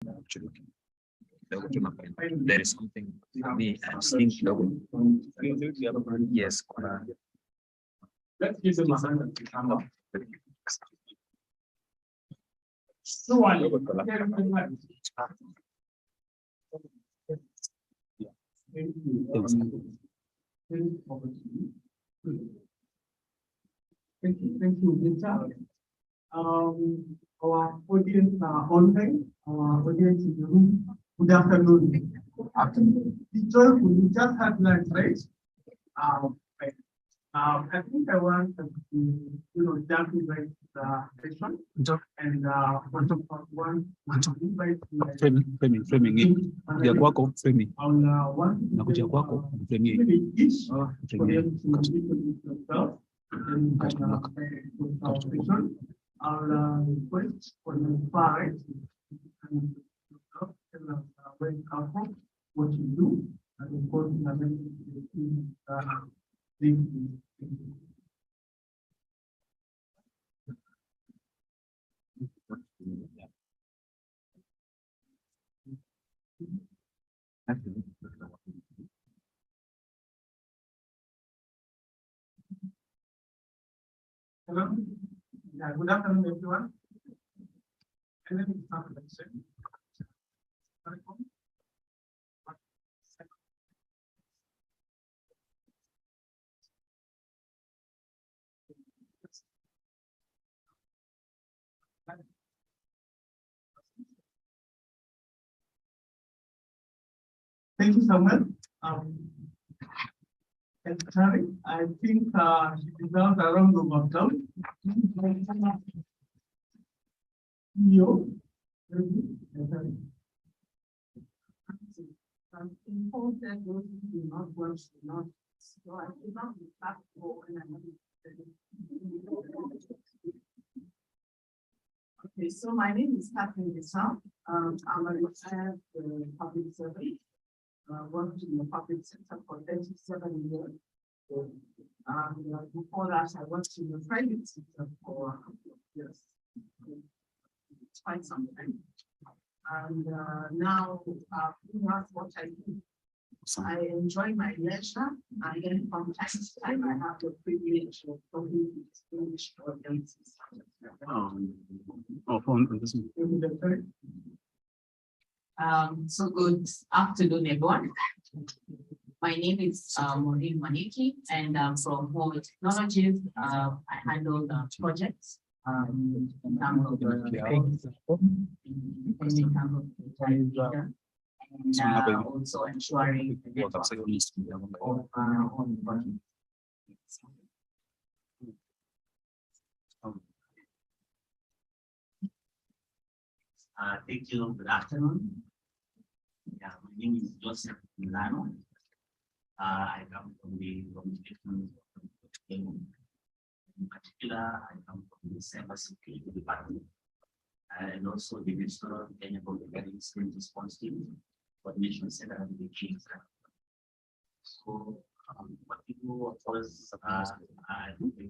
Actually, there is something me I'm seeing logo. Yes. Let's give them a hand and come up. So one. Thank you. Thank you, Lisa. Our audience are online, our audience in the room. Good afternoon. Actually, the joyful, we just had lunch, right? Right. I think I want to, jump into the session and want to invite Framing ya kwako framing na kuja kwako framing I'll request for the far right and tell us where you come from, what you do, and of course, hello. Yeah, good afternoon, everyone. And then we start with the session. Thank you so much. And Terry, I think she deserves a round of applause. Okay, so my name is Catherine Gisa. I'm a retired public servant. Worked in the public sector for 37 years. Before that, I worked in the private sector for a couple of years. It's quite some time. And now, that's what I do. I enjoy my leisure, and then from time to time, I have the privilege of talking to distinguished audiences. So good afternoon, everyone. My name is Maureen Maniki, and I'm from Home Technologies. I handle the projects in terms of and also ensuring the network of our own projects. Thank you. Good afternoon. Yeah, my name is Joseph Milano. I come from the communications in particular. I come from the cybersecurity department and also the National Kenya Public Incident Response Team Coordination Center and the Kings. So, what we do, of course, I do the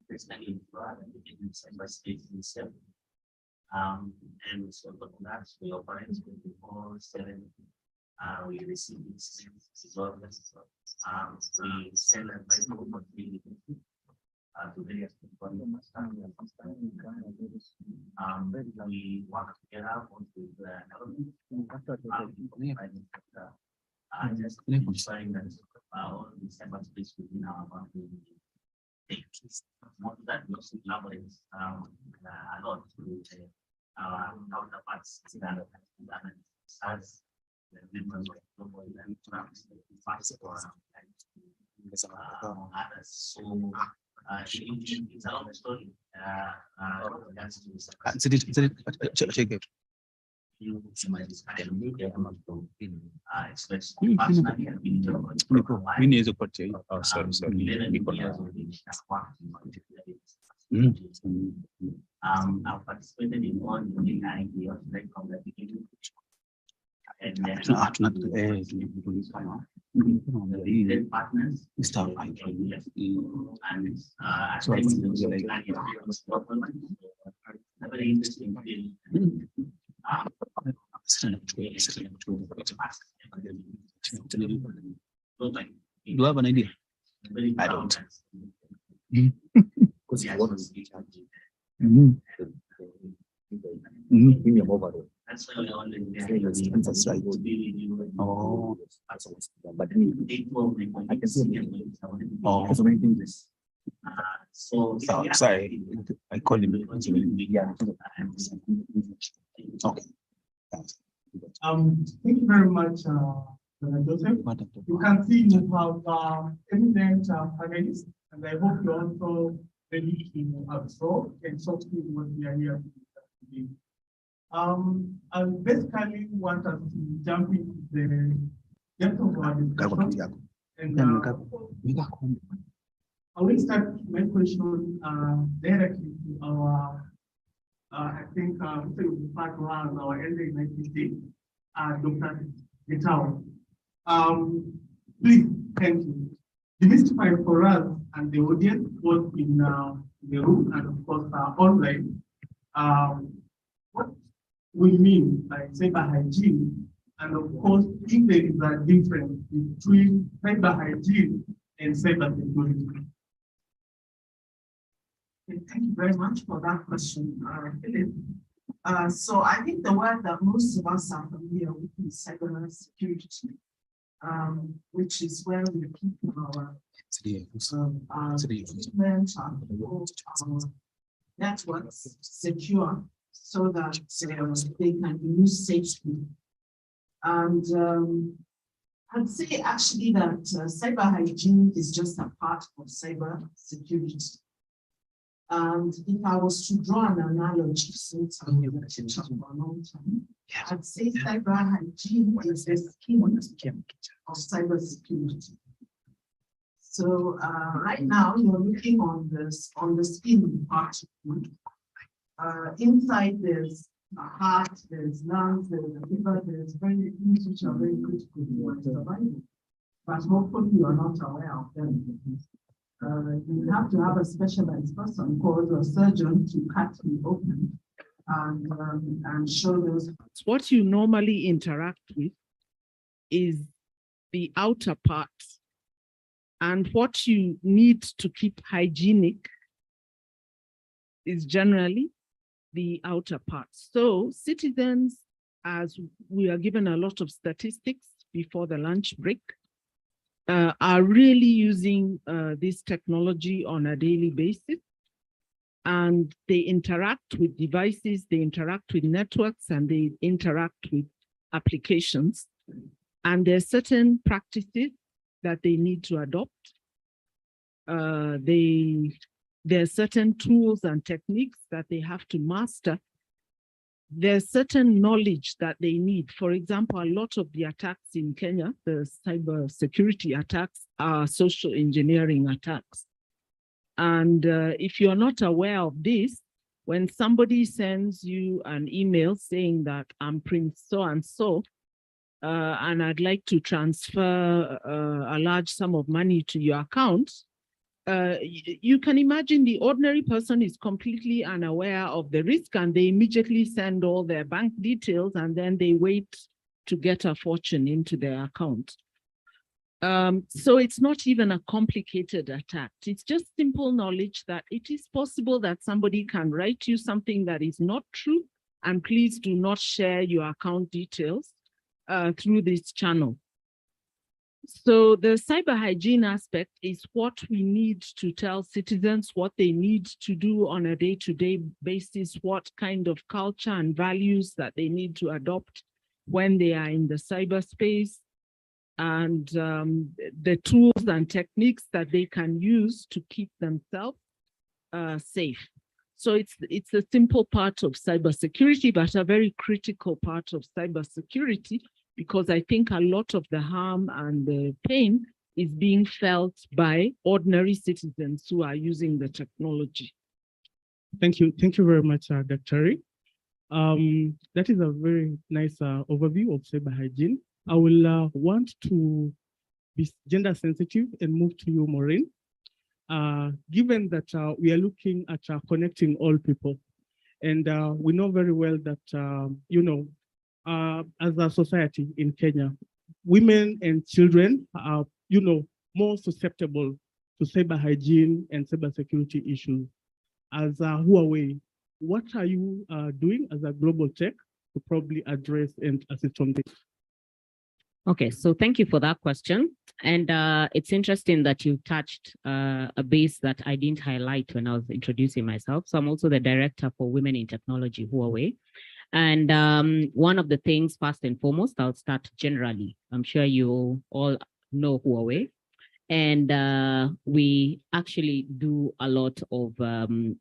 personally the cybersecurity system. And so for that, we operate 24/7. We receive incidents, we send advice to various people. We work together with the government, just ensuring that all the cyberspace within our boundary. More than that, we also collaborate a lot with our counterparts as the members of global networks, others. So it's a long story. I've participated in all the ideas right from the beginning. And then partners and very interesting field. you have an idea? I don't. Because you want to be charged. That's why we're on the. That's right. Oh. But I can see. Oh. So. Sorry, I called him. Yeah. Okay. Thank you very much, Dr. Joseph. You can see you have eminent panelists, and I hope you're also ready to absorb and talk to what we are here today. I basically want us to jump into the depth of our discussion. And I will start my question directly to our, I think, we refer to her as our elder in ICT, Dr. Gitao. Please, thank you. Demystify for us and the audience, both in the room and of course online, what we mean by cyber hygiene, and of course, if there is a difference between cyber hygiene and cyber security. Thank you very much for that question, Philip. So I think the word that most of us are familiar with is cyber security, which is where we keep our equipment, our networks secure so that they can be used safely. And I'd say actually that cyber hygiene is just a part of cyber security. And if I was to draw an analogy, since I'm a teacher for a long time, I'd say cyber hygiene is the skin of cyber security. So right now you're looking on the skin part. Inside there's a heart, there's lungs, there's a liver, there's very things which are very critical to survival. But hopefully you are not aware of them. You have to have a specialized person called a surgeon to cut me open and show those. What you normally interact with is the outer parts, and what you need to keep hygienic is generally the outer parts. So citizens, as we are given a lot of statistics before the lunch break, are really using this technology on a daily basis, and they interact with devices, they interact with networks, and they interact with applications. And there are certain practices that they need to adopt. There are certain tools and techniques that they have to master. There's certain knowledge that they need. For example, a lot of the attacks in Kenya, the cyber security attacks, are social engineering attacks. And if you're not aware of this, when somebody sends you an email saying that I'm Prince so-and-so, and I'd like to transfer a large sum of money to your account, you can imagine the ordinary person is completely unaware of the risk, and they immediately send all their bank details, and then they wait to get a fortune into their account. So it's not even a complicated attack. It's just simple knowledge that it is possible that somebody can write you something that is not true, and please do not share your account details through this channel. So the cyber hygiene aspect is what we need to tell citizens what they need to do on a day-to-day basis, what kind of culture and values that they need to adopt when they are in the cyberspace, and the tools and techniques that they can use to keep themselves safe. So it's a simple part of cybersecurity, but a very critical part of cybersecurity, because I think a lot of the harm and the pain is being felt by ordinary citizens who are using the technology. Thank you very much, Dr. That is a very nice overview of cyber hygiene. I will want to be gender sensitive and move to you, Maureen. Given that we are looking at connecting all people, and we know very well that, as a society in Kenya, women and children are, more susceptible to cyber hygiene and cyber security issues. As Huawei, what are you doing as a global tech to probably address and assist on this? Okay, so thank you for that question. And it's interesting that you touched a base that I didn't highlight when I was introducing myself. So I'm also the director for Women in Technology, Huawei. And one of the things, first and foremost, I'll start generally. I'm sure you all know Huawei. And we actually do a lot of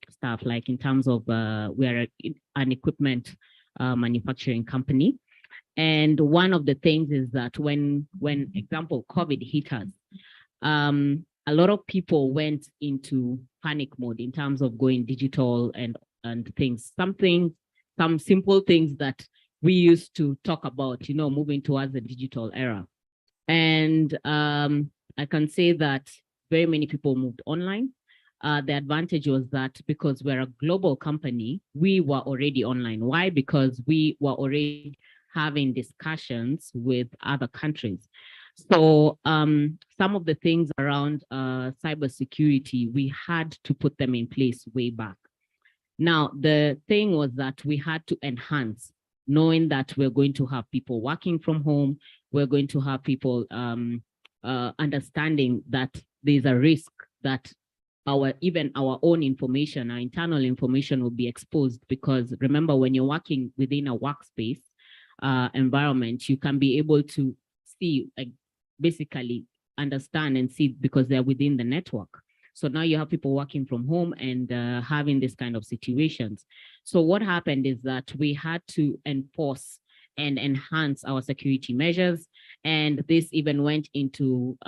stuff, like in terms of we're an equipment manufacturing company. And one of the things is that when example, COVID hit us, a lot of people went into panic mode in terms of going digital and things, some simple things that we used to talk about, moving towards the digital era. And I can say that very many people moved online. The advantage was that because we're a global company, we were already online. Why? Because we were already having discussions with other countries. So some of the things around cybersecurity, we had to put them in place way back. Now, the thing was that we had to enhance, knowing that we're going to have people working from home, we're going to have people understanding that there's a risk that even our own information, our internal information will be exposed, because remember, when you're working within a workspace environment, you can be able to see, basically understand and see, because they're within the network. So now you have people working from home and having this kind of situations. So what happened is that we had to enforce and enhance our security measures. And this even went into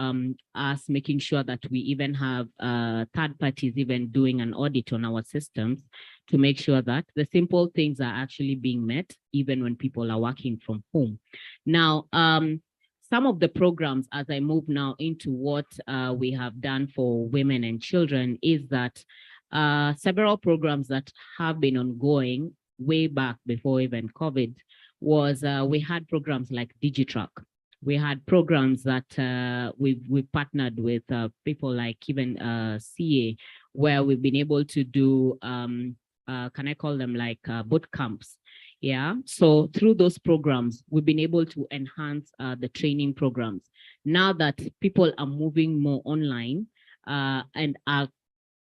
us making sure that we even have third parties even doing an audit on our systems to make sure that the simple things are actually being met, even when people are working from home. Now, some of the programs, as I move now into what we have done for women and children, is that several programs that have been ongoing way back before even COVID was we had programs like DigiTruck. We had programs that we partnered with people like even CA, where we've been able to do, can I call them like boot camps? Yeah, so through those programs, we've been able to enhance the training programs. Now that people are moving more online and are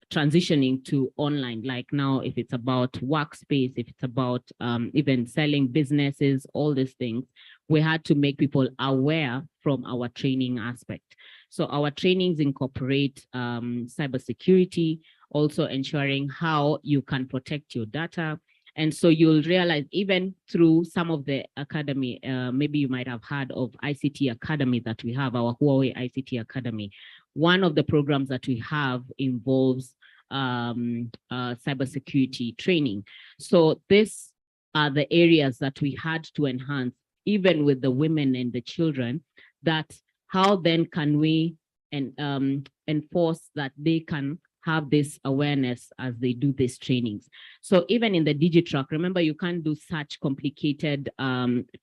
transitioning to online, like now, if it's about workspace, if it's about even selling businesses, all these things, we had to make people aware from our training aspect. So our trainings incorporate cybersecurity, also ensuring how you can protect your data. And so you'll realize even through some of the academy, maybe you might have heard of ICT Academy that we have, our Huawei ICT Academy. One of the programs that we have involves cybersecurity training. So these are the areas that we had to enhance, even with the women and the children, that how then can we enforce that they can have this awareness as they do these trainings. So even in the DigiTruck, remember, you can't do such complicated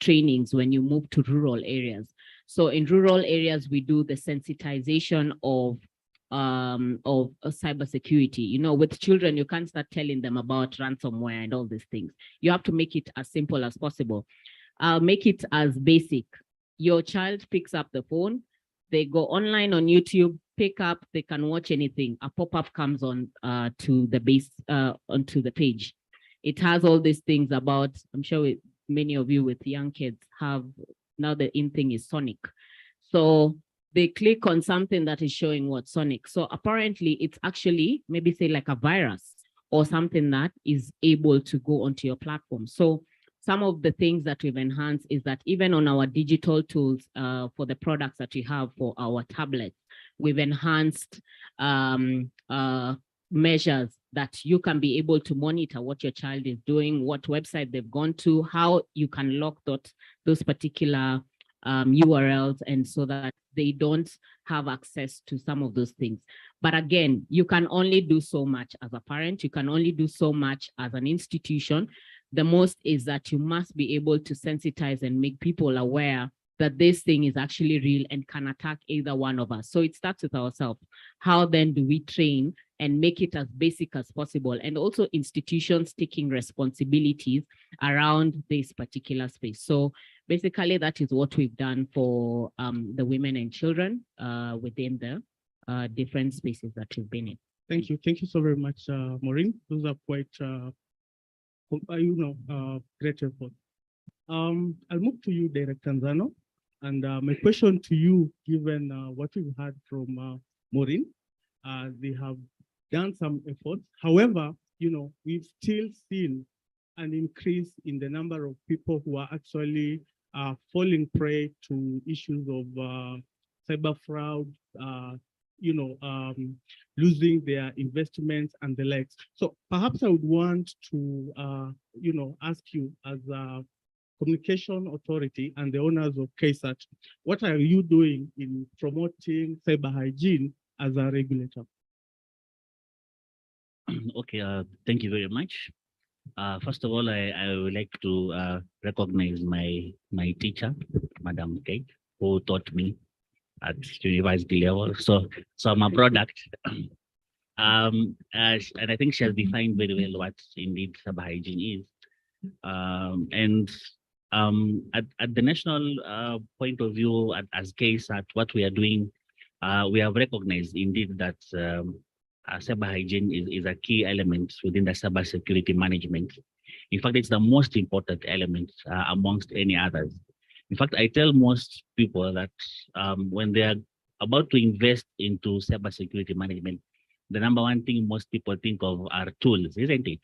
trainings when you move to rural areas. So in rural areas, we do the sensitization of cybersecurity. With children, you can't start telling them about ransomware and all these things. You have to make it as simple as possible. I'll make it as basic. Your child picks up the phone, they go online on YouTube, pick up, they can watch anything. A pop-up comes on to the base, onto the page. It has all these things about, I'm sure many of you with young kids have, now the in thing is Sonic. So they click on something that is showing what Sonic. So apparently it's actually maybe say like a virus or something that is able to go onto your platform. So some of the things that we've enhanced is that even on our digital tools for the products that we have for our tablets, we've enhanced measures that you can be able to monitor what your child is doing, what website they've gone to, how you can lock those particular URLs, and so that they don't have access to some of those things. But again, you can only do so much as a parent, you can only do so much as an institution. the most is that you must be able to sensitize and make people aware that this thing is actually real and can attack either one of us. So it starts with ourselves. How then do we train and make it as basic as possible? And also institutions taking responsibilities around this particular space. So basically that is what we've done for the women and children within the different spaces that we've been in. Thank you. Thank you so very much, Maureen. Those are quite, great effort. I'll move to you, Director Nzano. And my question to you, given what we've heard from Maureen, they have done some efforts. However, we've still seen an increase in the number of people who are actually falling prey to issues of cyber fraud, losing their investments and the likes. So perhaps I would want to, ask you as a communication authority and the owners of KSAT, what are you doing in promoting cyber hygiene as a regulator? Okay, thank you very much. First of all, I would like to recognize my teacher, Madam Kate, who taught me at university level. So I'm a product. And I think she has defined very well what indeed cyber hygiene is. At the national point of view, as KSAT, what we are doing, we have recognized indeed that cyber hygiene is a key element within the cyber security management. In fact, it's the most important element amongst any others. In fact, I tell most people that when they are about to invest into cyber security management, the number one thing most people think of are tools, isn't it?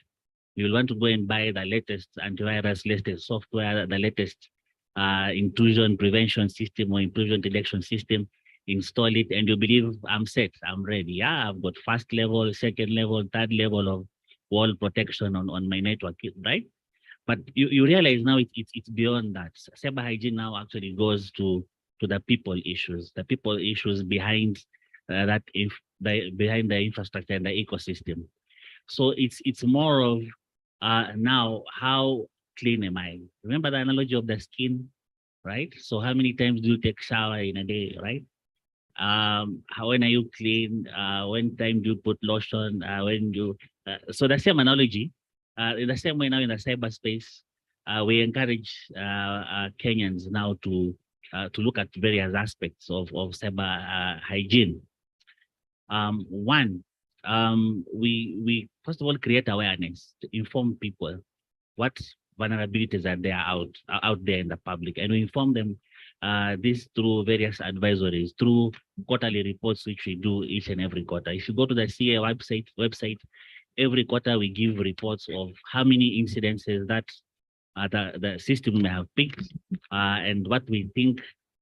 You will want to go and buy the latest antivirus, latest software, the latest intrusion prevention system or intrusion detection system, install it, and you believe I'm set, I'm ready. Yeah, I've got first level, second level, third level of wall protection on my network, right? But you realize now it's beyond that. Cyber hygiene now actually goes to the people issues, behind behind the infrastructure and the ecosystem. So it's more of now, how clean am I? Remember the analogy of the skin, right? So how many times do you take shower in a day, right? When are you clean? When time do you put lotion? So the same analogy, in the same way now in the cyberspace, we encourage Kenyans now to look at various aspects of cyber hygiene. One, we first of all create awareness to inform people what vulnerabilities are there out there in the public, and we inform them this through various advisories, through quarterly reports which we do each and every quarter. If you go to the CA website, every quarter we give reports of how many incidences that the system may have picked, and what we think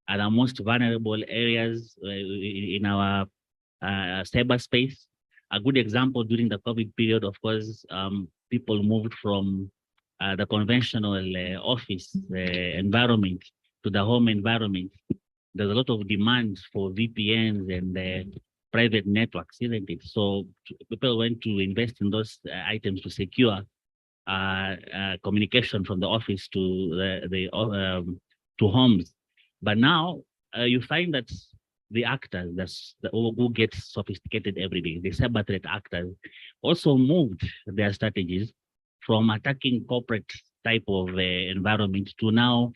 are the most vulnerable areas in our cyberspace. A good example during the COVID period, of course, people moved from the conventional office environment to the home environment. There's a lot of demand for VPNs and private networks, isn't it? So people went to invest in those items to secure communication from the office to homes. But now you find that the actors who get sophisticated every day, the cyber threat actors, also moved their strategies from attacking corporate type of environment to now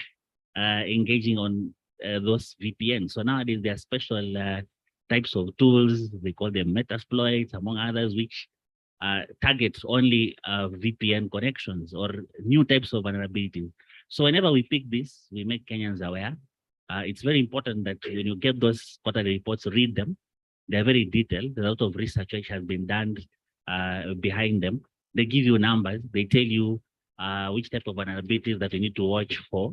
engaging on those VPNs. So nowadays there are special types of tools, they call them Metasploits, among others, which target only VPN connections or new types of vulnerabilities. So whenever we pick this, we make Kenyans aware. It's very important that when you get those quarterly reports, read them. They're very detailed. There's a lot of research which has been done behind them. They give you numbers. They tell you which type of vulnerabilities that you need to watch for.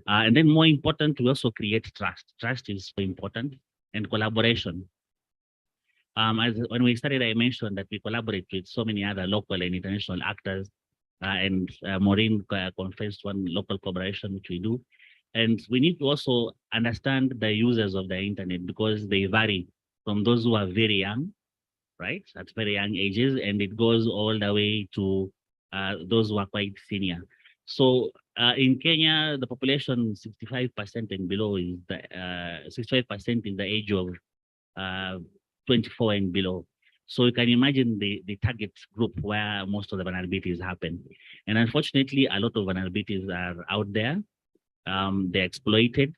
And then more important, we also create trust. Trust is so important, and collaboration. When we started, I mentioned that we collaborate with so many other local and international actors, and Maureen confessed one local collaboration which we do. And we need to also understand the users of the internet, because they vary from those who are very young, right, at very young ages, and it goes all the way to those who are quite senior. So in Kenya, the population 65% and below is the 65% is the age of 24 and below. So you can imagine the target group where most of the vulnerabilities happen. And unfortunately, a lot of vulnerabilities are out there. They're exploited.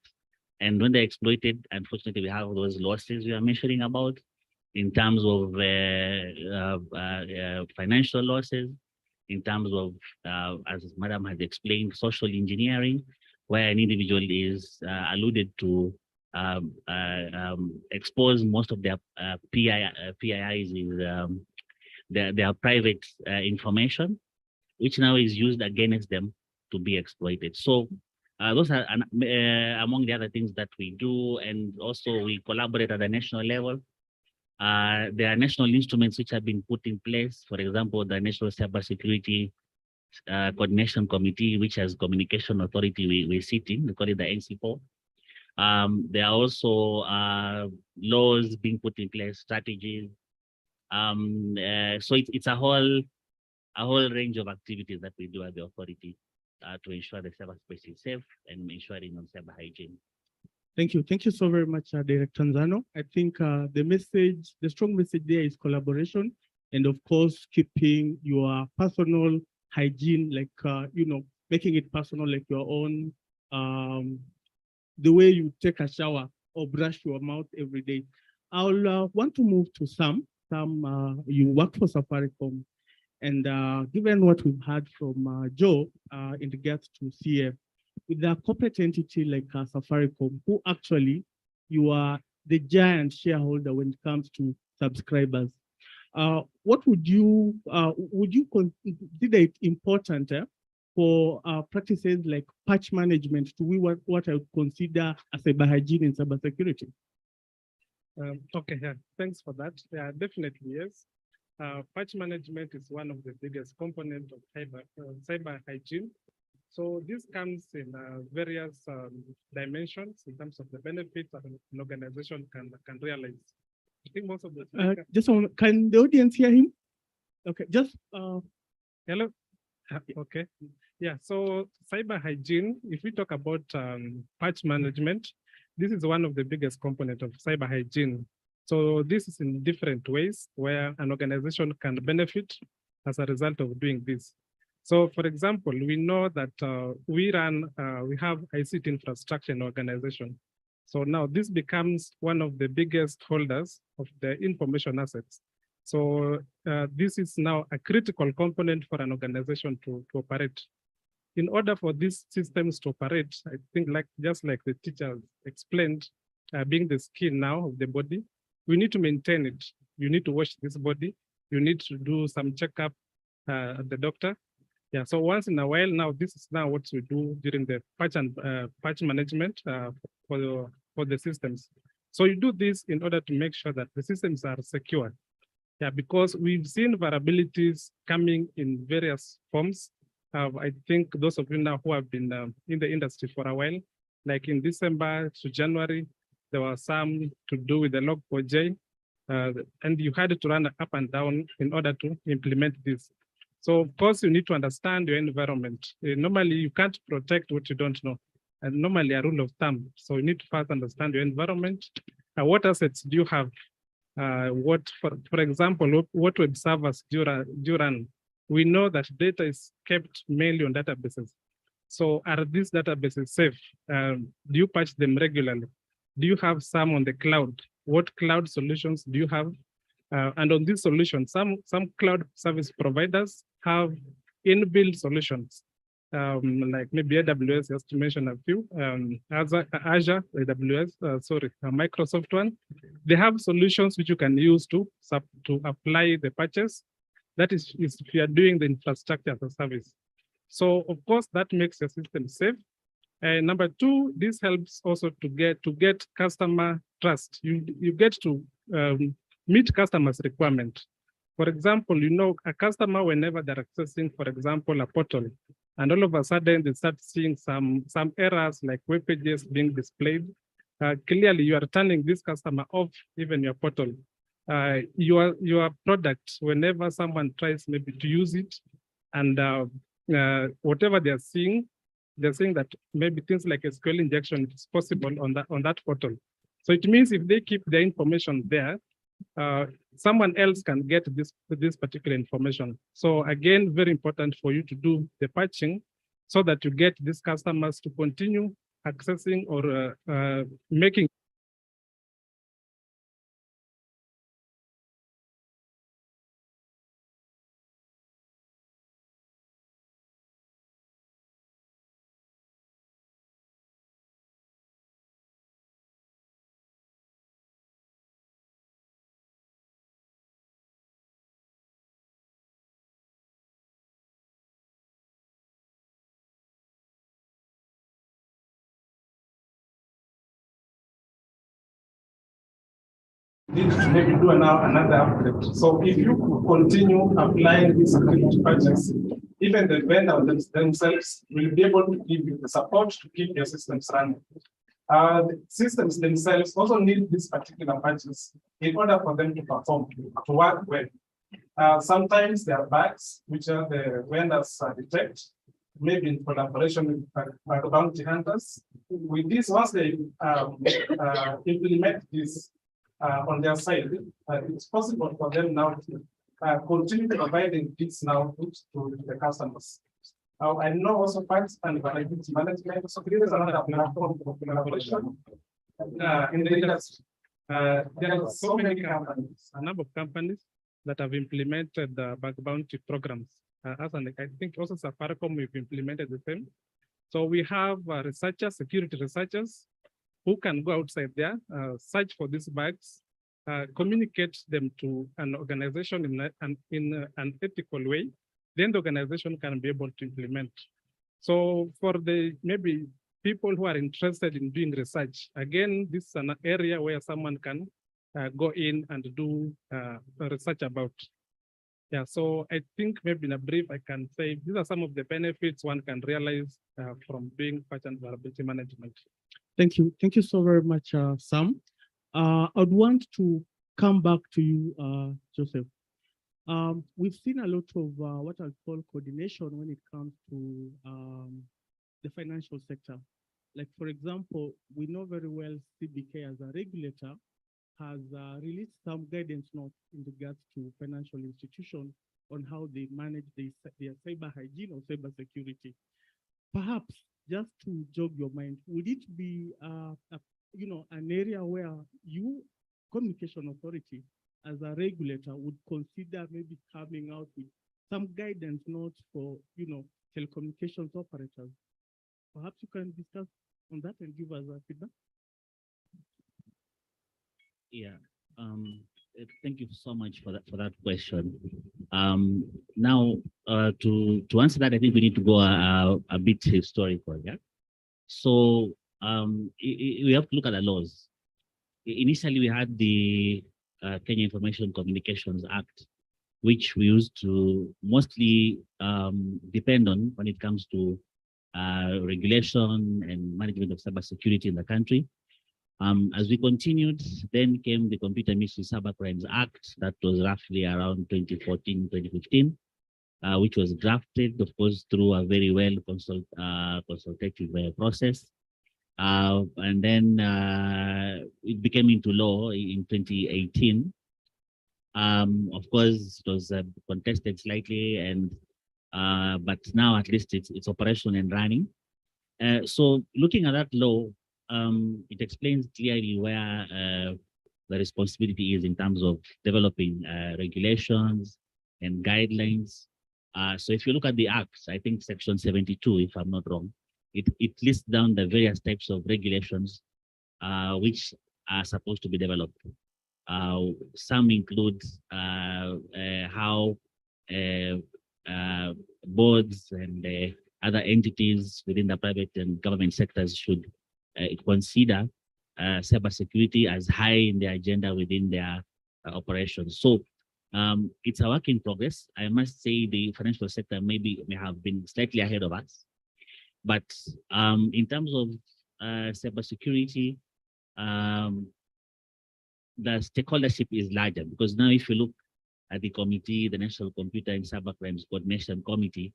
And when they're exploited, unfortunately, we have those losses we are mentioning about in terms of financial losses, in terms of, as Madam has explained, social engineering, where an individual is alluded to expose most of their PIIs is their private information, which now is used against them to be exploited. So those are among the other things that we do, and also we collaborate at the national level. There are national instruments which have been put in place. For example, the National Cybersecurity Coordination Committee, which has communication authority we sit in, we call it the NCPO. There are also laws being put in place, strategies. So it's a whole range of activities that we do at the authority to ensure the cyberspace is safe and ensuring on cyber hygiene. Thank you. Thank you so very much, Director Nzano. I think the strong message there is collaboration, and of course, keeping your personal hygiene, like, making it personal, like your own, the way you take a shower or brush your mouth every day. I'll want to move to Sam. Sam, you work for Safaricom, and given what we've heard from Joe in regards to CF, with a corporate entity like Safaricom, who actually you are the giant shareholder when it comes to subscribers, what would you consider it important for practices like patch management to be what I would consider as cyber hygiene and cybersecurity? Okay, yeah, thanks for that. Yeah, definitely, yes. Patch management is one of the biggest components of cyber hygiene. So this comes in various dimensions in terms of the benefits that an organization can realize. I think most of the just one, can the audience hear him? Okay, just hello. Okay, yeah. So cyber hygiene. If we talk about patch management, this is one of the biggest components of cyber hygiene. So this is in different ways where an organization can benefit as a result of doing this. So, for example, we know that we have ICT infrastructure in organization. So now this becomes one of the biggest holders of the information assets. So this is now a critical component for an organization to operate. In order for these systems to operate, I think just like the teacher explained, being the skin now of the body, we need to maintain it. You need to wash this body. You need to do some checkup at the doctor. Yeah, so once in a while now, this is now what we do during the patch management for the systems. So you do this in order to make sure that the systems are secure. Yeah, because we've seen vulnerabilities coming in various forms. I think those of you now who have been in the industry for a while, like in December to January, there were some to do with the Log4j, and you had to run up and down in order to implement this. So of course, you need to understand your environment. Normally, you can't protect what you don't know. And normally a rule of thumb. So you need to first understand your environment. What assets do you have? For example, what web servers do you run? We know that data is kept mainly on databases. So are these databases safe? Do you patch them regularly? Do you have some on the cloud? What cloud solutions do you have? And on these solutions, some cloud service providers have inbuilt solutions, like maybe AWS, just to mention a few, Azure, AWS, Microsoft one. They have solutions which you can use to apply the patches. That is if you are doing the infrastructure as a service. So of course, that makes your system safe. And number two, this helps also to get customer trust. You get to meet customers' requirement. For example, a customer, whenever they're accessing, for example, a portal, and all of a sudden they start seeing some errors like web pages being displayed, clearly you are turning this customer off even your portal. Your product, whenever someone tries maybe to use it and whatever they're saying that maybe things like SQL injection is possible on that portal. So it means if they keep their information there, someone else can get this particular information. So again, very important for you to do the patching so that you get these customers to continue accessing or making. Need to maybe do another upgrade. So if you could continue applying these security patches, even the vendors themselves will be able to give you the support to keep your systems running. The systems themselves also need these particular patches in order for them to perform, to work well. Sometimes there are bugs which are the vendors detect, maybe in collaboration with the bounty hunters. With this, once they implement this on their side, it's possible for them now to continue providing this now to the customers. I know also parts and vulnerability management. So there is another platform for collaboration in the industry. There are so many companies, a number of companies that have implemented the bug bounty programs. I think also Safaricom, we've implemented the same. So we have researchers, security researchers, who can go outside there, search for these bugs, communicate them to an organization in an ethical way. Then the organization can be able to implement. So for the maybe people who are interested in doing research, again, this is an area where someone can go in and do research about. Yeah, so I think maybe in a brief, I can say these are some of the benefits one can realize from doing patch and vulnerability management. Thank you. Thank you so very much, Sam. I'd want to come back to you, Joseph. We've seen a lot of what I call coordination when it comes to the financial sector. Like, for example, we know very well CBK as a regulator has released some guidance notes in regards to financial institutions on how they manage their cyber hygiene or cyber security. Perhaps just to jog your mind, would it be an area where you, Communication Authority, as a regulator, would consider maybe coming out with some guidance notes for telecommunications operators? Perhaps you can discuss on that and give us a feedback. Yeah, thank you so much for that question. Now, to answer that, I think we need to go a bit historical. Yeah. So we have to look at the laws. Initially, we had the Kenya Information Communications Act, which we used to mostly depend on when it comes to regulation and management of cybersecurity in the country. As we continued, then came the Computer Misuse Cyber Crimes Act that was roughly around 2014, 2015, which was drafted, of course, through a very well consultative process. And then it became into law in 2018. Of course, it was contested slightly, and but now at least it's operational and running. So looking at that law, it explains clearly where the responsibility is in terms of developing regulations and guidelines. So if you look at the Act, I think Section 72, if I'm not wrong, it lists down the various types of regulations which are supposed to be developed. Some include how boards and other entities within the private and government sectors should consider cybersecurity as high in their agenda within their operations. So it's a work in progress. I must say the financial sector may have been slightly ahead of us, but in terms of cybersecurity, the stakeholdership is larger, because now if you look at the committee, the National Computer and Cyber Crimes Coordination Committee,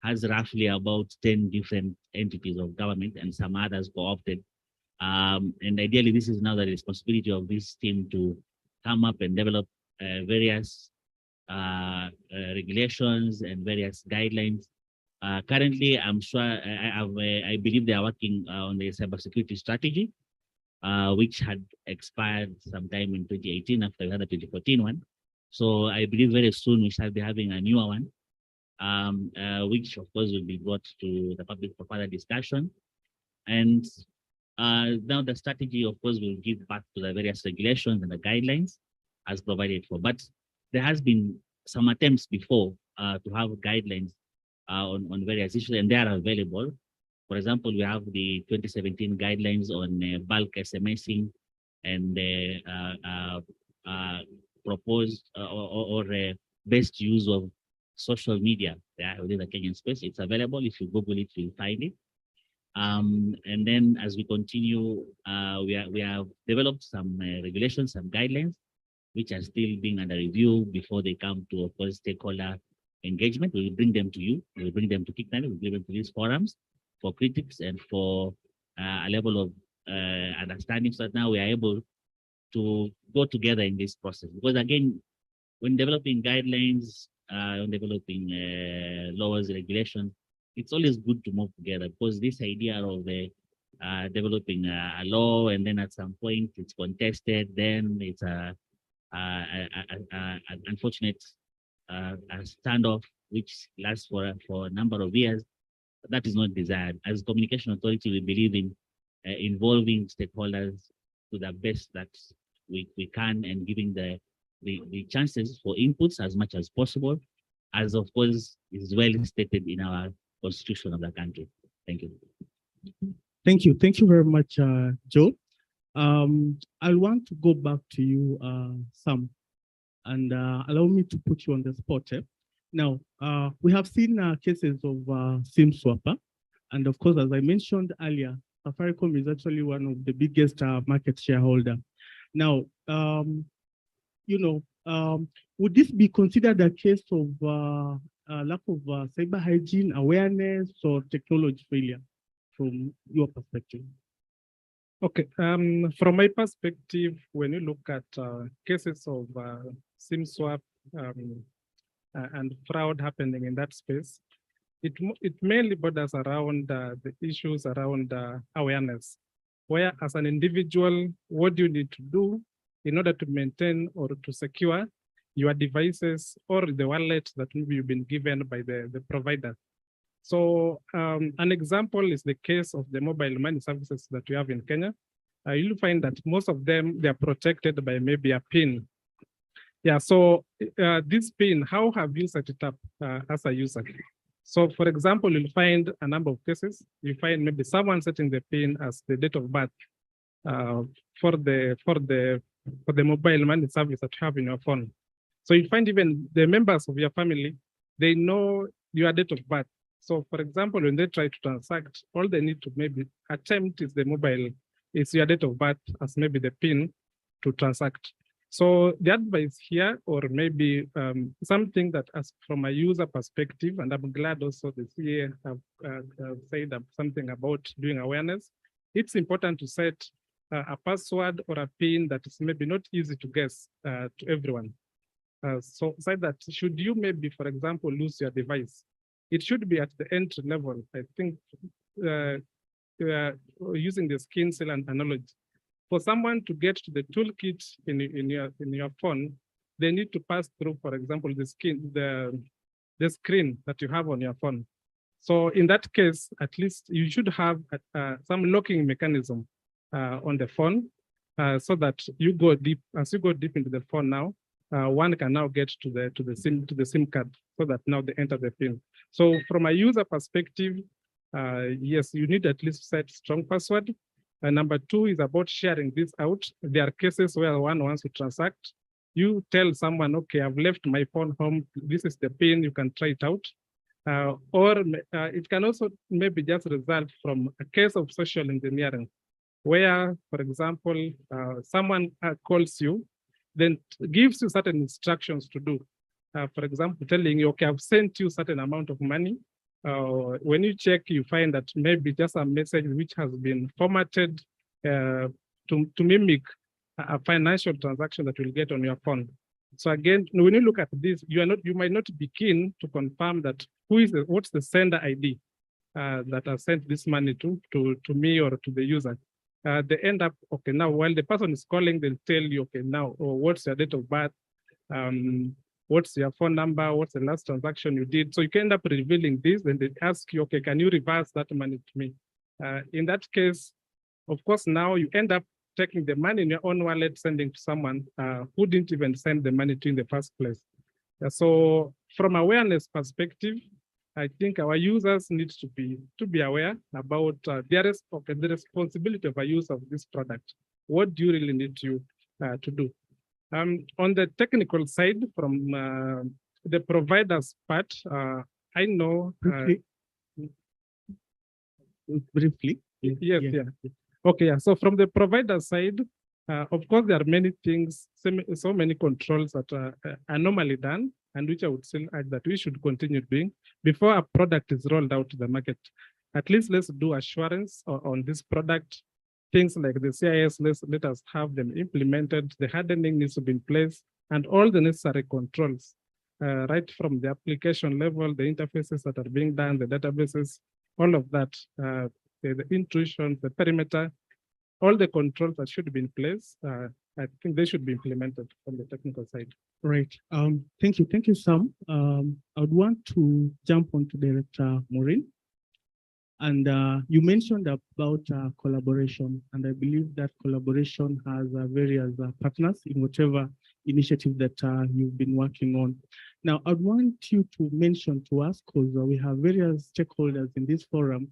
has roughly about 10 different entities of government and some others co-opted. And ideally, this is now the responsibility of this team to come up and develop various regulations and various guidelines. Currently, I'm sure I believe they are working on the cybersecurity strategy, which had expired sometime in 2018 after we had the 2014 one. So I believe very soon we shall be having a newer one, which of course will be brought to the public for further discussion. And now the strategy, of course, will give back to the various regulations and the guidelines as provided for. But there has been some attempts before to have guidelines on various issues, and they are available. For example, we have the 2017 guidelines on bulk SMSing and the proposed or best use of social media within the Kenyan space. It's available. If you Google it, you'll find it. And then as we continue, we have developed some regulations, some guidelines, which are still being under review before they come to, of course, stakeholder engagement. We will bring them to you. We will bring them to KICNARI. We will bring them to these forums for critics and for a level of understanding, so that now we are able to go together in this process. Because again, when developing guidelines, when developing laws, regulations, it's always good to move together, because this idea of developing a law and then at some point it's contested, then it's an unfortunate standoff which lasts for a number of years. That is not desired. As Communication Authority, we believe in involving stakeholders to the best that we can, and giving the chances for inputs as much as possible, as of course is well stated in our constitution of the country. Thank you. Thank you. Thank you very much, Joe. I want to go back to you, Sam, and allow me to put you on the spot. Now, we have seen cases of SIM swapper, and of course, as I mentioned earlier, Safaricom is actually one of the biggest market shareholder. Now, would this be considered a case of lack of cyber hygiene awareness or technology failure from your perspective? Okay, from my perspective, when you look at cases of SIM swap and fraud happening in that space, it mainly borders around the issues around awareness, where as an individual, what do you need to do in order to maintain or to secure your devices or the wallet that maybe you've been given by the provider. So an example is the case of the mobile money services that we have in Kenya. You'll find that most of them, they are protected by maybe a PIN. Yeah, so this PIN, how have you set it up as a user? So for example, you'll find a number of cases. You find maybe someone setting the PIN as the date of birth for the mobile money service that you have in your phone. So you find even the members of your family, they know your date of birth. So for example, when they try to transact, all they need to maybe attempt is is your date of birth as maybe the PIN to transact. So the advice here, or maybe something that as from a user perspective, and I'm glad also the CA have said something about doing awareness, it's important to set a password or a PIN that is maybe not easy to guess to everyone. So that should you maybe, for example, lose your device, it should be at the entry level. I think using the skin seal analogy, for someone to get to the toolkit in your phone, they need to pass through, for example, the screen that you have on your phone. So in that case, at least you should have some locking mechanism on the phone, so that you go deep. As you go deep into the phone now, one can now get to the SIM card, so that now they enter the PIN. So from a user perspective, yes, you need at least set strong password. And number two is about sharing this out. There are cases where one wants to transact. You tell someone, okay, I've left my phone home. This is the PIN, you can try it out. Or it can also maybe just result from a case of social engineering, where, for example, someone calls you, then gives you certain instructions to do. For example, telling you, okay, I've sent you certain amount of money. when you check, you find that maybe just a message which has been formatted to mimic a financial transaction that you'll get on your phone. So again, when you look at this, you might not be keen to confirm that what's the sender ID that has sent this money to me or to the user. They end up, okay, now while the person is calling, they'll tell you, okay, now, what's your date of birth? What's your phone number? What's the last transaction you did? So you can end up revealing this, and they ask you, okay, can you reverse that money to me? In that case, of course, now you end up taking the money in your own wallet, sending to someone who didn't even send the money to in the first place. So from awareness perspective, I think our users need to be aware about the responsibility of a use of this product. What do you really need to do? On the technical side, from the provider's part, I know. Briefly. Yes, yeah. Okay, yeah. So from the provider side, of course, there are many things, so many controls that are normally done, and which I would still add that we should continue doing before a product is rolled out to the market. At least let's do assurance on this product. Things like the CIS, let us have them implemented. The hardening needs to be in place, and all the necessary controls, right from the application level, the interfaces that are being done, the databases, all of that, the intrusion, the perimeter, all the controls that should be in place. I think they should be implemented from the technical side. Right. Thank you, Sam. I would want to jump on to Director Maureen. And you mentioned about collaboration, and I believe that collaboration has various partners in whatever initiative that you've been working on. Now, I'd want you to mention to us, because we have various stakeholders in this forum,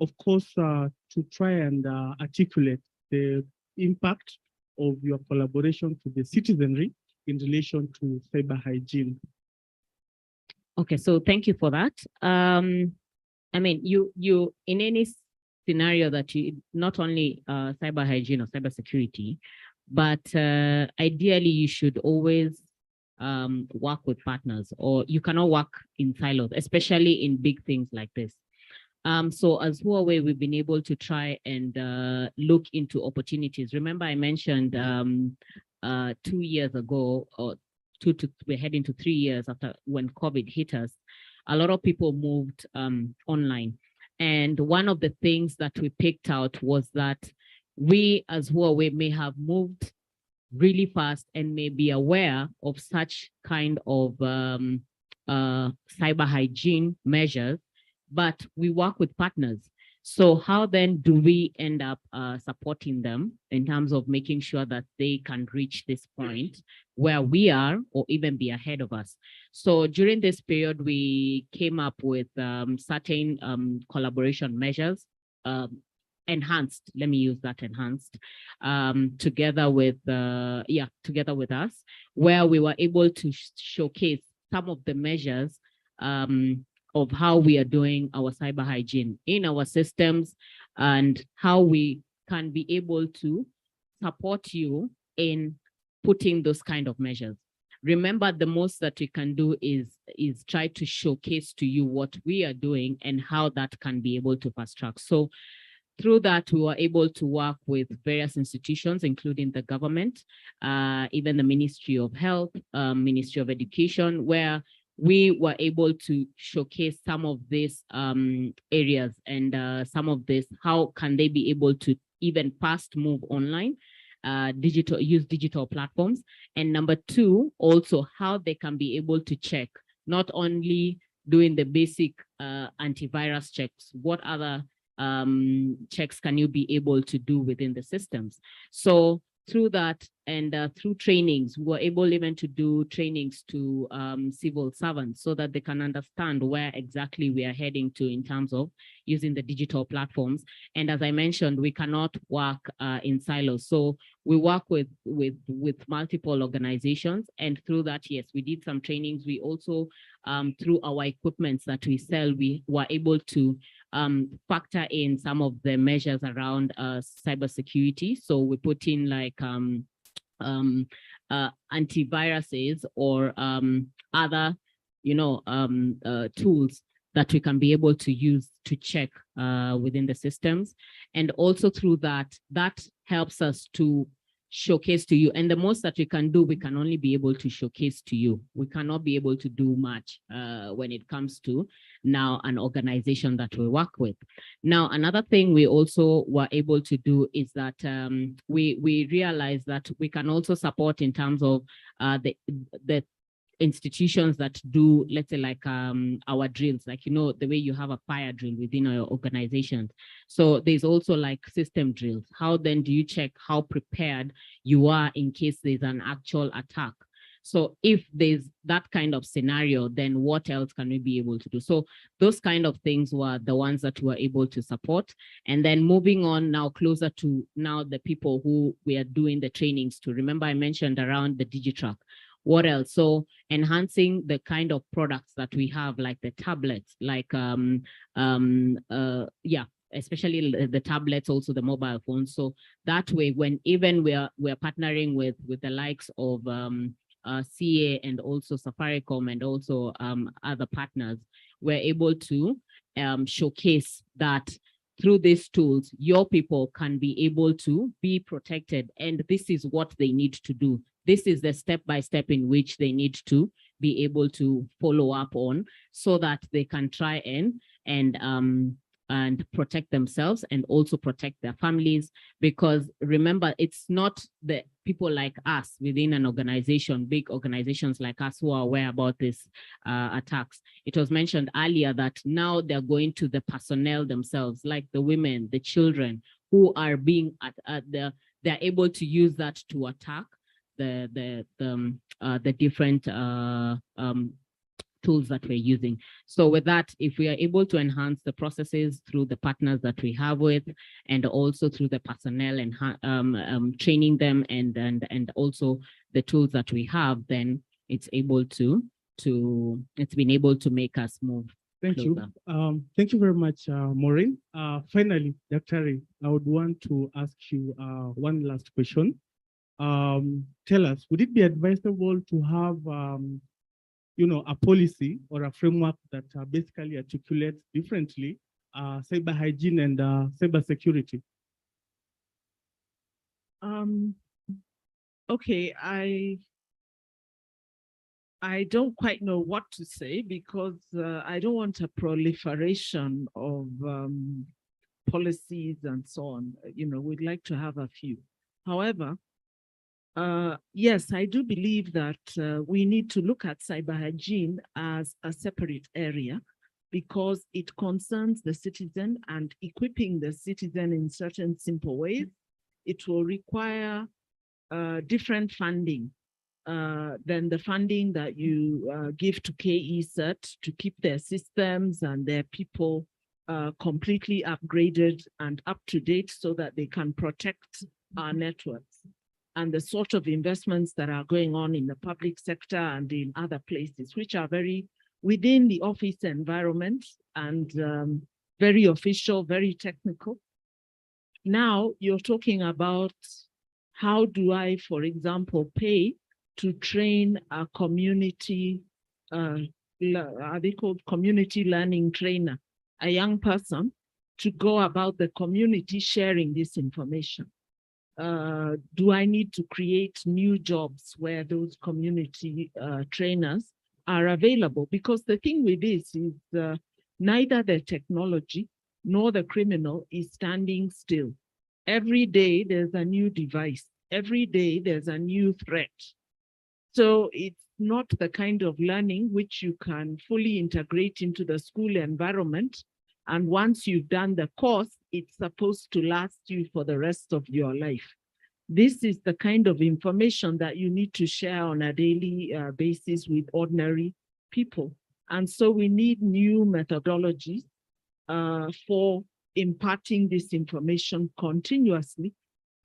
of course, to try and articulate the impact of your collaboration to the citizenry in relation to cyber hygiene. Okay, so thank you for that. I mean, you in any scenario that you, not only cyber hygiene or cyber security, but ideally you should always work with partners, or you cannot work in silos, especially in big things like this. So as Huawei, we've been able to try and look into opportunities. Remember, I mentioned 2 years ago, or we're heading to 3 years after when COVID hit us, a lot of people moved online. And one of the things that we picked out was that we as Huawei may have moved really fast and may be aware of such kind of cyber hygiene measures, but we work with partners. So how then do we end up supporting them in terms of making sure that they can reach this point where we are, or even be ahead of us? So during this period, we came up with certain collaboration measures, enhanced, let me use that, enhanced, together with us, where we were able to showcase some of the measures of how we are doing our cyber hygiene in our systems, and how we can be able to support you in putting those kind of measures. Remember, the most that we can do is try to showcase to you what we are doing and how that can be able to fast track. So through that, we were able to work with various institutions, including the government, even the Ministry of Health, Ministry of Education, where we were able to showcase some of these areas and some of this, how can they be able to even fast move online, use digital platforms. And number two, also how they can be able to check, not only doing the basic antivirus checks, what other checks can you be able to do within the systems? So through that and through trainings, we were able even to do trainings to civil servants so that they can understand where exactly we are heading to in terms of using the digital platforms. And as I mentioned, we cannot work in silos. So we work with multiple organizations, and through that, yes, we did some trainings. We also, through our equipments that we sell, we were able to factor in some of the measures around cybersecurity. So we put in like antiviruses or other, tools that we can be able to use to check within the systems. And also through that helps us to showcase to you. And the most that we can do, we can only be able to showcase to you. We cannot be able to do much when it comes to now an organization that we work with. Now, another thing we also were able to do is that we realized that we can also support in terms of the institutions that do, let's say, like our drills, like, you know, the way you have a fire drill within our organization. So there's also like system drills. How then do you check how prepared you are in case there's an actual attack? So if there's that kind of scenario, then what else can we be able to do? So those kind of things were the ones that we were able to support. And then moving on now closer to now the people who we are doing the trainings to. Remember I mentioned around the DigiTrack. What else? So enhancing the kind of products that we have, like the tablets, like especially the tablets, also the mobile phones. So that way, when even we're partnering with the likes of CA and also Safaricom and also other partners, we're able to showcase that through these tools, your people can be able to be protected. And this is what they need to do. This is the step-by-step in which they need to be able to follow up on so that they can try and protect themselves and also protect their families. Because remember, it's not the people like us within an organization, big organizations like us, who are aware about these attacks. It was mentioned earlier that now they're going to the personnel themselves, like the women, the children who are being they're able to use that to attack the different tools that we're using. So with that, if we are able to enhance the processes through the partners that we have with, and also through the personnel and training them and also the tools that we have, then it's able it's been able to make us move. Thank closer. you. Thank you very much, Maureen. Finally, Dr. Ray, I would want to ask you one last question. Tell us, would it be advisable to have a policy or a framework that basically articulates differently cyber hygiene and cyber security? Okay, I don't quite know what to say, because I don't want a proliferation of policies and so on. We'd like to have a few. However, yes, I do believe that we need to look at cyber hygiene as a separate area, because it concerns the citizen, and equipping the citizen in certain simple ways. It will require different funding than the funding that you give to KECERT to keep their systems and their people completely upgraded and up to date so that they can protect our networks. And the sort of investments that are going on in the public sector and in other places, which are very within the office environment and very official, very technical. Now you're talking about how do I, for example, pay to train a community, are they called community learning trainer, a young person to go about the community sharing this information? Do I need to create new jobs where those community trainers are available? Because the thing with this is neither the technology nor the criminal is standing still. Every day there's a new device. Every day there's a new threat. So it's not the kind of learning which you can fully integrate into the school environment. And once you've done the course, it's supposed to last you for the rest of your life. This is the kind of information that you need to share on a daily basis with ordinary people. And so we need new methodologies for imparting this information continuously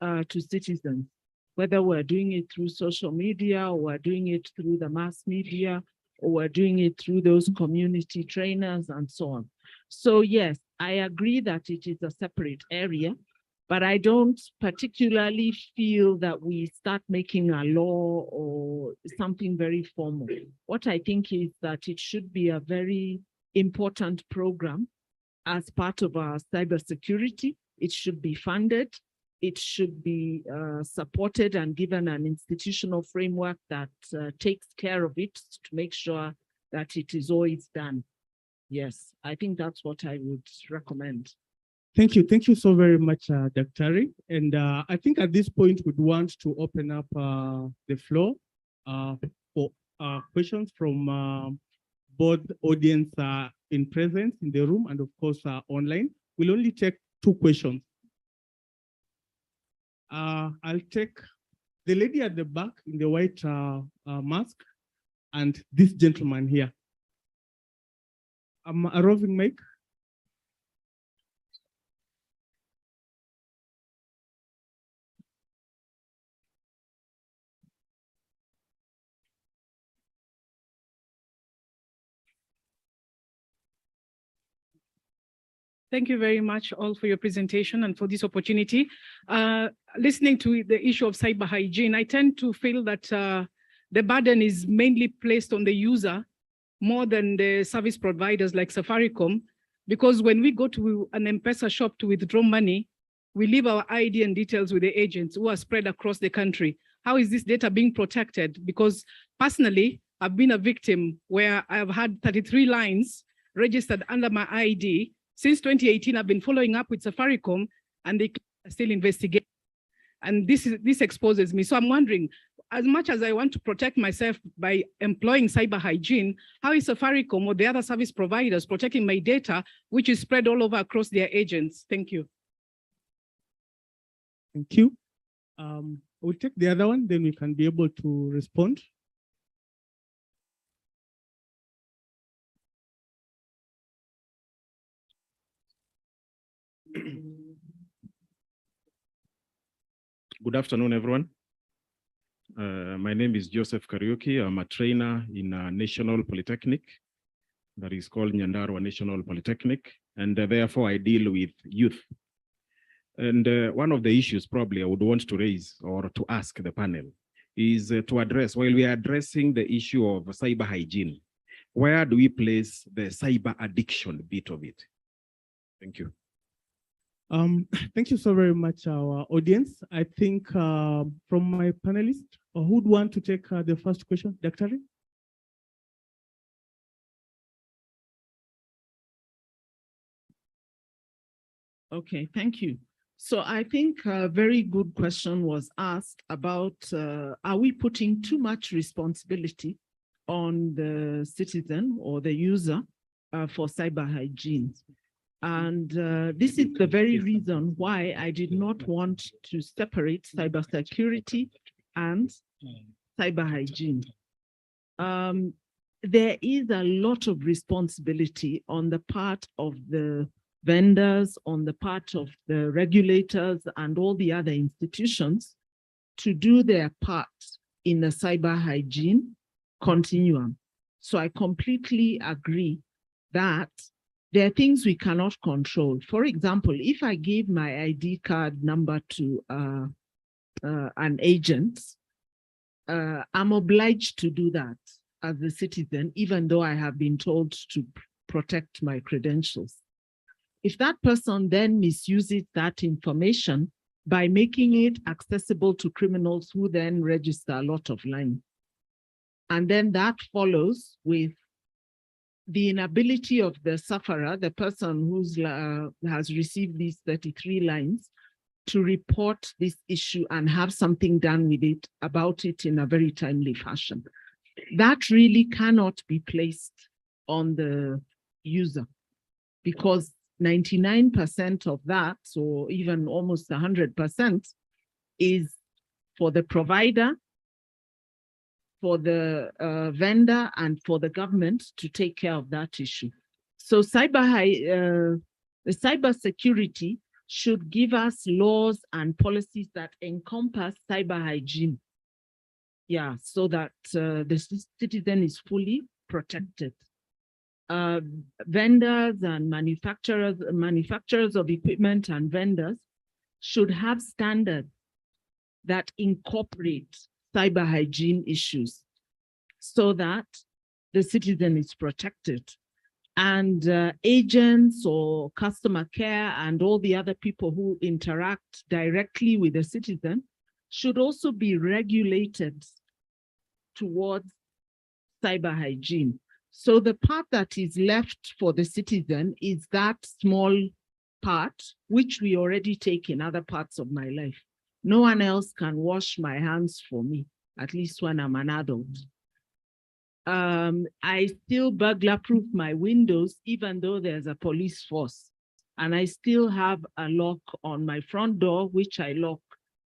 to citizens, whether we're doing it through social media, or we're doing it through the mass media, or we're doing it through those community trainers and so on. So yes, I agree that it is a separate area, but I don't particularly feel that we start making a law or something very formal. What I think is that it should be a very important program as part of our cybersecurity. It should be funded. It should be supported and given an institutional framework that takes care of it to make sure that it is always done. Yes, I think that's what I would recommend. Thank you. Thank you so very much, Dr. And I think at this point, we'd want to open up the floor for questions from both audience in presence in the room and of course online. We'll only take 2 questions. I'll take the lady at the back in the white mask and this gentleman here. A roving mic. Thank you very much all for your presentation and for this opportunity. Listening to the issue of cyber hygiene, I tend to feel that the burden is mainly placed on the user more than the service providers like Safaricom, because when we go to an M-Pesa shop to withdraw money, we leave our ID and details with the agents who are spread across the country. How is this data being protected? Because personally, I've been a victim where I've had 33 lines registered under my ID. Since 2018, I've been following up with Safaricom and they are still investigating. And this exposes me. So I'm wondering, as much as I want to protect myself by employing cyber hygiene, how is Safaricom or the other service providers protecting my data, which is spread all over across their agents? Thank you. Thank you. We'll take the other one, then we can be able to respond. Good afternoon, everyone. My name is Joseph Kariuki. I'm a trainer in a national polytechnic that is called Nyandarua National Polytechnic, and therefore I deal with youth. And one of the issues probably I would want to raise or to ask the panel is to address, while we are addressing the issue of cyber hygiene, where do we place the cyber addiction bit of it? Thank you. Thank you so very much, our audience. I think from my panelists, who would want to take the first question? Dr. Okay, thank you. So I think a very good question was asked about, are we putting too much responsibility on the citizen or the user for cyber hygiene? And this is the very reason why I did not want to separate cybersecurity and cyber hygiene. There is a lot of responsibility on the part of the vendors, on the part of the regulators and all the other institutions to do their part in the cyber hygiene continuum. So I completely agree that there are things we cannot control. For example, if I give my ID card number to an agent, I'm obliged to do that as a citizen, even though I have been told to protect my credentials. If that person then misuses that information by making it accessible to criminals who then register a lot of lines, and then that follows with the inability of the sufferer, the person who's has received these 33 lines, to report this issue and have something done with it about it in a very timely fashion. That really cannot be placed on the user, because 99% of that, or even almost 100%, is for the provider, for the vendor, and for the government to take care of that issue. So the cyber security should give us laws and policies that encompass cyber hygiene. Yeah, so that the citizen is fully protected. Vendors and manufacturers of equipment and vendors should have standards that incorporate cyber hygiene issues so that the citizen is protected. And agents or customer care and all the other people who interact directly with the citizen should also be regulated towards cyber hygiene. So the part that is left for the citizen is that small part, which we already take in other parts of my life. No one else can wash my hands for me, at least when I'm an adult. I still burglar-proof my windows, even though there's a police force. And I still have a lock on my front door, which I lock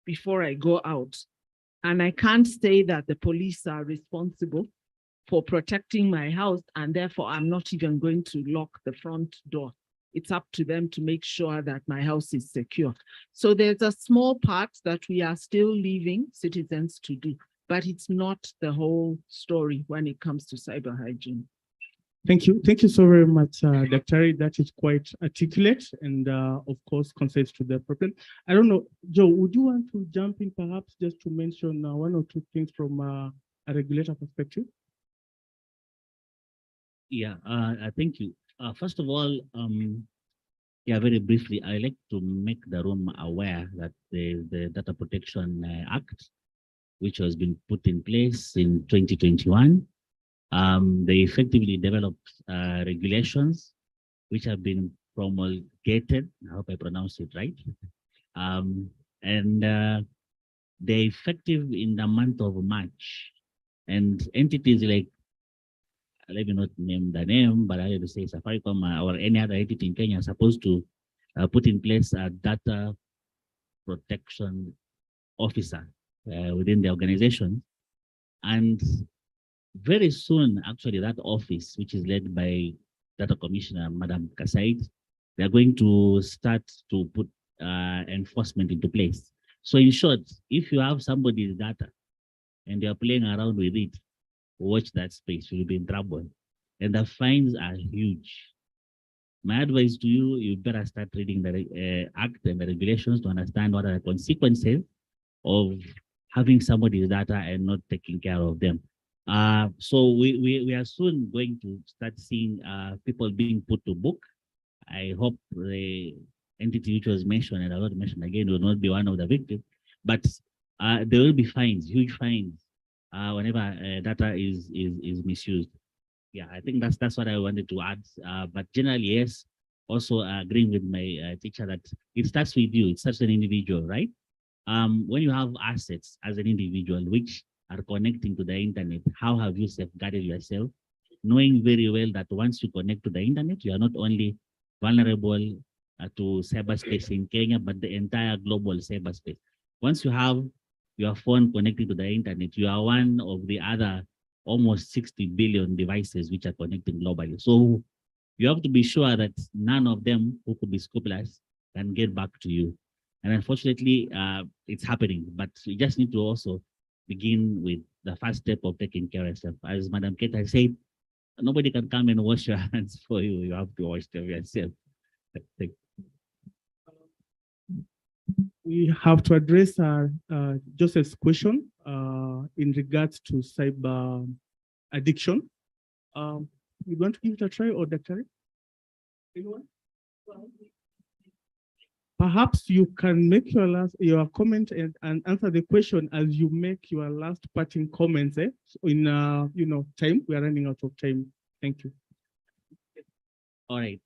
before I go out. And I can't say that the police are responsible for protecting my house, and therefore I'm not even going to lock the front door. It's up to them to make sure that my house is secure. So there's a small part that we are still leaving citizens to do, but it's not the whole story when it comes to cyber hygiene. Thank you. Thank you so very much, Dr. That is quite articulate and, of course, concise to the problem. I don't know, Joe, would you want to jump in perhaps just to mention one or two things from a regulator perspective? Yeah, thank you. First of all, yeah, very briefly, I like to make the room aware that the Data Protection Act, which has been put in place in 2021, they effectively developed regulations which have been promulgated. I hope I pronounced it right. And they're effective in the month of March. And entities like, let me not name the name, but I have to say Safaricom or any other entity in Kenya are supposed to put in place a data protection officer within the organization. And very soon, actually, that office, which is led by Data Commissioner, Madam Kasaid, they're going to start to put enforcement into place. So in short, if you have somebody's data and they're playing around with it, watch that space, you'll be in trouble. And the fines are huge. My advice to you, you better start reading the act and the regulations to understand what are the consequences of having somebody's data and not taking care of them. So we are soon going to start seeing people being put to book. I hope the entity which was mentioned, and I will not mention again, will not be one of the victims, but there will be fines, huge fines, whenever data is misused. Yeah, I think that's what I wanted to add. But generally, yes, also agreeing with my teacher that it starts with you. It starts with an individual, right? When you have assets as an individual which are connecting to the internet, how have you safeguarded yourself? Knowing very well that once you connect to the internet, you are not only vulnerable to cyberspace in Kenya, but the entire global cyberspace. Once you have your phone connected to the internet, you are one of the other almost 60 billion devices which are connecting globally. So you have to be sure that none of them who could be scrupulous can get back to you. And unfortunately, it's happening, but we just need to also begin with the first step of taking care of yourself. As Madam Keta said, nobody can come and wash your hands for you. You have to wash them yourself. We have to address Joseph's question in regards to cyber addiction. You want to give it a try, or Dr. Anyone? Perhaps you can make your comment and answer the question as you make your last parting comments. In time, we are running out of time. Thank you. All right.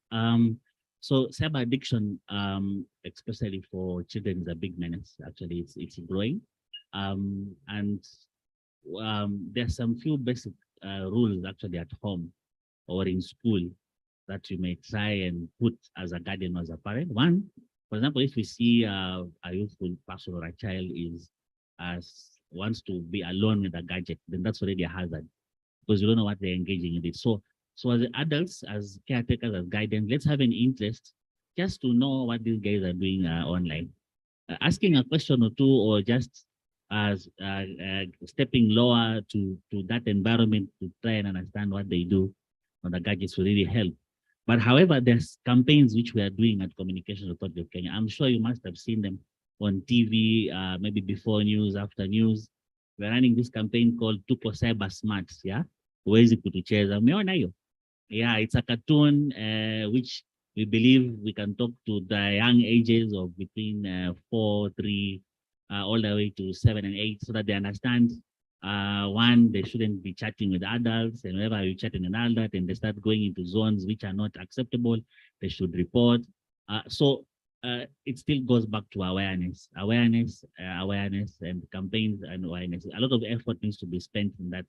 So cyber addiction, especially for children, is a big menace. Actually, it's growing, and there's some few basic rules actually at home or in school that you may try and put as a guardian or as a parent. One, for example, if we see a youthful person or a child wants to be alone with a gadget, then that's already a hazard because you don't know what they're engaging in it. So as adults, as caretakers, as guidance, let's have an interest just to know what these guys are doing online. Asking a question or two, or just stepping lower to that environment to try and understand what they do on the gadgets will really help. But however, there's campaigns which we are doing at Communications Authority of Kenya. I'm sure you must have seen them on TV, maybe before news, after news. We're running this campaign called Tuko Cyber Smart, yeah? Huwezi kutucheza. Umeona hiyo? Yeah, it's a cartoon which we believe we can talk to the young ages of between 4, 3, all the way to 7 and 8, so that they understand. One, they shouldn't be chatting with adults, and whenever you're chatting with an adult and they start going into zones which are not acceptable, they should report. It still goes back to awareness, and campaigns and awareness. A lot of effort needs to be spent in that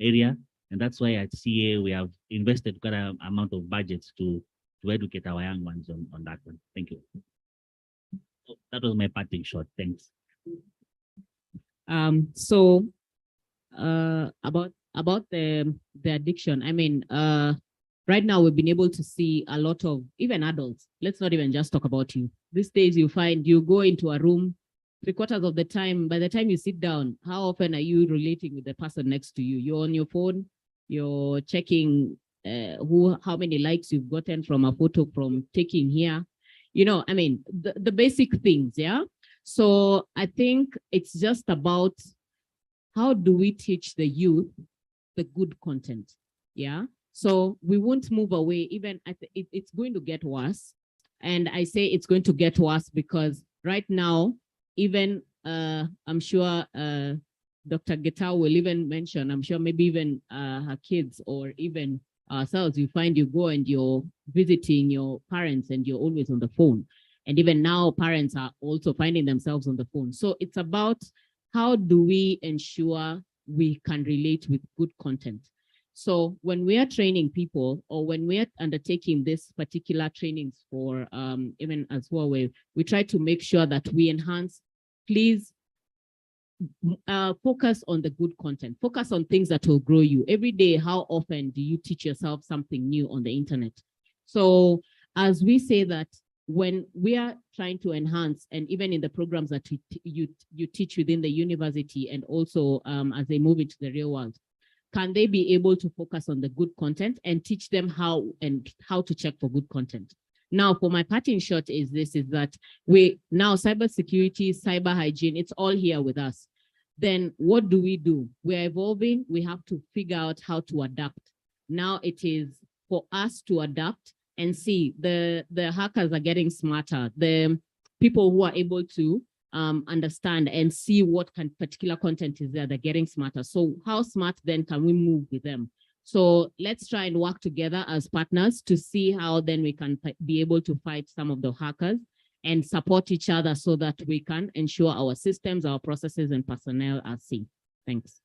area. And that's why at CA, we have invested quite an amount of budgets to educate our young ones on that one. Thank you. So that was my parting shot. Thanks. About the addiction, I mean, right now we've been able to see a lot of even adults. Let's not even just talk about you. These days you find you go into a room 3/4 of the time, by the time you sit down, how often are you relating with the person next to you? You're on your phone, you're checking how many likes you've gotten from a photo from taking here. You know, I mean, the basic things, yeah? So I think it's just about how do we teach the youth the good content, yeah? So we won't move away, even it's going to get worse. And I say it's going to get worse because right now, even I'm sure Dr. Getao will even mention, I'm sure maybe even her kids or even ourselves, you find you go and you're visiting your parents and you're always on the phone. And even now parents are also finding themselves on the phone. So it's about how do we ensure we can relate with good content. So when we are training people or when we are undertaking this particular trainings for even as well, we try to make sure that we enhance, please focus on the good content, focus on things that will grow you. Every day, how often do you teach yourself something new on the internet? So as we say that when we are trying to enhance, and even in the programs that you teach within the university and also as they move into the real world, can they be able to focus on the good content and teach them how to check for good content? Now, for my parting shot is that we now cybersecurity, cyber hygiene, it's all here with us. Then what do? We're evolving. We have to figure out how to adapt. Now it is for us to adapt and see the hackers are getting smarter. The people who are able to understand and see what particular content is there, they're getting smarter. So how smart then can we move with them? So let's try and work together as partners to see how then we can be able to fight some of the hackers and support each other so that we can ensure our systems, our processes, and personnel are safe. Thanks.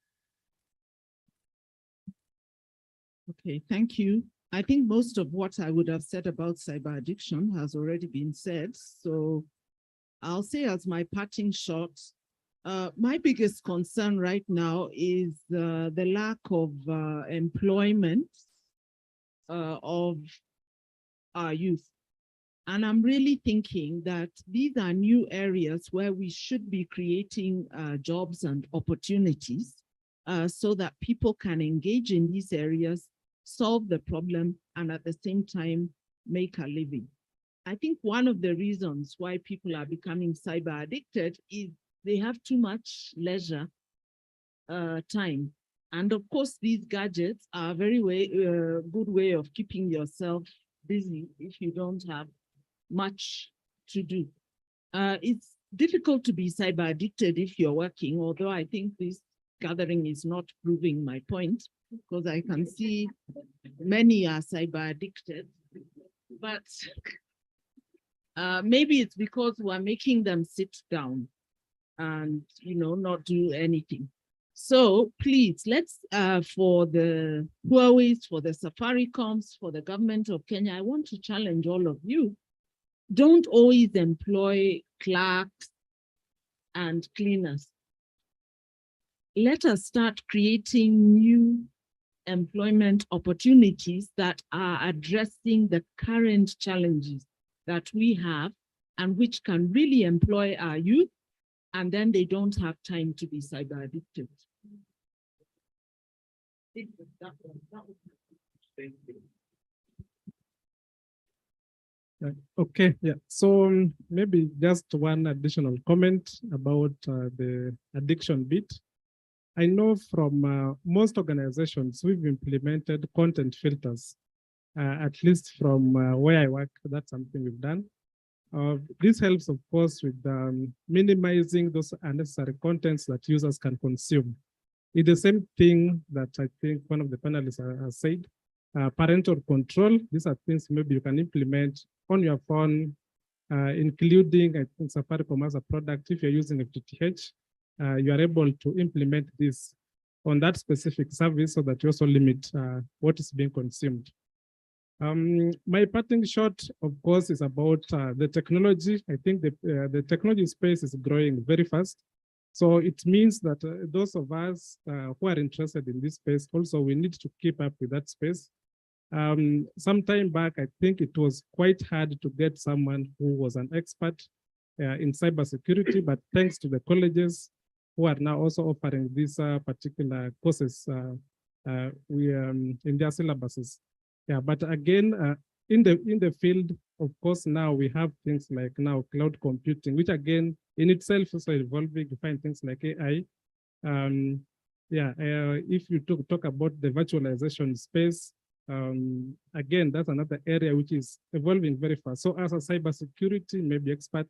Okay, thank you. I think most of what I would have said about cyber addiction has already been said. So I'll say as my parting shot, my biggest concern right now is the lack of employment of our youth. And I'm really thinking that these are new areas where we should be creating jobs and opportunities so that people can engage in these areas, solve the problem, and at the same time, make a living. I think one of the reasons why people are becoming cyber addicted is they have too much leisure time. And of course, these gadgets are a very good way of keeping yourself busy if you don't have much to do. It's difficult to be cyber addicted if you're working, although I think this gathering is not proving my point, because I can see many are cyber addicted, but maybe it's because we're making them sit down and not do anything. So please, let's for the Huawei's, for the Safaricom's, for the government of Kenya, I want to challenge all of you. Don't always employ clerks and cleaners. Let us start creating new employment opportunities that are addressing the current challenges that we have and which can really employ our youth, and then they don't have time to be cyber addicted. Okay, yeah. So maybe just one additional comment about the addiction bit. I know from most organizations, we've implemented content filters at least from where I work, that's something we've done. This helps, of course, with minimizing those unnecessary contents that users can consume. It's the same thing that I think one of the panelists has said. Parental control, these are things maybe you can implement on your phone, including, I think, Safaricom as a product. If you're using FTTH, you are able to implement this on that specific service so that you also limit what is being consumed. My parting shot, of course, is about the technology. I think the technology space is growing very fast. So it means that those of us who are interested in this space, also we need to keep up with that space. Some time back, I think it was quite hard to get someone who was an expert in cybersecurity, but thanks to the colleges who are now also offering these particular courses in their syllabuses. Yeah, but again, in the field, of course, now we have things like now cloud computing, which again in itself is also evolving. You find things like AI. If you talk about the virtualization space, again, that's another area which is evolving very fast. So as a cybersecurity maybe expert,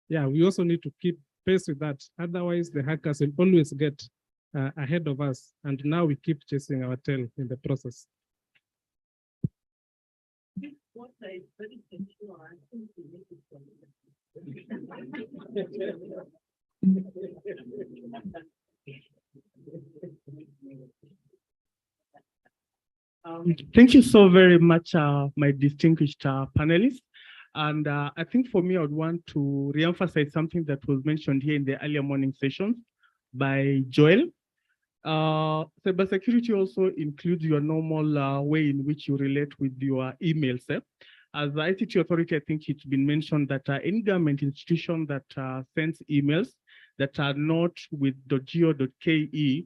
yeah, we also need to keep pace with that. Otherwise, the hackers will always get ahead of us. And now we keep chasing our tail in the process. Thank you so very much, my distinguished panelists. And I think for me, I would want to reemphasize something that was mentioned here in the earlier morning sessions by Joel. Cybersecurity also includes your normal way in which you relate with your emails. As the ICT authority, I think it's been mentioned that any government institution that sends emails that are not with .go.ke,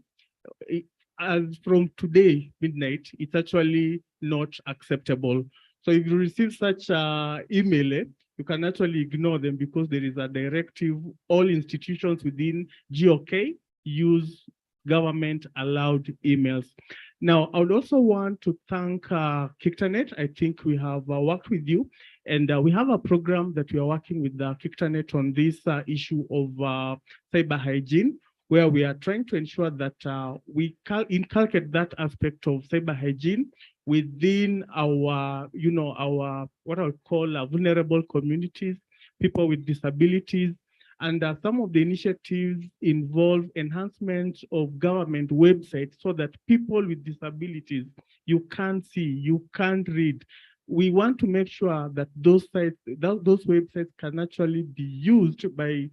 as from today, midnight, it's actually not acceptable. So if you receive such email, you can actually ignore them because there is a directive. All institutions within GOK use government allowed emails. Now, I would also want to thank KICTANet. I think we have worked with you, and we have a program that we are working with KICTANet on this issue of cyber hygiene, where we are trying to ensure that we inculcate that aspect of cyber hygiene within our, our what I would call vulnerable communities, people with disabilities. And some of the initiatives involve enhancement of government websites so that people with disabilities, you can't see, you can't read. We want to make sure that those sites, those websites can actually be used by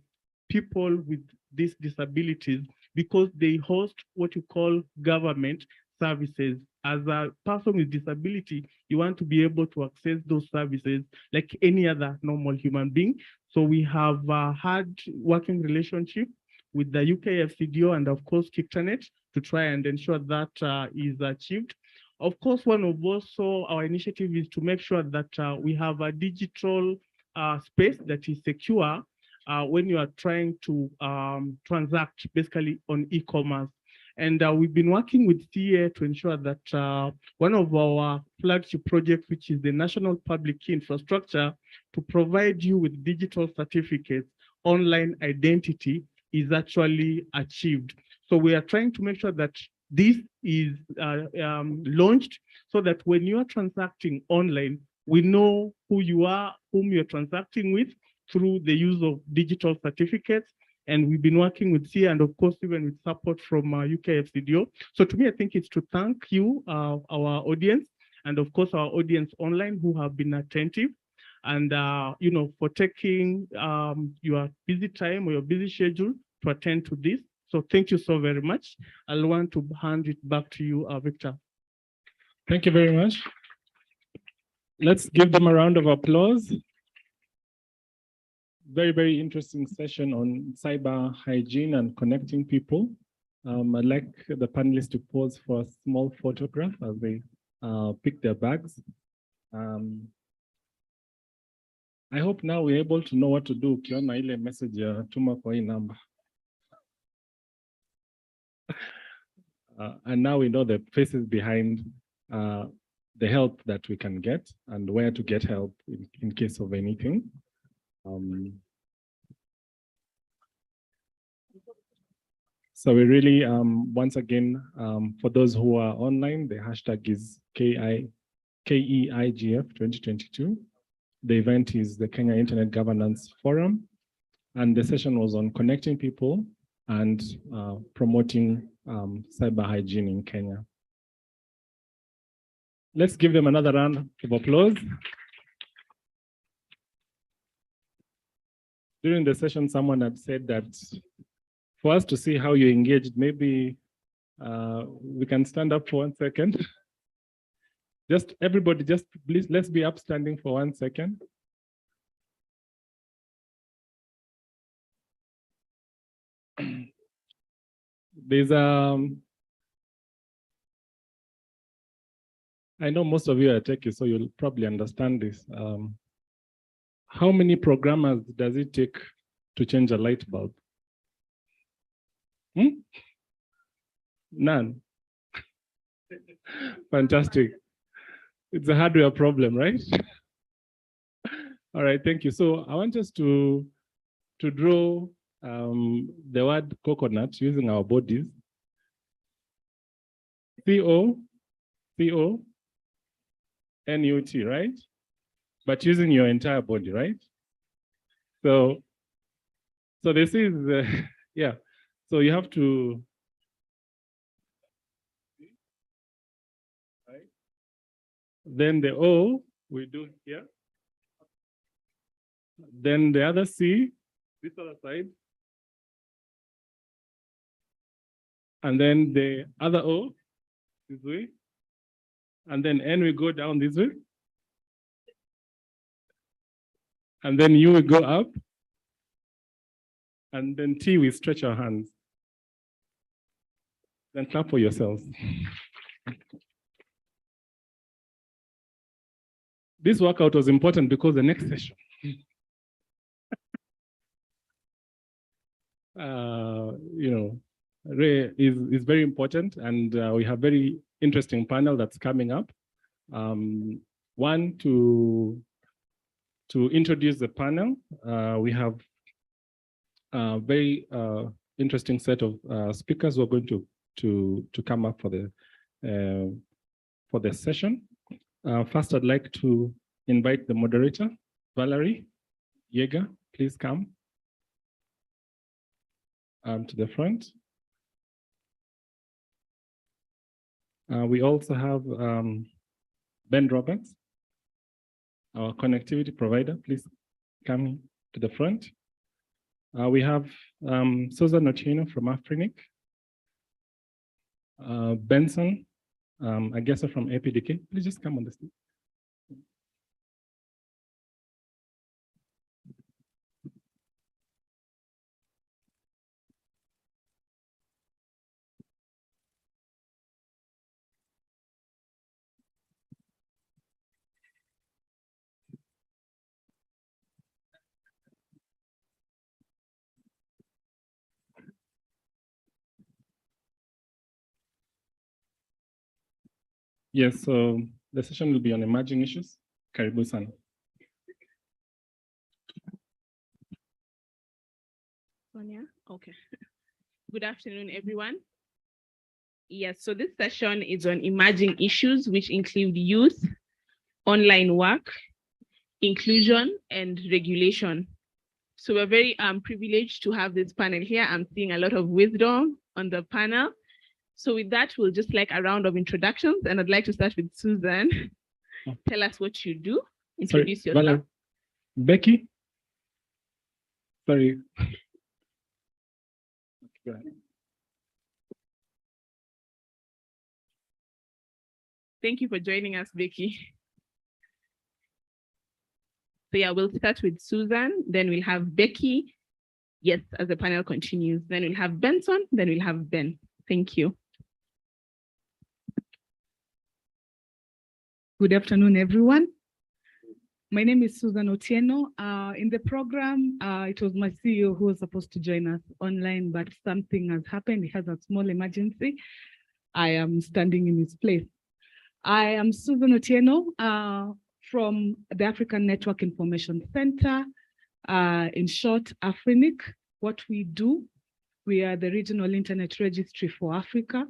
people with these disabilities because they host what you call government services. As a person with disability, you want to be able to access those services like any other normal human being. So we have had working relationship with the UK FCDO and of course KICTANet to try and ensure that is achieved. Of course, one of also our initiative is to make sure that we have a digital space that is secure when you are trying to transact basically on e-commerce. And we've been working with CA to ensure that one of our flagship projects, which is the National Public Key Infrastructure, to provide you with digital certificates, online identity is actually achieved. So we are trying to make sure that this is launched so that when you are transacting online, we know who you are, whom you're transacting with through the use of digital certificates. And we've been working with CIA and of course, even with support from UK FCDO. So to me, I think it's to thank you, our audience, and of course, our audience online who have been attentive and, for taking your busy time or your busy schedule to attend to this. So thank you so very much. I'll want to hand it back to you, Victor. Thank you very much. Let's give them a round of applause. Very, very interesting session on cyber hygiene and connecting people. I'd like the panelists to pose for a small photograph as they pick their bags. I hope now we're able to know what to do. Ukiona ile message ya tuma kwa hii number. And now we know the faces behind the help that we can get and where to get help in case of anything. So we really, once again, for those who are online, the hashtag is KEIGF 2022. The event is the Kenya Internet Governance Forum, and the session was on connecting people and promoting cyber hygiene in Kenya. Let's give them another round of applause. During the session, someone had said that for us to see how you engaged, maybe we can stand up for 1 second. Just everybody, just please, let's be upstanding for 1 second. There's I know most of you are techies, so you'll probably understand this. How many programmers does it take to change a light bulb? None. Fantastic. It's a hardware problem, right? All right, thank you. So I want us to draw the word coconut using our bodies. C-O-N-U-T, right? But using your entire body, right? So this is, yeah. So you have to, right? Then the O we do here. Then the other C, this other side. And then the other O, this way. And then N we go down this way. And then U we go up. And then T we stretch our hands. Then clap for yourselves. This workout was important because the next session, is very important, and we have very interesting panel that's coming up. One, to introduce the panel, we have a very interesting set of speakers who are going to come up for the session. First, I'd like to invite the moderator, Valerie Yeager. Please come to the front. We also have Ben Roberts, our connectivity provider. Please come to the front. We have Susan Otieno from Afrinic. Benson, I guess from APDK. Please just come on the stage. Yes, so the session will be on emerging issues. Karibu-san. Sonia, okay. Good afternoon, everyone. Yes, so this session is on emerging issues, which include youth, online work, inclusion, and regulation. So we're very privileged to have this panel here. I'm seeing a lot of wisdom on the panel. So with that, we'll just like a round of introductions, and I'd like to start with Susan. Tell us what you do. Introduce yourself. Valerie. Becky? Sorry. Go ahead. Thank you for joining us, Becky. So yeah, we'll start with Susan, then we'll have Becky. Yes, as the panel continues. Then we'll have Benson, then we'll have Ben. Thank you. Good afternoon, everyone. My name is Susan Otieno. In the program, it was my CEO who was supposed to join us online, but something has happened. He has a small emergency. I am standing in his place. I am Susan Otieno from the African Network Information Center. In short, AFRINIC. What we do, we are the Regional Internet Registry for Africa,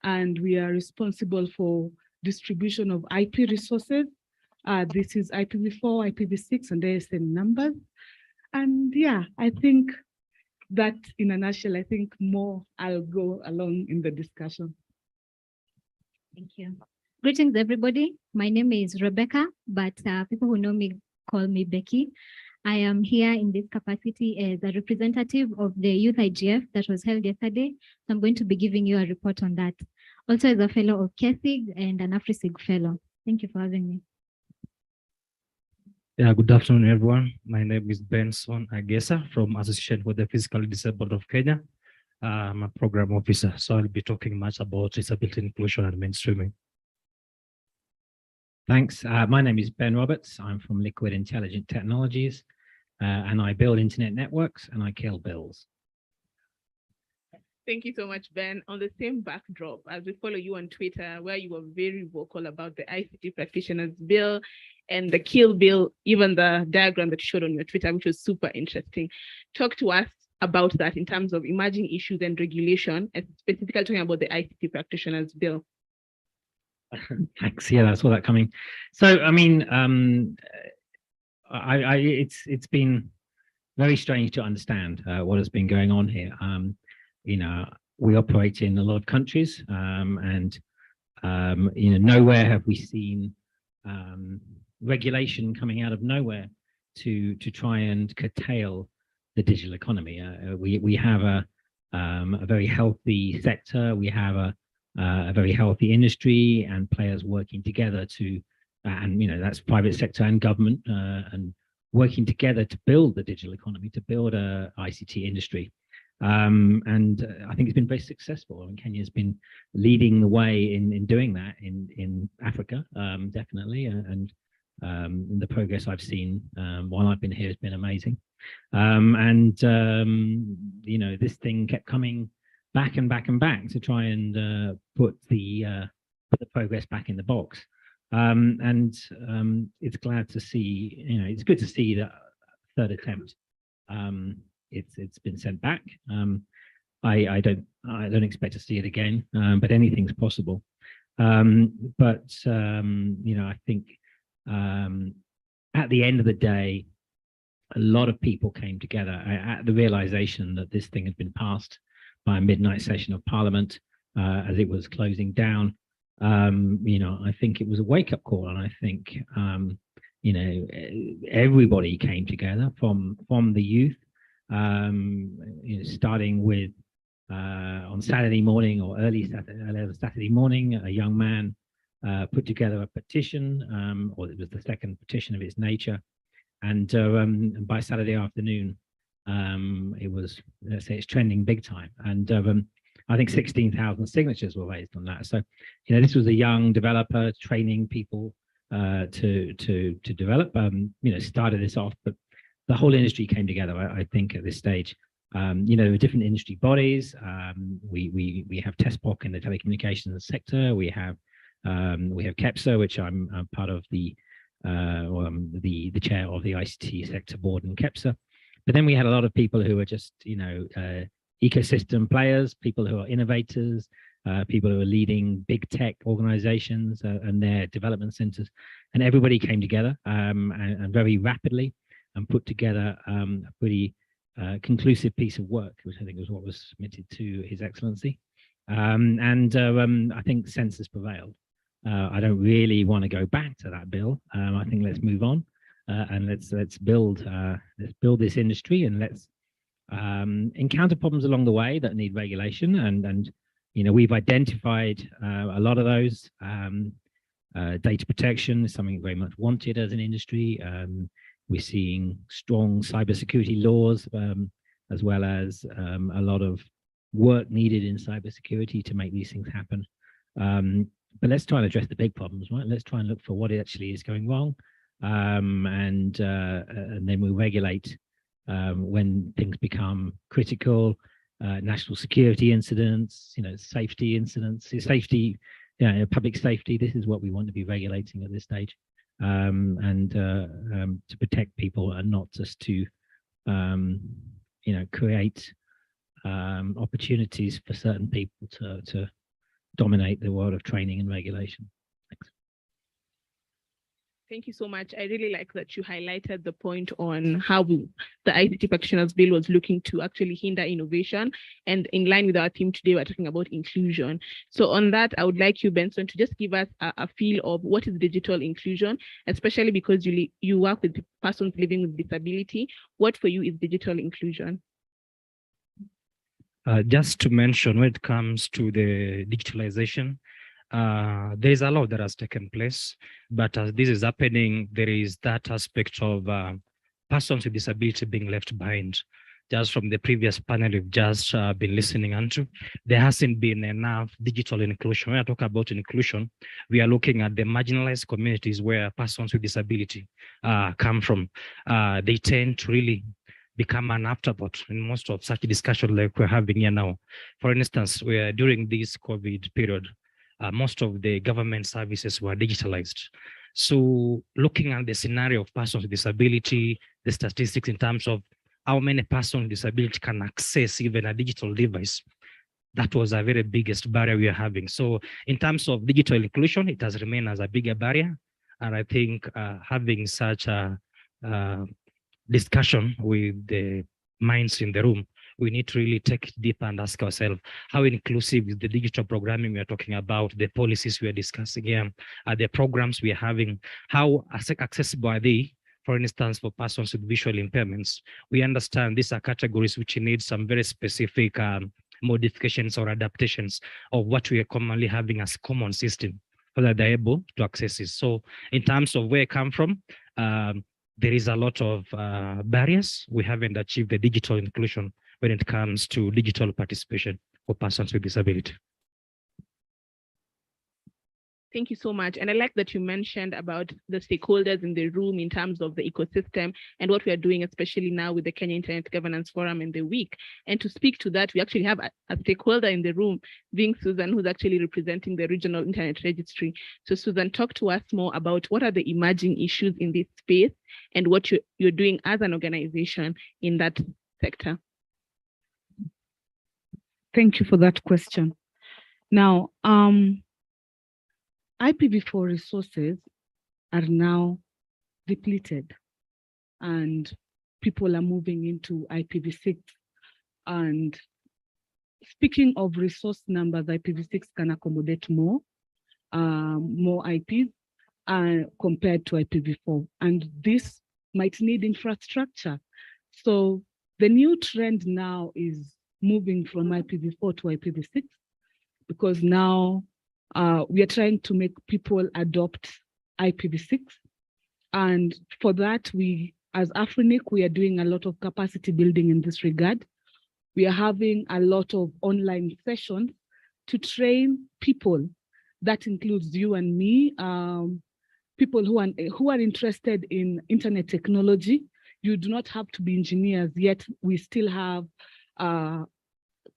and we are responsible for distribution of IP resources. This is IPv4, IPv6, and ASN numbers. And yeah, I think that in a nutshell, I think more I'll go along in the discussion. Thank you. Greetings, everybody. My name is Rebecca, but people who know me call me Becky. I am here in this capacity as a representative of the Youth IGF that was held yesterday. So I'm going to be giving you a report on that. Also as a fellow of KESIG and an AfriSIG fellow. Thank you for having me. Yeah, good afternoon, everyone. My name is Benson Agesa from Association for the Physically Disabled of Kenya. I'm a program officer, so I'll be talking much about disability inclusion and mainstreaming. Thanks. My name is Ben Roberts. I'm from Liquid Intelligent Technologies, and I build internet networks and I kill bills. Thank you so much, Ben. On the same backdrop, as we follow you on Twitter, where you were very vocal about the ICT practitioners bill and the kill bill, even the diagram that you showed on your Twitter, which was super interesting. Talk to us about that in terms of emerging issues and regulation, and specifically talking about the ICT practitioners bill. Thanks. Yeah, I saw that coming. So, I mean, it's been very strange to understand what has been going on here. You know, we operate in a lot of countries, and you know, nowhere have we seen regulation coming out of nowhere to try and curtail the digital economy. We have a very healthy sector. We have a very healthy industry and players working together to, and you know, that's private sector and government, and working together to build the digital economy, to build a ICT industry. And I think it's been very successful. I mean, Kenya has been leading the way in doing that in Africa, definitely, and the progress I've seen while I've been here has been amazing. And you know, this thing kept coming back and back and back to try and put the progress back in the box. And it's glad to see, you know, it's good to see that third attempt. It's been sent back. I don't expect to see it again, but anything's possible. But you know, I think at the end of the day, a lot of people came together at the realization that this thing had been passed by a midnight session of Parliament as it was closing down. You know, I think it was a wake-up call, and I think you know, everybody came together from the youth. You know, starting with on Saturday morning or early Saturday morning, a young man put together a petition, or it was the second petition of its nature, and by Saturday afternoon, it was, let's say, it's trending big time, and I think 16,000 signatures were raised on that. So, you know, this was a young developer training people to develop. You know, started this off, but the whole industry came together, I think, at this stage. You know, there were different industry bodies. We have TESPOC in the telecommunications sector. We have KEPSA, which I'm part of the chair of the ICT sector board in KEPSA. But then we had a lot of people who were just, you know, ecosystem players, people who are innovators, people who are leading big tech organizations and their development centers, and everybody came together and very rapidly and put together a pretty conclusive piece of work, which I think was what was submitted to His Excellency. I think census prevailed. I don't really want to go back to that bill. I think let's move on and let's build this industry, and let's encounter problems along the way that need regulation. And you know, we've identified a lot of those. Data protection is something very much wanted as an industry. We're seeing strong cybersecurity laws, as well as a lot of work needed in cybersecurity to make these things happen. But let's try and address the big problems, right? Let's try and look for what actually is going wrong, and then we'll regulate when things become critical. National security incidents, you know, safety incidents. Safety public safety. This is what we want to be regulating at this stage, and to protect people and not just to, create opportunities for certain people to dominate the world of training and regulation. Thanks. Thank you so much. I really like that you highlighted the point on how the ICT Practitioners Bill was looking to actually hinder innovation. And in line with our theme today, we're talking about inclusion. So on that, I would like you, Benson, to just give us a feel of what is digital inclusion, especially because you work with persons living with disability. What for you is digital inclusion? Just to mention, when it comes to the digitalization, there is a lot that has taken place, but as this is happening, there is that aspect of persons with disability being left behind. Just from the previous panel we've just been listening onto, there hasn't been enough digital inclusion. When I talk about inclusion, we are looking at the marginalized communities where persons with disability come from. They tend to really become an afterthought in most of such discussion like we're having here now. For instance, during this COVID period, most of the government services were digitalized. So looking at the scenario of persons with disability, the statistics in terms of how many persons with disability can access even a digital device, that was a very biggest barrier we are having. So in terms of digital inclusion, it has remained as a bigger barrier. And I think having such a discussion with the minds in the room, we need to really take it deep and ask ourselves, how inclusive is the digital programming we are talking about, the policies we are discussing here, the programs we are having, how accessible are they, for instance, for persons with visual impairments? We understand these are categories which need some very specific modifications or adaptations of what we are commonly having as common system, so that they're able to access it. So in terms of where I come from, there is a lot of barriers. We haven't achieved the digital inclusion when it comes to digital participation for persons with disability. Thank you so much. And I like that you mentioned about the stakeholders in the room in terms of the ecosystem and what we are doing, especially now with the Kenya Internet Governance Forum and the week. And to speak to that, we actually have a stakeholder in the room, being Susan, who's actually representing the Regional Internet Registry. So Susan, talk to us more about what are the emerging issues in this space and what you're doing as an organization in that sector. Thank you for that question. Now, IPv4 resources are now depleted and people are moving into IPv6. And speaking of resource numbers, IPv6 can accommodate more IPs compared to IPv4. And this might need infrastructure. So the new trend now is moving from IPv4 to IPv6, because now we are trying to make people adopt IPv6. And for that, we, as Afrinic, we are doing a lot of capacity building in this regard. We are having a lot of online sessions to train people. That includes you and me, people who are interested in internet technology. You do not have to be engineers, yet we still have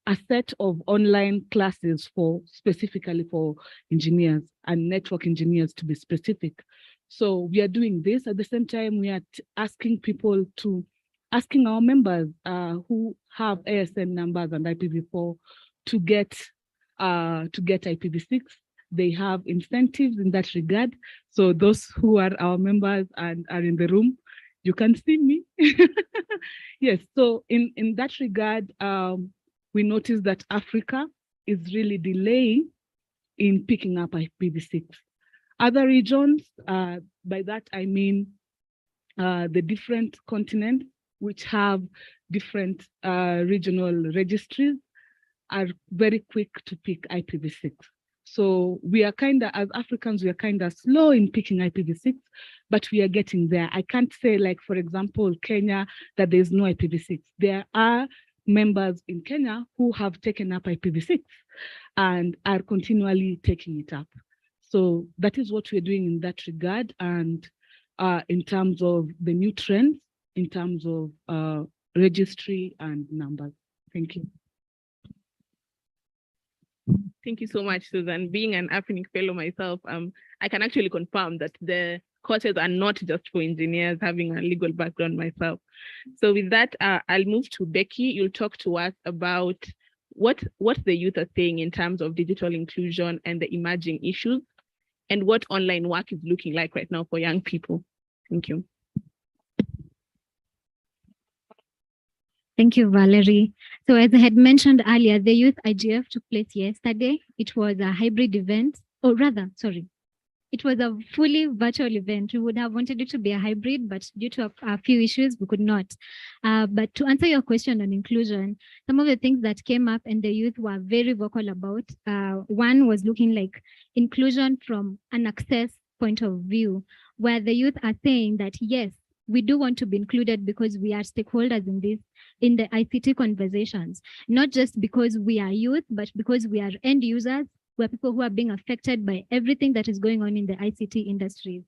a set of online classes specifically for engineers and network engineers, to be specific. So we are doing this. At the same time, we are asking our members who have ASN numbers and IPv4 to get IPv6. They have incentives in that regard. So those who are our members and are in the room, you can see me. Yes, so in that regard, we noticed that Africa is really delaying in picking up IPv6. Other regions, by that I mean the different continents which have different regional registries, are very quick to pick IPv6. So we are as Africans, we are slow in picking IPv6, but we are getting there. I can't say, like, for example, Kenya, that there's no IPv6. There are members in Kenya who have taken up IPv6 and are continually taking it up. So that is what we're doing in that regard. And in terms of the new trends, in terms of registry and numbers. Thank you. Thank you so much, Susan. Being an AFNIC fellow myself, I can actually confirm that the courses are not just for engineers, having a legal background myself. So with that, I'll move to Becky. You'll talk to us about what the youth are saying in terms of digital inclusion and the emerging issues, and what online work is looking like right now for young people. Thank you. Thank you, Valerie. So as I had mentioned earlier, the Youth IGF took place yesterday. It was a hybrid event, or rather, sorry, it was a fully virtual event. We would have wanted it to be a hybrid, but due to a few issues, we could not. But to answer your question on inclusion, some of the things that came up and the youth were very vocal about, one was looking like inclusion from an access point of view, where the youth are saying that, yes, we do want to be included because we are stakeholders in the ICT conversations, not just because we are youth, but because we are end users, we're people who are being affected by everything that is going on in the ICT industry.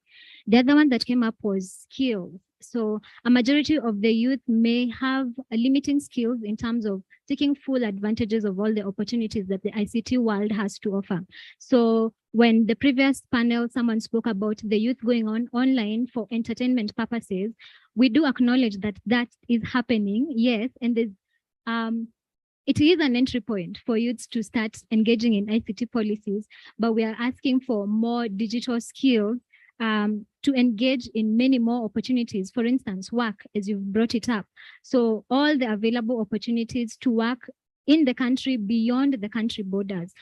The other one that came up was skills. So a majority of the youth may have a limiting skills in terms of taking full advantages of all the opportunities that the ICT world has to offer. So when the previous panel, someone spoke about the youth going online for entertainment purposes, we do acknowledge that that is happening, yes, and there's it is an entry point for youths to start engaging in ICT policies, but we are asking for more digital skills to engage in many more opportunities. For instance, work, as you've brought it up. So all the available opportunities to work in the country, beyond the country borders,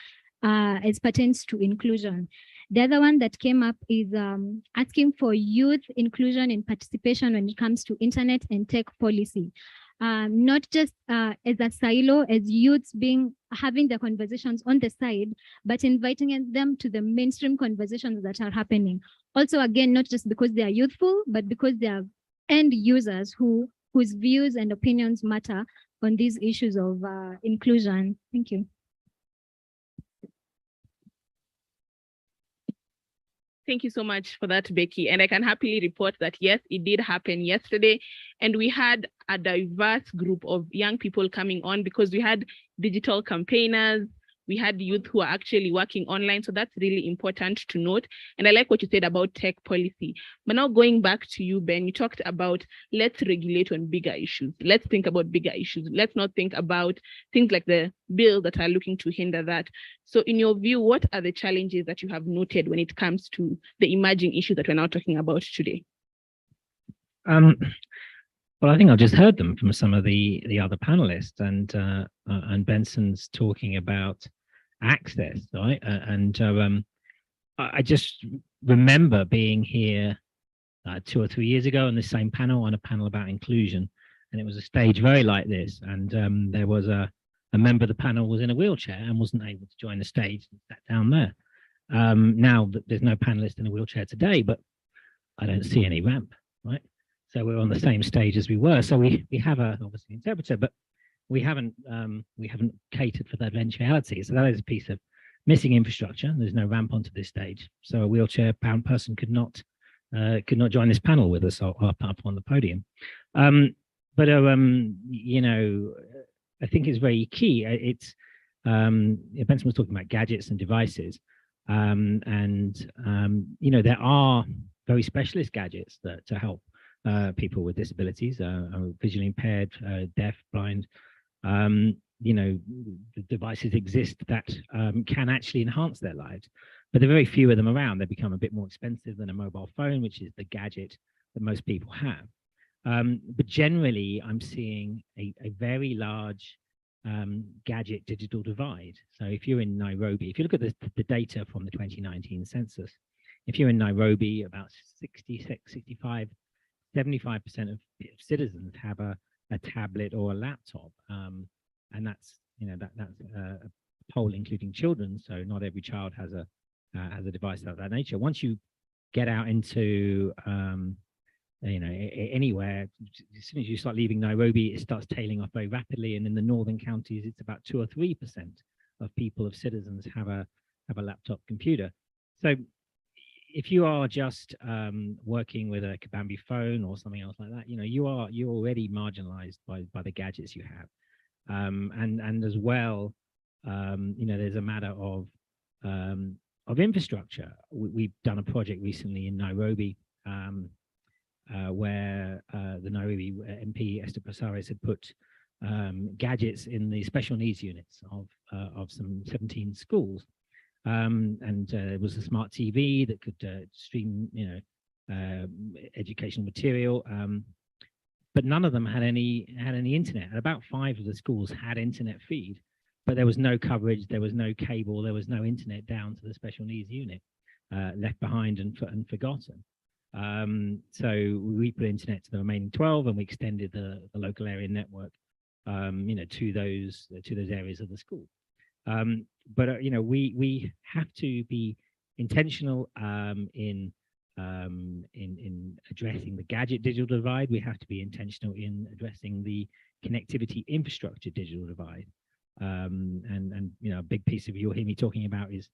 as pertains to inclusion. The other one that came up is asking for youth inclusion and participation when it comes to internet and tech policy. Not just as a silo, as youths having the conversations on the side, but inviting them to the mainstream conversations that are happening. Also, again, not just because they are youthful, but because they are end users whose views and opinions matter on these issues of inclusion. Thank you. Thank you so much for that, Becky. And I can happily report that, yes, it did happen yesterday. And we had a diverse group of young people coming on because we had digital campaigners, we had youth who are actually working online. So that's really important to note. And I like what you said about tech policy. But now going back to you, Ben, you talked about let's regulate on bigger issues. Let's think about bigger issues. Let's not think about things like the bill that are looking to hinder that. So in your view, what are the challenges that you have noted when it comes to the emerging issues that we're now talking about today? Well, I think I've just heard them from some of the other panelists, and Benson's talking about access, right? I just remember being here 2 or 3 years ago on the same panel, on a panel about inclusion, and it was a stage very like this, and there was a member of the panel was in a wheelchair and wasn't able to join the stage and sat down there. Now there's no panelist in a wheelchair today, but I don't see any ramp, right? So we're on the same stage as we were. So we have obviously interpreter, but we haven't catered for that eventuality. So that is a piece of missing infrastructure. There's no ramp onto this stage, so a wheelchair-bound person could not join this panel with us up on the podium. You know, I think it's very key. Benson was talking about gadgets and devices, you know, there are very specialist gadgets to help people with disabilities, visually impaired, deaf, blind. You know, the devices exist that can actually enhance their lives, but there are very few of them around. They become a bit more expensive than a mobile phone, which is the gadget that most people have. But generally, I'm seeing a very large gadget digital divide. So if you're in Nairobi, if you look at the data from the 2019 census, if you're in Nairobi, about 66, 65, 75% of citizens have a tablet or a laptop, and that's, you know, that's a poll including children. So not every child has a device of that nature. Once you get out into you know, anywhere, as soon as you start leaving Nairobi, it starts tailing off very rapidly. And in the northern counties, it's about 2 or 3% of people, of citizens, have a laptop computer. So if you are just working with a Kabambi phone or something else like that, you know, you're already marginalized by the gadgets you have. And as well, there's a matter of infrastructure. We've done a project recently in Nairobi where the Nairobi MP Esther Passaris had put gadgets in the special needs units of some 17 schools, and it was a smart TV that could stream, educational material. But none of them had any internet. And about 5 of the schools had internet feed, but there was no coverage, there was no cable, there was no internet down to the special needs unit, left behind and forgotten. So we put internet to the remaining 12, and we extended the local area network, to those areas of the school. But we have to be intentional in addressing the gadget digital divide. We have to be intentional in addressing the connectivity infrastructure digital divide. And a big piece of you'll hear me talking about is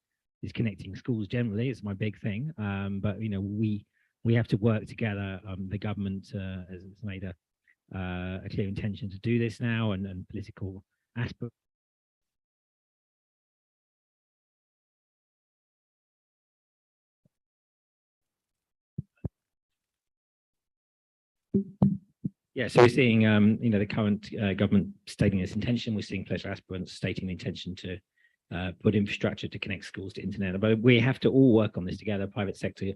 connecting schools generally. It's my big thing. But we have to work together. The government has made a clear intention to do this now, and political aspect. Yeah, so we're seeing, the current government stating its intention. We're seeing political aspirants stating the intention to put infrastructure to connect schools to internet. But we have to all work on this together, private sector,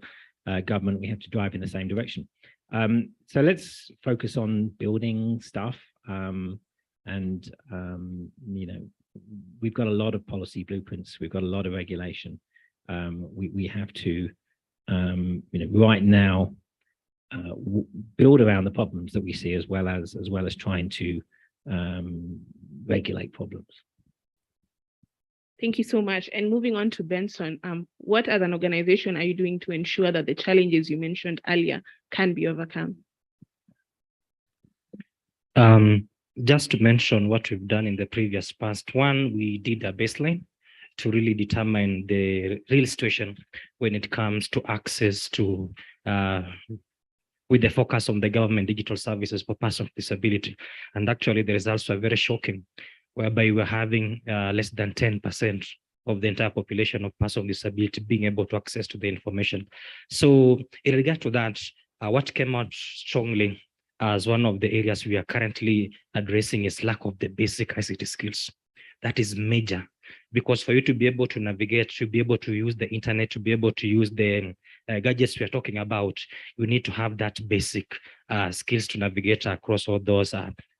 government. We have to drive in the same direction. So let's focus on building stuff. We've got a lot of policy blueprints. We've got a lot of regulation. We have to, right now, build around the problems that we see, as well as trying to regulate problems. Thank you so much. And moving on to Benson, what as an organization are you doing to ensure that the challenges you mentioned earlier can be overcome? Just to mention what we've done in the previous past one, we did a baseline to really determine the real situation when it comes to access to with the focus on the government digital services for persons with disability. And actually the results were very shocking, whereby we're having less than 10% of the entire population of persons with disability being able to access to the information. So in regard to that, what came out strongly as one of the areas we are currently addressing is lack of the basic ICT skills. That is major, because for you to be able to navigate, to be able to use the internet, to be able to use the gadgets we are talking about, you need to have that basic skills to navigate across all those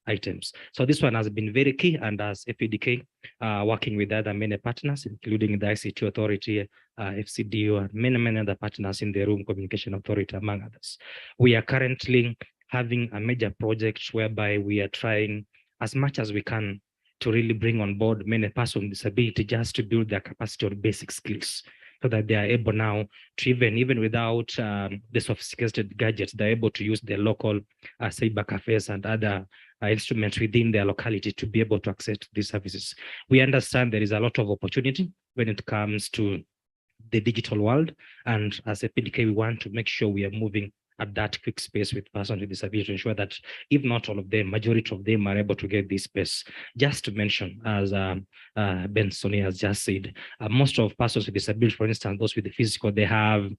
items. So this one has been very key, and as FPDK, working with other many partners, including the ICT Authority, FCDO, and many other partners in the room, Communication Authority, among others. We are currently having a major project whereby we are trying as much as we can to really bring on board many persons with disability, just to build their capacity of basic skills, so that they are able now to even without the sophisticated gadgets, they're able to use their local cyber cafes and other instruments within their locality to be able to access these services. We understand there is a lot of opportunity when it comes to the digital world, and as a PDK, we want to make sure we are moving at that quick space with persons with disability to ensure that if not all of them, majority of them are able to get this space. Just to mention, as Benson has just said, most of persons with disability, for instance, those with the physical, they have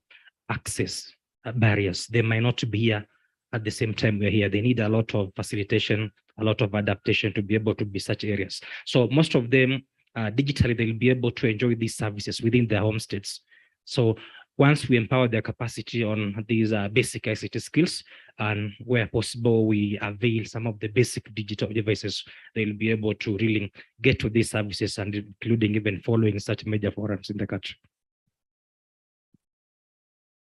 access barriers. They might not be here at the same time we're here. They need a lot of facilitation, a lot of adaptation to be able to be such areas. So most of them, digitally, they'll be able to enjoy these services within their homesteads. So once we empower their capacity on these basic ICT skills, and where possible, we avail some of the basic digital devices, they'll be able to really get to these services, and including even following such major forums in the country.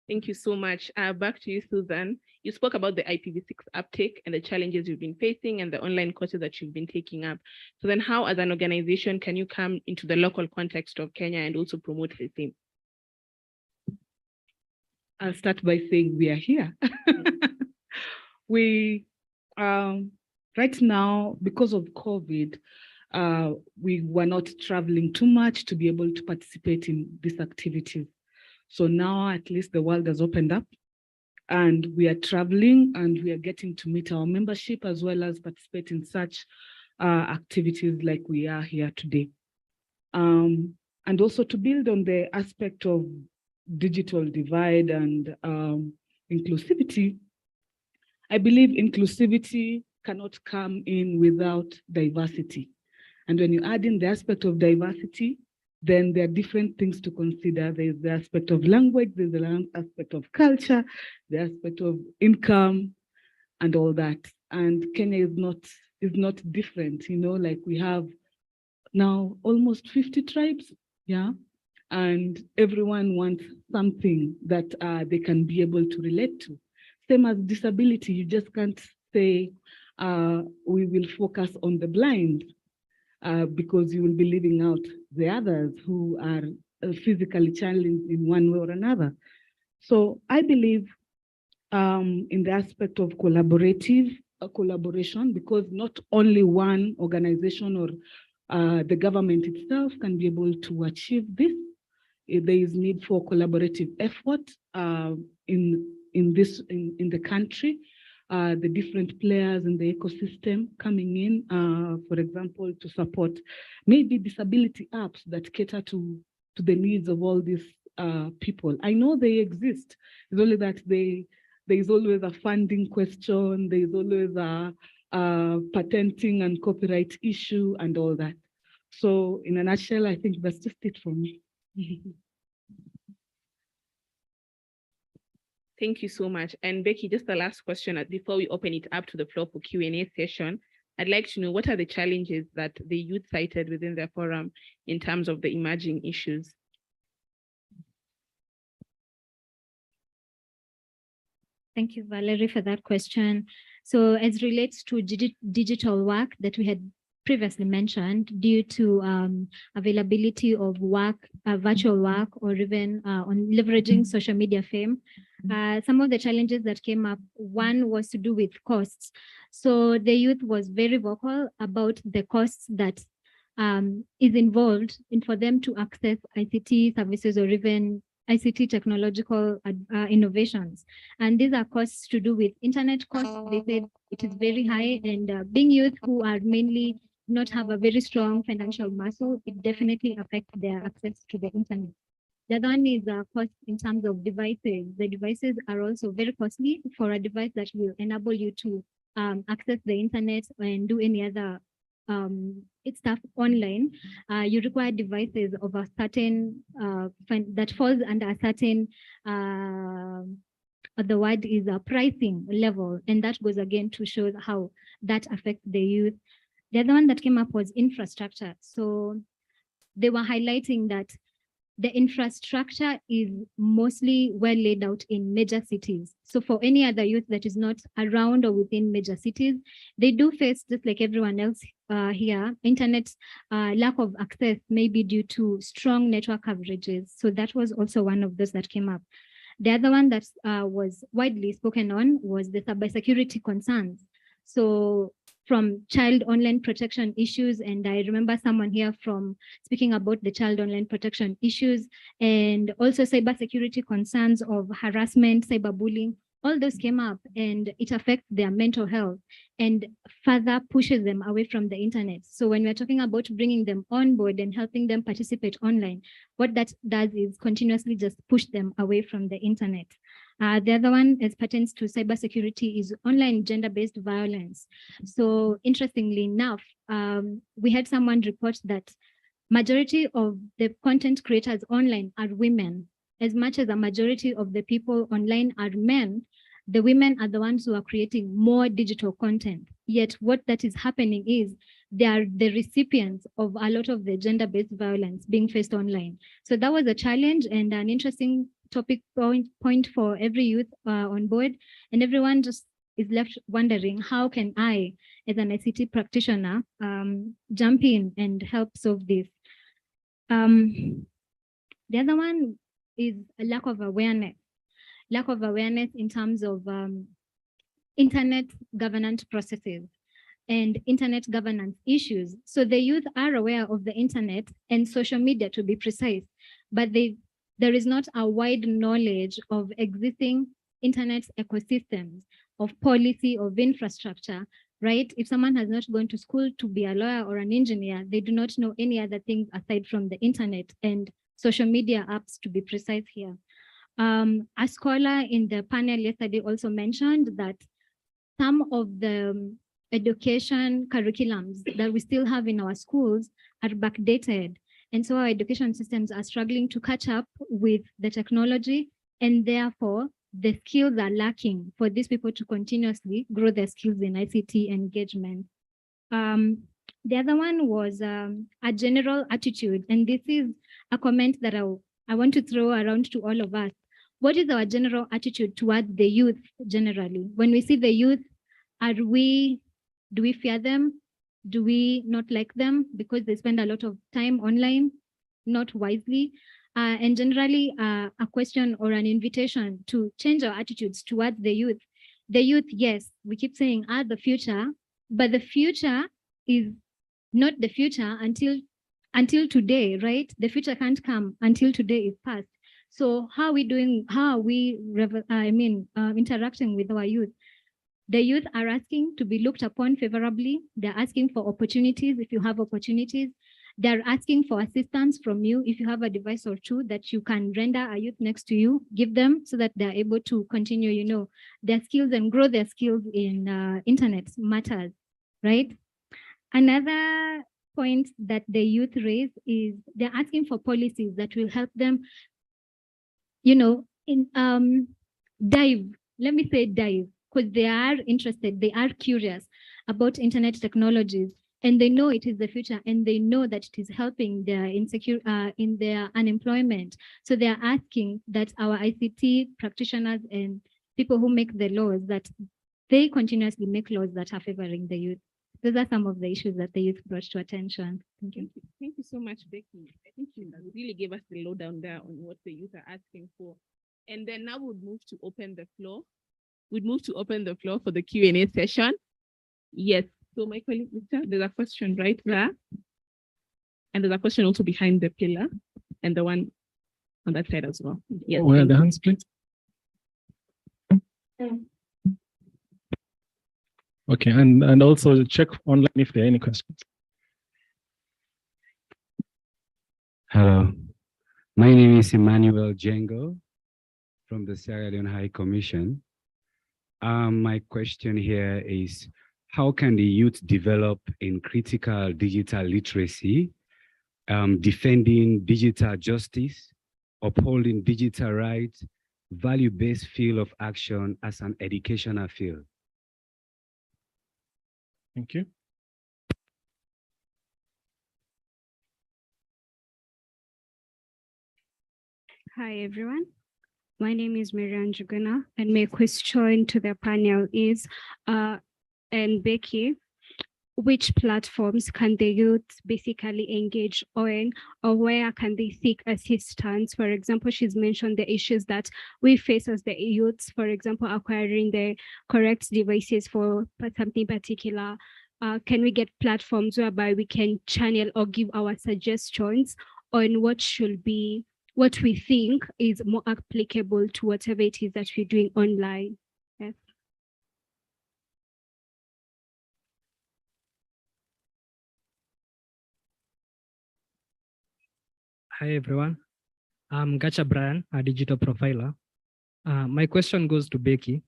Thank you so much. Back to you, Susan. You spoke about the IPv6 uptake and the challenges you've been facing and the online courses that you've been taking up. So then how, as an organization, can you come into the local context of Kenya and also promote the same? I'll start by saying we are here. We, right now, because of COVID, we were not traveling too much to be able to participate in these activities. So now at least the world has opened up and we are traveling and we are getting to meet our membership as well as participate in such activities like we are here today. And also to build on the aspect of digital divide and inclusivity, I believe inclusivity cannot come in without diversity. And when you add in the aspect of diversity, then there are different things to consider. There's the aspect of language, there's the aspect of culture, the aspect of income, and all that. And Kenya is not different, you know, like we have now almost 50 tribes, yeah? And everyone wants something that they can be able to relate to. Same as disability, you just can't say, we will focus on the blind because you will be leaving out the others who are physically challenged in one way or another. So I believe in the aspect of collaboration, because not only one organization or the government itself can be able to achieve this. There is need for collaborative effort in the country. The different players in the ecosystem coming in, for example, to support maybe disability apps that cater to the needs of all these people. I know they exist. It's only that there is always a funding question. There is always a patenting and copyright issue and all that. So in a nutshell, I think that's just it for me. Thank you so much. And Becky, just the last question before we open it up to the floor for Q&A session. I'd like to know, what are the challenges that the youth cited within their forum in terms of the emerging issues? Thank you, Valerie, for that question. So as relates to digital work that we had previously mentioned, due to availability of work, virtual work, or even on leveraging social media fame, some of the challenges that came up, one was to do with costs. So the youth was very vocal about the costs that is involved for them to access ICT services or even ICT technological innovations. And these are costs to do with internet costs. They said it is very high, and being youth who are mainly not have a very strong financial muscle, it definitely affects their access to the internet. The other one is cost in terms of devices. The devices are also very costly. For a device that will enable you to access the internet and do any other stuff online, you require devices of a certain, that falls under a certain, the word is a pricing level. And that goes again to show how that affects the youth. The other one that came up was infrastructure. So they were highlighting that the infrastructure is mostly well laid out in major cities. So for any other youth that is not around or within major cities, they do face, just like everyone else here, internet lack of access, maybe due to strong network coverages. So that was also one of those that came up. The other one that was widely spoken on was the cybersecurity concerns. So from child online protection issues, and I remember someone here from speaking about the child online protection issues, and also cybersecurity concerns of harassment, cyberbullying, all those came up, and it affects their mental health and further pushes them away from the internet. So when we're talking about bringing them on board and helping them participate online, what that does is continuously just push them away from the internet. The other one, as pertains to cybersecurity, is online gender-based violence. So interestingly enough, we had someone report that majority of the content creators online are women. As much as a majority of the people online are men, the women are the ones who are creating more digital content. Yet what that is happening is they are the recipients of a lot of the gender-based violence being faced online. So that was a challenge and an interesting topic point for every youth on board, and everyone just is left wondering, how can I, as an ICT practitioner, jump in and help solve this? The other one is a lack of awareness in terms of internet governance processes and internet governance issues. So the youth are aware of the internet and social media, to be precise, but there is not a wide knowledge of existing internet ecosystems, of policy, of infrastructure right? If someone has not gone to school to be a lawyer or an engineer, they do not know any other things aside from the internet and social media apps, to be precise here. A scholar in the panel yesterday also mentioned that some of the education curriculums that we still have in our schools are backdated. And so our education systems are struggling to catch up with the technology, and therefore the skills are lacking for these people to continuously grow their skills in ICT engagement. The other one was a general attitude, and this is a comment that I want to throw around to all of us. What is our general attitude towards the youth generally? When we see the youth, do we fear them? Do we not like them because they spend a lot of time online, not wisely? And generally a question or an invitation to change our attitudes towards the youth. The youth, yes, we keep saying are the future, but the future is not the future until today, right? The future can't come until today is past. So how are we doing? How are we, interacting with our youth? The youth are asking to be looked upon favorably. They're asking for opportunities if you have opportunities. They're asking for assistance from you if you have a device or two that you can render a youth next to you, give them so that they're able to continue, their skills and grow their skills in internet matters, right? Another point that the youth raise is they're asking for policies that will help them, dive, because they are interested, they are curious about internet technologies, and they know it is the future, and they know that it is helping their in their unemployment. So they are asking that our ICT practitioners and people who make the laws, that they continuously make laws that are favoring the youth. Those are some of the issues that the youth brought to attention. Thank you. Thank you so much, Becky. I think you really gave us the lowdown there on what the youth are asking for. And then now we'll move to open the floor. We'd move to open the floor for the Q&A session. Yes, so my colleague, Victor, there's a question right there. And there's a question also behind the pillar and the one on that side as well. Yes. Where are the hands, please? Okay, and also check online if there are any questions. Hello, my name is Emmanuel Jengo from the Sierra Leone High Commission. My question here is, how can the youth develop in critical digital literacy, defending digital justice, upholding digital rights, value-based field of action as an educational field? Thank you. Hi, everyone. My name is Marianne Juguna, and my question to the panel is, and Becky, which platforms can the youth basically engage on, or where can they seek assistance? For example, she's mentioned the issues that we face as the youths, for example, acquiring the correct devices for something particular. Can we get platforms whereby we can channel or give our suggestions on what we think is more applicable to whatever it is that we're doing online? Yes. Hi, everyone. I'm Gacha Brian, a digital profiler. My question goes to Becky.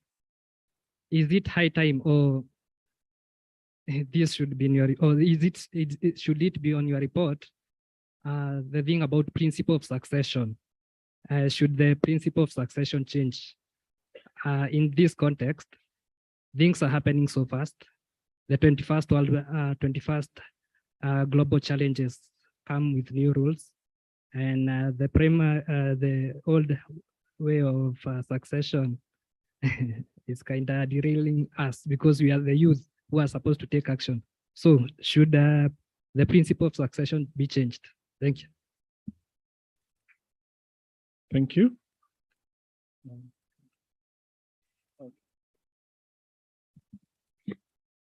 Is it high time, or this should be in your, or should it be on your report? The thing about principle of succession. Should the principle of succession change? In this context, things are happening so fast. The 21st global challenges come with new rules, and the old way of succession is kind of derailing us because we are the youth who are supposed to take action. So should the principle of succession be changed? Thank you. Thank you.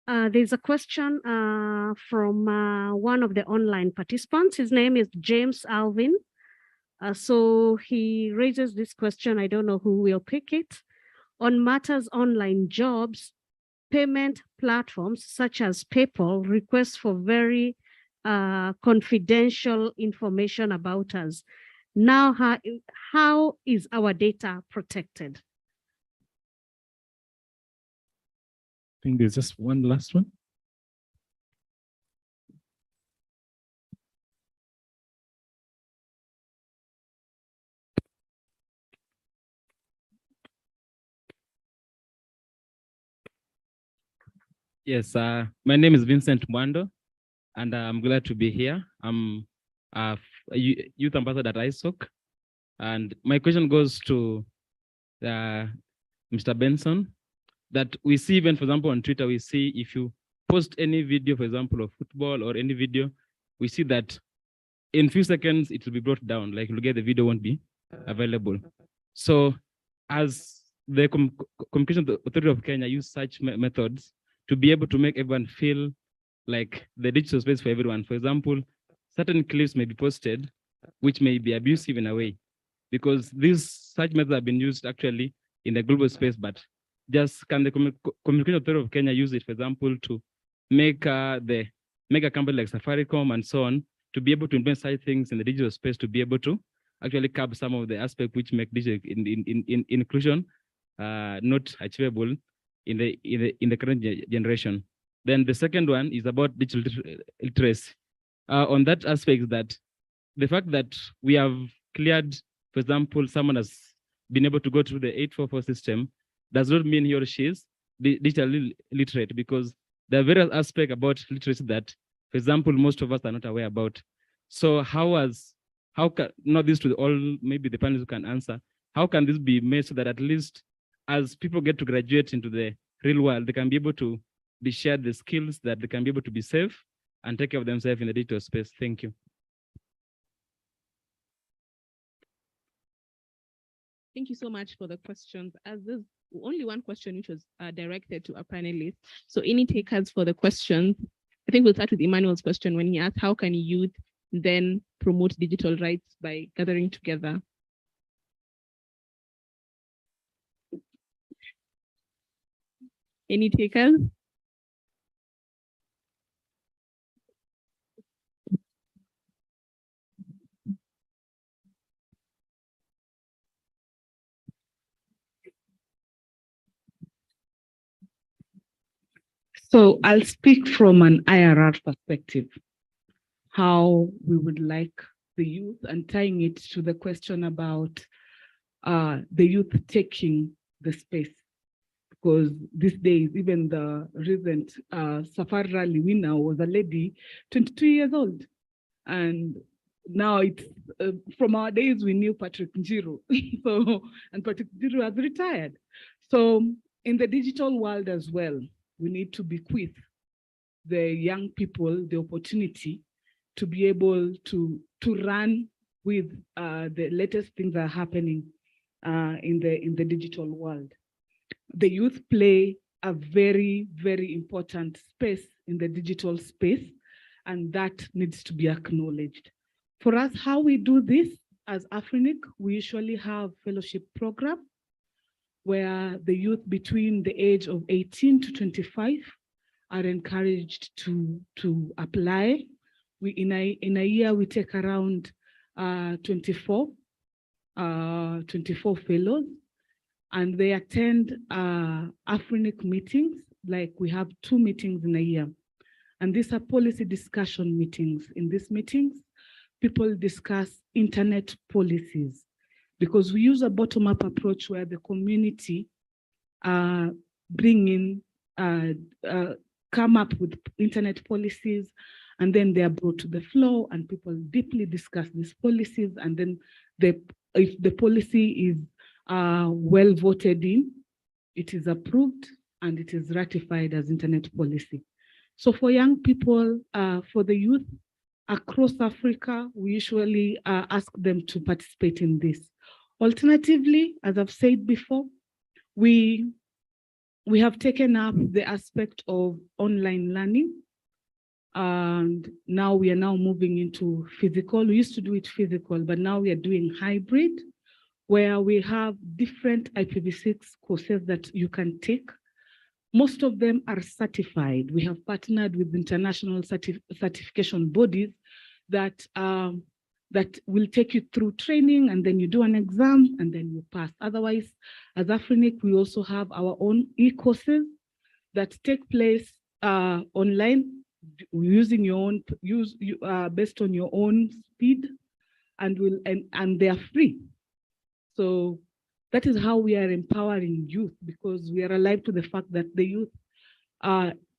There's a question from one of the online participants. His name is James Alvin. So he raises this question. I don't know who will pick it. On matters online jobs, payment platforms such as PayPal request for very confidential information about us. Now, how is our data protected? I think there's just one last one. Yes, my name is Vincent Mwando, and I'm glad to be here. I'm a youth ambassador at ISOC, and my question goes to Mr. Benson, that we see even, for example, on Twitter, we see if you post any video, for example, of football or any video, we see that in few seconds, it will be brought down, like you'll get the video won't be available. So as the Communication Authority of Kenya use such methods to be able to make everyone feel like the digital space for everyone. For example, certain clips may be posted, which may be abusive in a way, because such methods have been used actually in the global space, but just can the Communication Authority of Kenya use it, for example, to make a company like Safaricom and so on, to be able to invent such things in the digital space, to be able to actually curb some of the aspects which make digital inclusion not achievable in the current generation. Then the second one is about digital literacy. On that aspect, that the fact that we have cleared, for example, someone has been able to go through the 844 system does not mean he or she is digitally literate, because there are various aspects about literacy that, for example, most of us are not aware about. So how can, not this to all, maybe the panelists who can answer, how can this be made so that at least as people get to graduate into the real world, they can be able to be shared the skills that they can be able to be safe and take care of themselves in the digital space. Thank you. Thank you so much for the questions. As there's only one question which was directed to our panelists. So any takers for the questions? I think we'll start with Emmanuel's question when he asked, how can youth then promote digital rights by gathering together? Any takers? So I'll speak from an IRR perspective, how we would like the youth, and tying it to the question about the youth taking the space. Because these days, even the recent Safari Rally winner was a lady, 22 years old. And now it's, from our days, we knew Patrick Njiro. And Patrick Njiro has retired. So in the digital world as well, we need to bequeath the young people the opportunity to be able to run with the latest things that are happening in the digital world. The youth play a very, very important space in the digital space, and that needs to be acknowledged. For us, how we do this as Afrinic, we usually have fellowship program where the youth between the age of 18 to 25 are encouraged to apply. In a year, we take around 24 fellows, and they attend Afrinic meetings, like we have 2 meetings in a year. And these are policy discussion meetings. In these meetings, people discuss internet policies, because we use a bottom-up approach where the community bring in, come up with internet policies, and then they are brought to the floor and people deeply discuss these policies. And then if the policy is well voted in, it is approved and it is ratified as internet policy. So for young people, for the youth across Africa, we usually ask them to participate in this. Alternatively, as I've said before, we have taken up the aspect of online learning, and now we are moving into physical. We used to do it physical, but now we are doing hybrid, where we have different IPv6 courses that you can take most of them are certified. We have partnered with international certification bodies that that will take you through training, and then you do an exam and then you pass. Otherwise, as Afrinic, we also have our own e-courses that take place online using your own based on your own speed, and they are free. So that is how we are empowering youth, because we are alive to the fact that the youth,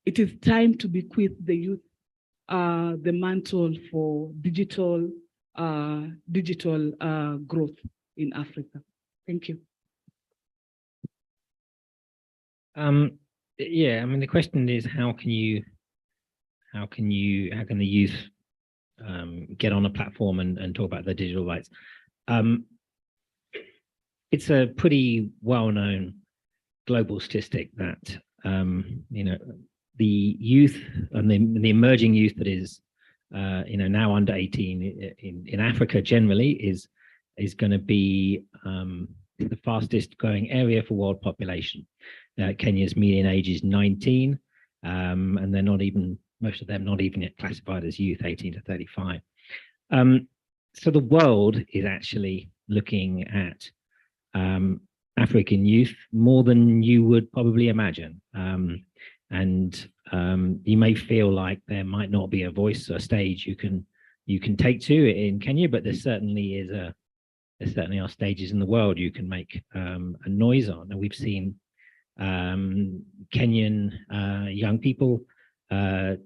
it is time to bequeath the youth the mantle for digital growth in Africa. Thank you. Yeah, I mean, the question is, how can the youth get on a platform and talk about their digital rights? It's a pretty well-known global statistic that the youth and the emerging youth that is now under 18 in Africa generally is going to be the fastest growing area for world population. Kenya's median age is 19, and they're not even, most of them not even yet classified as youth, 18 to 35. So the world is actually looking at African youth more than you would probably imagine. And you may feel like there might not be a voice or stage you can take to in Kenya, but there certainly are stages in the world you can make a noise on. And we've seen Kenyan young people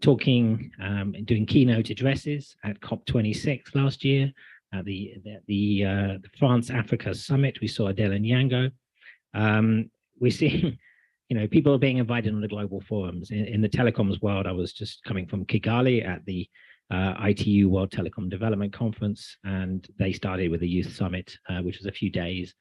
talking and doing keynote addresses at COP26 last year, at the France-Africa Summit. We saw Adele Nyango. We're seeing, people are being invited on the global forums. In the telecoms world, I was just coming from Kigali at the ITU World Telecom Development Conference, and they started with a youth summit, which was a few days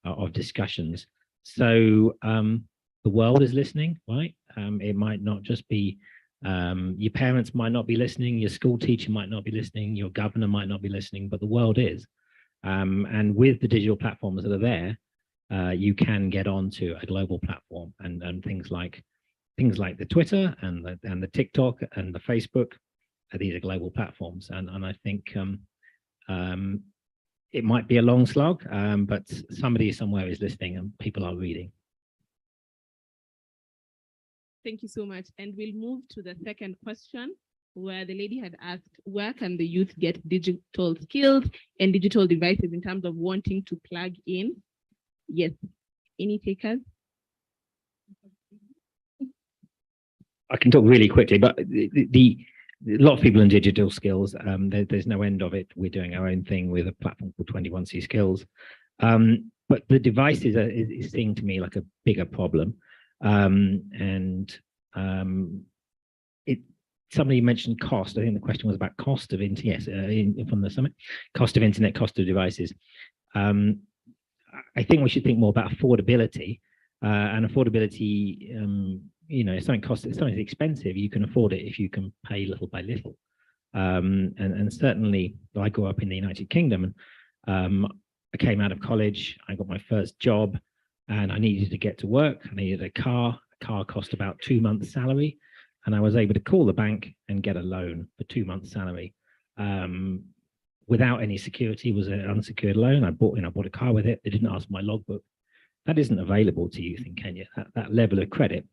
of discussions. So the world is listening, right? It might not just be, your parents might not be listening, your school teacher might not be listening, your governor might not be listening, but the world is. And with the digital platforms that are there, you can get onto a global platform, and things like the Twitter and the TikTok and the Facebook. These are global platforms, and I think it might be a long slog, but somebody somewhere is listening and people are reading. Thank you so much. And we'll move to the second question, where the lady had asked, where can the youth get digital skills and digital devices in terms of wanting to plug in? Yes. Any takers? I can talk really quickly, but a lot of people in digital skills, there's no end of it. We're doing our own thing with a platform called 21C Skills. But the devices is seeming to me like a bigger problem. Somebody mentioned cost. I think the question was about cost of internet, from the summit, cost of internet, cost of devices. I think we should think more about affordability, and affordability, if something's expensive, you can afford it if you can pay little by little. And certainly I grew up in the United Kingdom, and I came out of college, I got my first job, and I needed to get to work. I needed a car. A car cost about 2 months' salary, and I was able to call the bank and get a loan for 2 months' salary. Without any security. It was an unsecured loan. I bought a car with it. They didn't ask my logbook. That isn't available to youth in Kenya, that level of credit.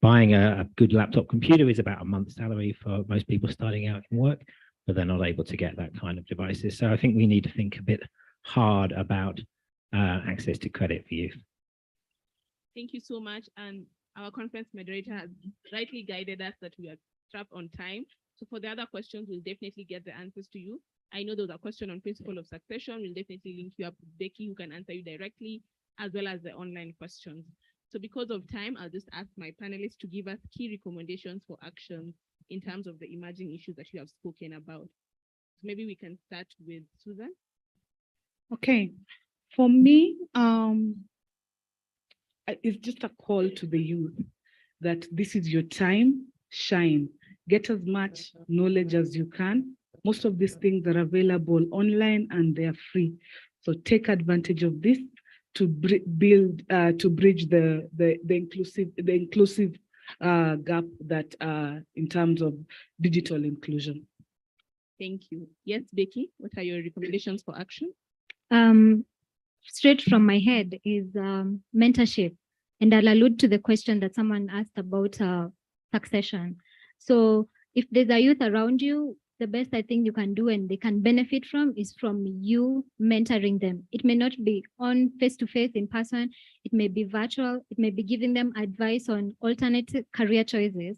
Buying a good laptop computer is about a month's salary for most people starting out in work, but they're not able to get that kind of devices. So I think we need to think a bit hard about access to credit for youth. Thank you so much. And our conference moderator has rightly guided us that we are strapped on time. So for the other questions, we'll definitely get the answers to you. I know there was a question on principle of succession. We'll definitely link you up with Becky, who can answer you directly, as well as the online questions. So because of time, I'll just ask my panelists to give us key recommendations for action in terms of the emerging issues that you have spoken about. So maybe we can start with Susan. Okay, for me, it's just a call to the youth that this is your time, shine, get as much knowledge as you can. Most of these things are available online and they are free. So take advantage of this to bridge the inclusive gap that in terms of digital inclusion. Thank you. Yes, Becky, what are your recommendations for action? Straight from my head is mentorship. And I'll allude to the question that someone asked about succession. So if there's a youth around you, the best I think you can do and they can benefit from is from you mentoring them. It may not be on face-to-face in person, it may be virtual, it may be giving them advice on alternative career choices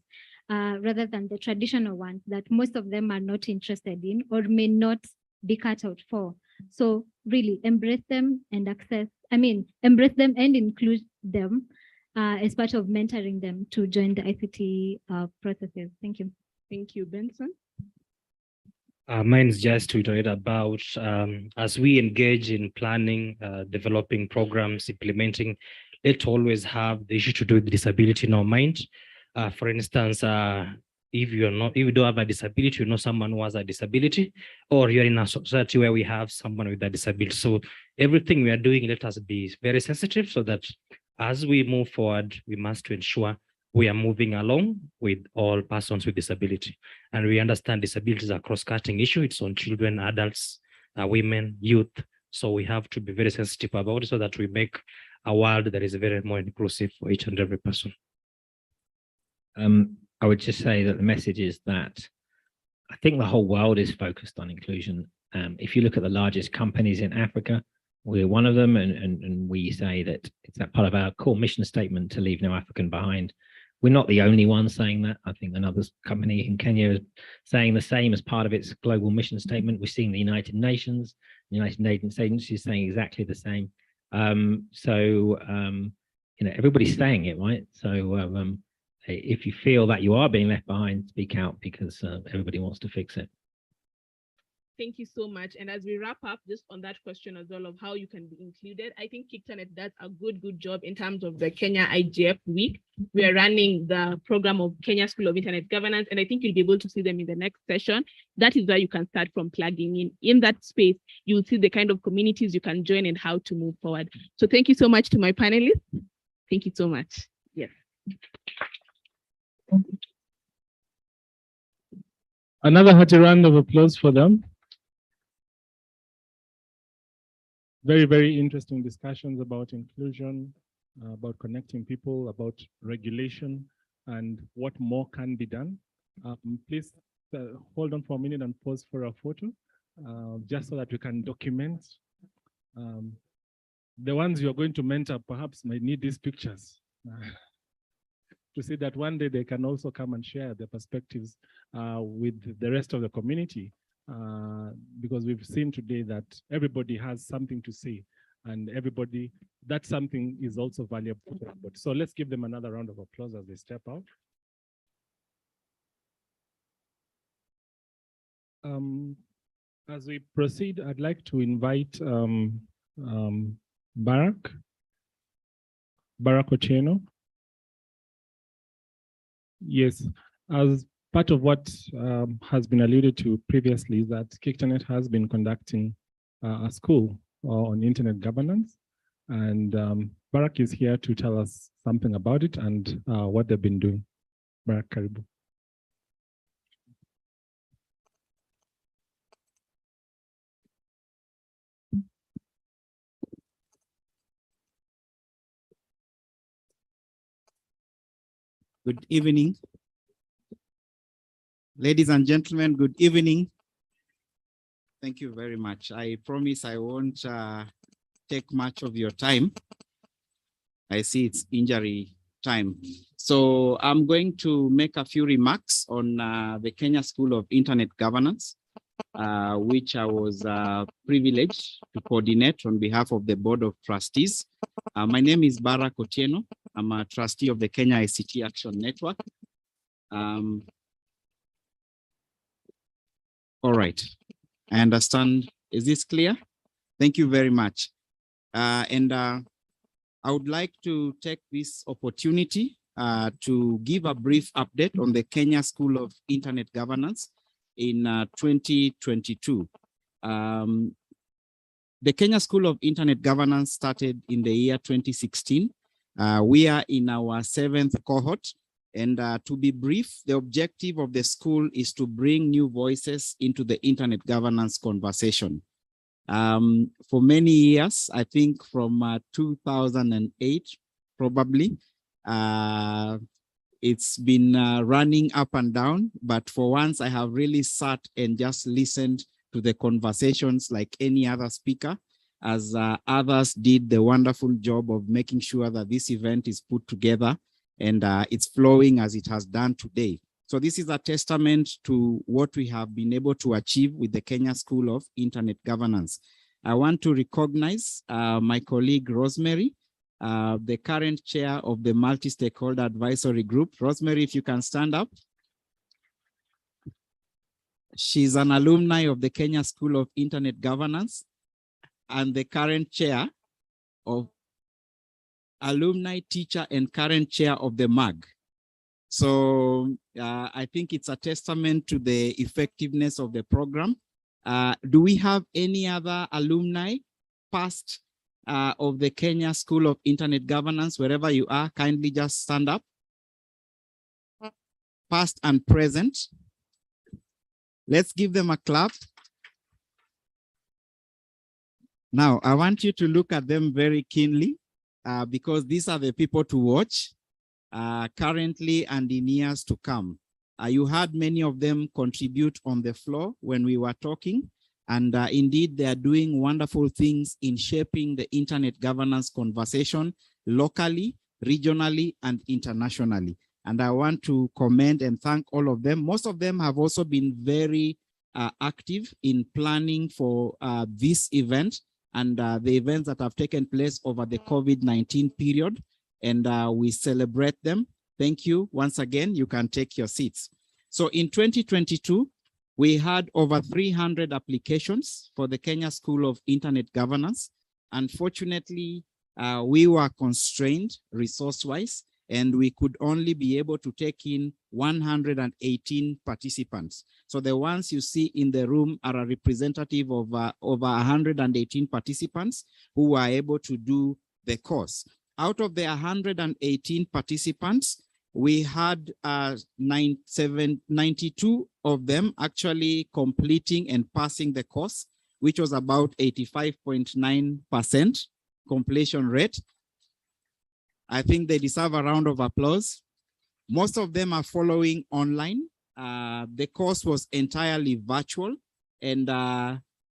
rather than the traditional ones that most of them are not interested in or may not be cut out for. So really embrace them and embrace them and include them as part of mentoring them to join the ICT processes. Thank you. Thank you, Benson. Mine's just to iterate about as we engage in planning, developing programs, implementing, let's always have the issue to do with disability in our mind. For instance, if you don't have a disability, you know someone who has a disability, or you're in a society where we have someone with a disability. So everything we are doing, let us be very sensitive so that as we move forward, we must ensure we are moving along with all persons with disability. And we understand disability is a cross-cutting issue. It's on children, adults, women, youth. So we have to be very sensitive about it so that we make a world that is very more inclusive for each and every person. I would just say that the message is that I think the whole world is focused on inclusion. If you look at the largest companies in Africa, we're one of them, and we say that it's that part of our core mission statement to leave no African behind. We're not the only ones saying that. I think another company in Kenya is saying the same as part of its global mission statement. We're seeing the United Nations, agencies saying exactly the same. Everybody's saying it, right? So if you feel that you are being left behind, speak out because everybody wants to fix it. Thank you so much. And as we wrap up, just on that question as well of how you can be included, I think KICTANET does a good job in terms of the Kenya IGF week. We are running the program of Kenya School of Internet Governance, and I think you'll be able to see them in the next session. That is where you can start from plugging in. In that space, you'll see the kind of communities you can join and how to move forward. So thank you so much to my panelists. Thank you so much. Yes. Another hearty round of applause for them. Very, very interesting discussions about inclusion, about connecting people, about regulation, and what more can be done. Please hold on for a minute and pause for a photo, just so that we can document. The ones you're going to mentor perhaps might need these pictures to see that one day they can also come and share their perspectives with the rest of the community. Because we've seen today that everybody has something to say, and that something is also valuable to everybody. So let's give them another round of applause as they step out. As we proceed, I'd like to invite Barak Otieno. Yes, as part of what has been alluded to previously, that KICTANET has been conducting a school on internet governance, and Barak is here to tell us something about it and what they've been doing. Barak, karibu. Good evening. Ladies and gentlemen, good evening. Thank you very much. I promise I won't take much of your time. I see it's injury time. So I'm going to make a few remarks on the Kenya School of Internet Governance, which I was privileged to coordinate on behalf of the Board of Trustees. My name is Barak Otieno. I'm a trustee of the Kenya ICT Action Network. All right, I understand. Is this clear? Thank you very much. I would like to take this opportunity to give a brief update on the Kenya School of Internet Governance in 2022. The Kenya School of Internet Governance started in the year 2016. We are in our 7th cohort, And to be brief, the objective of the school is to bring new voices into the internet governance conversation. For many years, I think from 2008, probably, it's been running up and down, but for once I have really sat and just listened to the conversations like any other speaker, as others did the wonderful job of making sure that this event is put together and it's flowing as it has done today. So this is a testament to what we have been able to achieve with the Kenya School of Internet Governance. I want to recognize my colleague Rosemary, the current chair of the Multi-Stakeholder Advisory Group. Rosemary, if you can stand up. She's an alumni of the Kenya School of Internet Governance and the current chair of alumni, teacher, and current chair of the MAG. So I think it's a testament to the effectiveness of the program. Do we have any other alumni past of the Kenya School of Internet Governance? Wherever you are, kindly just stand up. Past and present. Let's give them a clap. Now, I want you to look at them very keenly because these are the people to watch currently and in years to come. You heard many of them contribute on the floor when we were talking, and indeed they are doing wonderful things in shaping the internet governance conversation locally, regionally, and internationally. And I want to commend and thank all of them. Most of them have also been very active in planning for this event and the events that have taken place over the COVID-19 period. And we celebrate them. Thank you. Once again, you can take your seats. So in 2022, we had over 300 applications for the Kenya School of Internet Governance. Unfortunately, we were constrained resource-wise, and we could only be able to take in 118 participants. So the ones you see in the room are a representative of over 118 participants who were able to do the course. Out of the 118 participants, we had 92 of them actually completing and passing the course, which was about 85.9% completion rate. I think they deserve a round of applause. Most of them are following online. The course was entirely virtual, and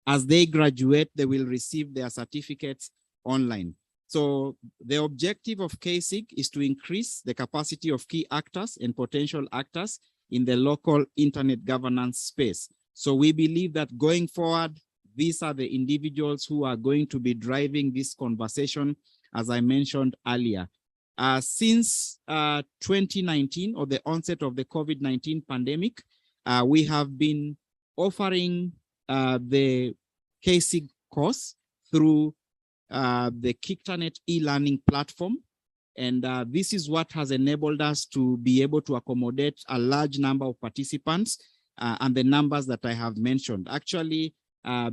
as they graduate, they will receive their certificates online. So the objective of KSIG is to increase the capacity of key actors and potential actors in the local internet governance space. So we believe that going forward, these are the individuals who are going to be driving this conversation, as I mentioned earlier. Since 2019, or the onset of the COVID-19 pandemic, we have been offering the KSIG course through the KICTANET e-learning platform. And this is what has enabled us to be able to accommodate a large number of participants and the numbers that I have mentioned. Actually,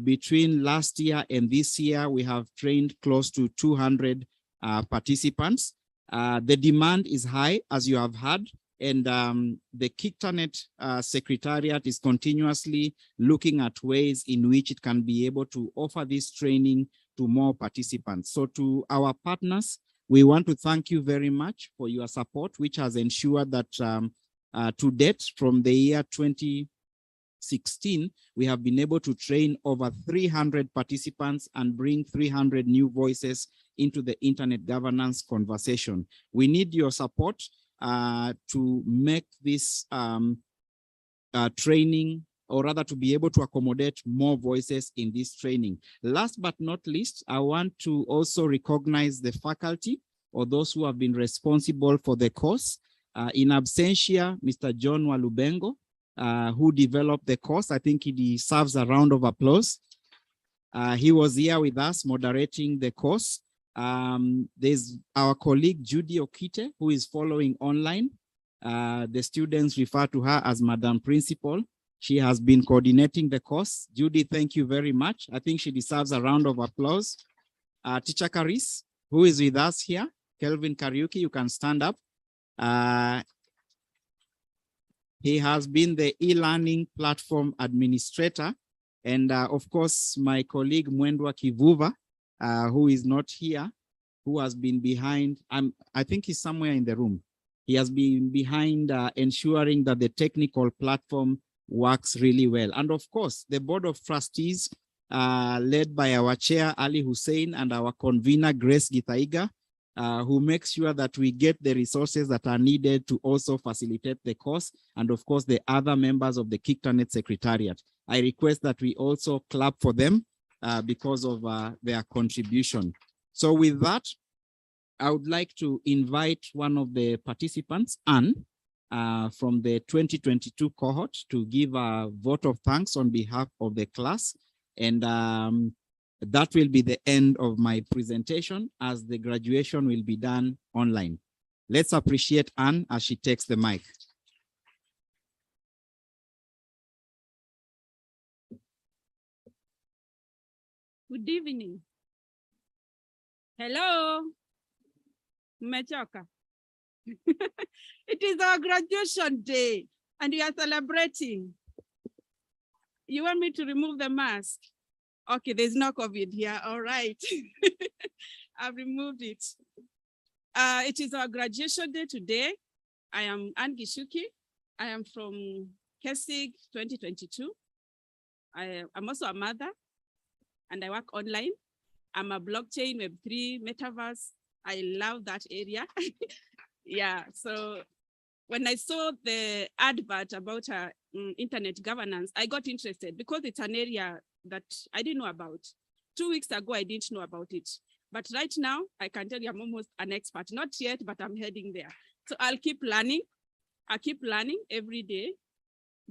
between last year and this year, we have trained close to 200 participants. The demand is high, as you have heard, and the KICTANET Secretariat is continuously looking at ways in which it can be able to offer this training to more participants. So to our partners, we want to thank you very much for your support, which has ensured that to date, from the year 2016, we have been able to train over 300 participants and bring 300 new voices into the internet governance conversation. We need your support to make this training, or rather to be able to accommodate more voices in this training. Last but not least, I want to also recognize the faculty or those who have been responsible for the course. In absentia, Mr. John Walubengo, who developed the course. I think he deserves a round of applause. He was here with us moderating the course. There's our colleague Judy Okite, who is following online. The students refer to her as Madam Principal. She has been coordinating the course. Judy, thank you very much. I think she deserves a round of applause. Teacher Karis, who is with us here, Kelvin Kariuki, you can stand up. He has been the e-learning platform administrator. And of course, my colleague Mwendwa Kivuva, who is not here, who has been behind, I think he's somewhere in the room. He has been behind ensuring that the technical platform works really well. And of course, the Board of Trustees, led by our chair, Ali Hussein, and our convener, Grace Githaiga, who makes sure that we get the resources that are needed to also facilitate the course, and of course, the other members of the KICTANET Secretariat. I request that we also clap for them because of their contribution. So with that, I would like to invite one of the participants, Anne, from the 2022 cohort, to give a vote of thanks on behalf of the class. And that will be the end of my presentation, as the graduation will be done online. Let's appreciate Anne as she takes the mic. Good evening. Hello. Mmechoka. It is our graduation day and we are celebrating. You want me to remove the mask? Okay, there's no COVID here. All right. I've removed it. It is our graduation day today. I am Anne Gishuki. I am from KESIG 2022. I'm also a mother and I work online. I'm a blockchain, Web3, metaverse. I love that area. Yeah, so when I saw the advert about internet governance, I got interested because it's an area that I didn't know about. 2 weeks ago, I didn't know about it. But right now, I can tell you I'm almost an expert. Not yet, but I'm heading there. So I'll keep learning. I keep learning every day,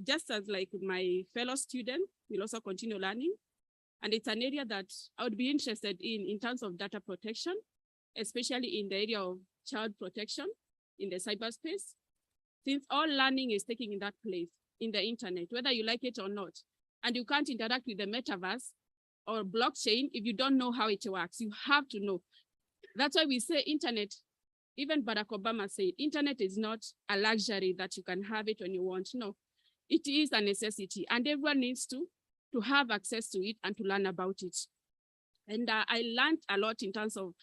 just as like my fellow student will also continue learning. And it's an area that I would be interested in terms of data protection, especially in the area of child protection in the cyberspace, since all learning is taking in that place, in the internet, whether you like it or not. And you can't interact with the metaverse or blockchain if you don't know how it works. You have to know. That's why we say internet, even Barack Obama said, internet is not a luxury that you can have it when you want. No, it is a necessity and everyone needs to have access to it and to learn about it. And I learned a lot in terms of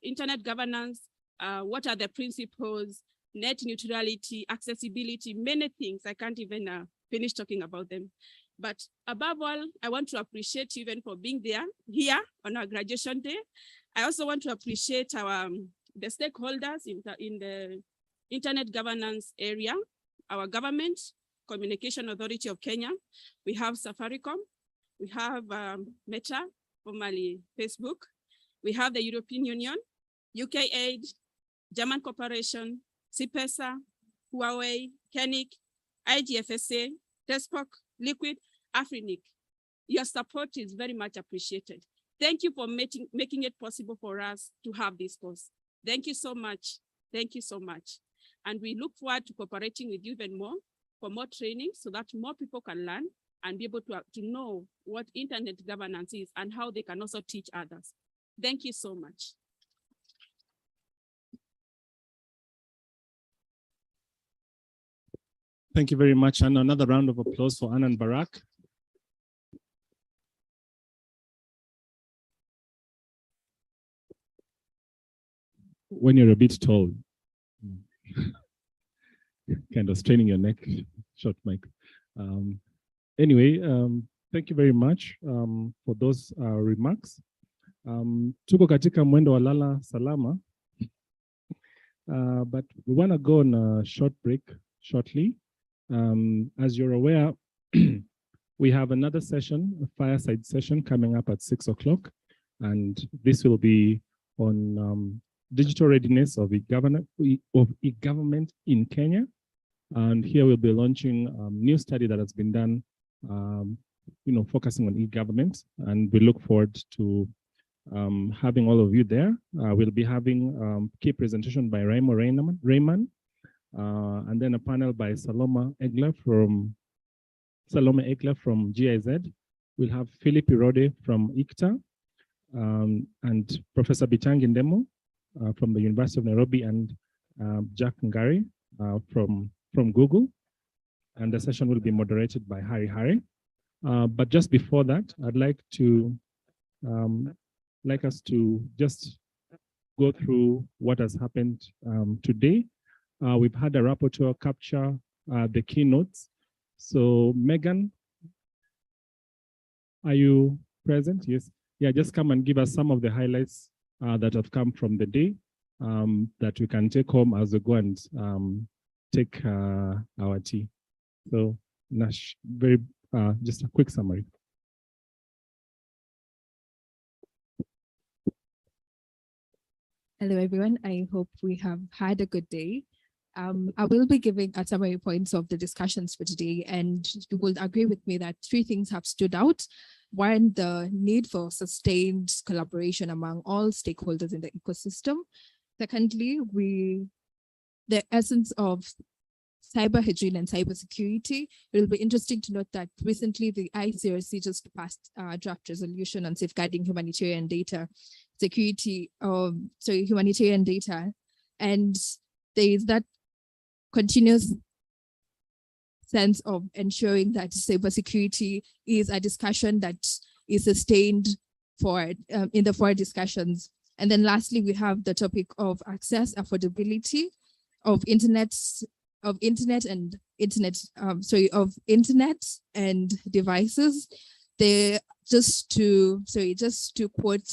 internet governance, what are the principles, net neutrality, accessibility, many things. I can't even finish talking about them. But above all, I want to appreciate you even for being there here on our graduation day. I also want to appreciate our the stakeholders in the internet governance area, our government, Communication Authority of Kenya. We have Safaricom, we have Meta, formerly Facebook. We have the European Union, UKAID, German Corporation, CPESA, Huawei, KENIC, IGFSA, TESPOC, Liquid, Afrinic. Your support is very much appreciated. Thank you for making it possible for us to have this course. Thank you so much. Thank you so much. And we look forward to cooperating with you even more for more training so that more people can learn and be able to know what internet governance is and how they can also teach others. Thank you so much. Thank you very much, and another round of applause for Anne and Barak. When you're a bit tall, kind of straining your neck, short mic. Anyway, thank you very much for those remarks. Tuko katika mwendo wa lala salama, but we want to go on a short break shortly. As you're aware, we have another session, a fireside session coming up at 6 o'clock, and this will be on digital readiness of e-government in Kenya. And here we'll be launching a new study that has been done, focusing on e-government, and we look forward to having all of you there. We'll be having key presentation by Raimo Rayman, and then a panel by Salome Egler from GIZ. We'll have Philip Irode from ICTA, and Professor Bitangi Ndemo from the University of Nairobi, and Jack Ngari from Google. and the session will be moderated by Harry Harry. But just before that, I'd like us to just go through what has happened today. We've had a rapporteur capture the keynotes. So Megan, are you present? Yes. Yeah, just come and give us some of the highlights that have come from the day that we can take home as we go and take our tea. So Nash, just a quick summary. Hello, everyone. I hope we have had a good day. I will be giving a summary points of the discussions for today, and you will agree with me that three things have stood out. One, the need for sustained collaboration among all stakeholders in the ecosystem. Secondly, the essence of cyber hygiene and cybersecurity. It will be interesting to note that recently the ICRC just passed a draft resolution on safeguarding humanitarian data humanitarian data. And there is that continuous sense of ensuring that cybersecurity is a discussion that is sustained for in the forward discussions. And then lastly, we have the topic of access, affordability of internet and devices. Just to quote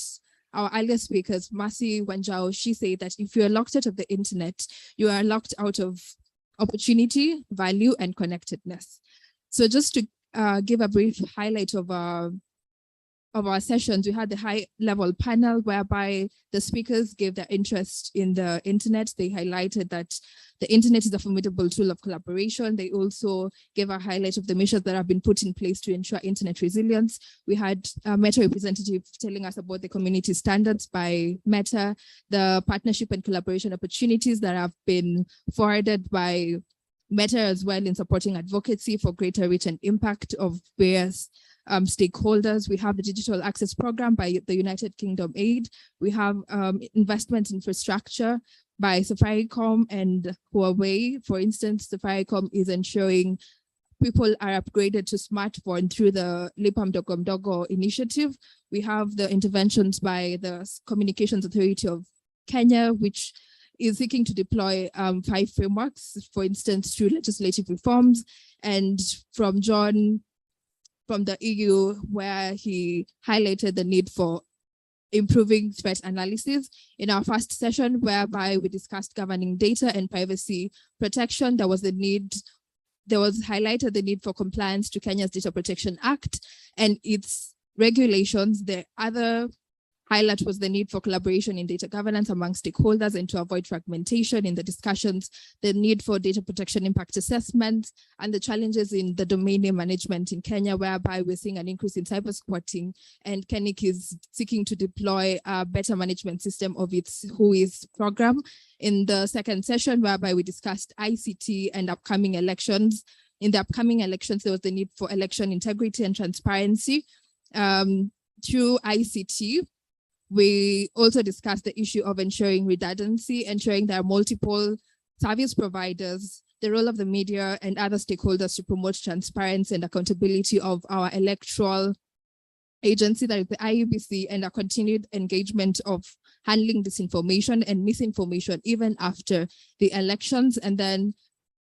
our earlier speakers, Mercy Wanjao, she said that if you are locked out of the internet, you are locked out of opportunity, value, and connectedness. So just to give a brief highlight of our sessions, we had the high-level panel whereby the speakers gave their interest in the internet. They highlighted that the internet is a formidable tool of collaboration. They also gave a highlight of the measures that have been put in place to ensure internet resilience. We had a Meta representative telling us about the community standards by Meta, the partnership and collaboration opportunities that have been forwarded by Meta as well in supporting advocacy for greater reach and impact of various stakeholders. We have the Digital Access Program by the United Kingdom Aid. We have investment infrastructure by Safaricom and Huawei. For instance, Safaricom is ensuring people are upgraded to smartphone through the Lipa Mdogo Mdogo initiative. We have the interventions by the Communications Authority of Kenya, which is seeking to deploy 5 frameworks, for instance, through legislative reforms. And from John from the EU, where he highlighted the need for improving threat analysis. In our first session, whereby we discussed governing data and privacy protection, there was highlighted the need for compliance to Kenya's Data Protection Act and its regulations. The other highlight was the need for collaboration in data governance among stakeholders and to avoid fragmentation in the discussions, the need for data protection impact assessments, and the challenges in the domain name management in Kenya, whereby we're seeing an increase in cyber squatting, and KENIC is seeking to deploy a better management system of its WHOIS program. In the second session, whereby we discussed ICT and upcoming elections. In the upcoming elections, there was the need for election integrity and transparency through ICT. We also discussed the issue of ensuring redundancy, ensuring there are multiple service providers, the role of the media and other stakeholders to promote transparency and accountability of our electoral agency, that is the IEBC, and a continued engagement of handling disinformation and misinformation even after the elections. And then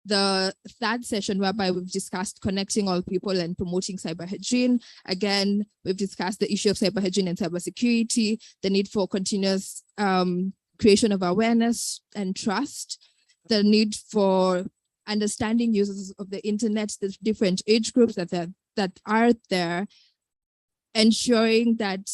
the third session, whereby we've discussed connecting all people and promoting cyber hygiene. Again, we've discussed the issue of cyber hygiene and cybersecurity, the need for continuous creation of awareness and trust, the need for understanding users of the internet, the different age groups that are there, ensuring that,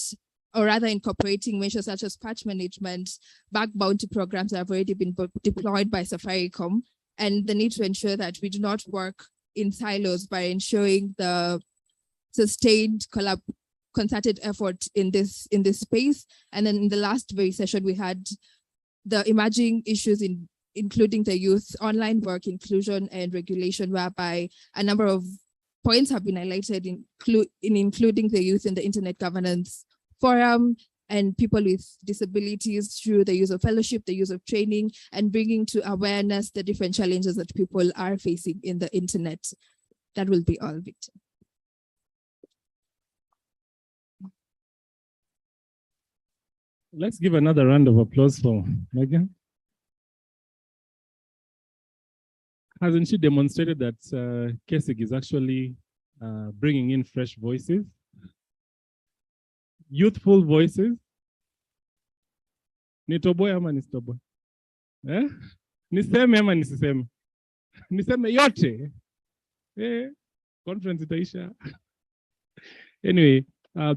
or rather incorporating measures such as patch management, bug bounty programs that have already been deployed by Safaricom, and the need to ensure that we do not work in silos by ensuring the sustained concerted effort in this space. And then in the last very session, we had the emerging issues including the youth, online work, inclusion and regulation, whereby a number of points have been highlighted, including the youth in the Internet Governance Forum, and people with disabilities through the use of fellowship, the use of training, and bringing to awareness the different challenges that people are facing in the internet. That will be all, Victor. Let's give another round of applause for Megan. Hasn't she demonstrated that KESIG is actually bringing in fresh voices, youthful voices? Nitoboy ama nisitoboy? Eh? Niseme ama nisiseme? Niseme yote? Conference itaisha. Anyway,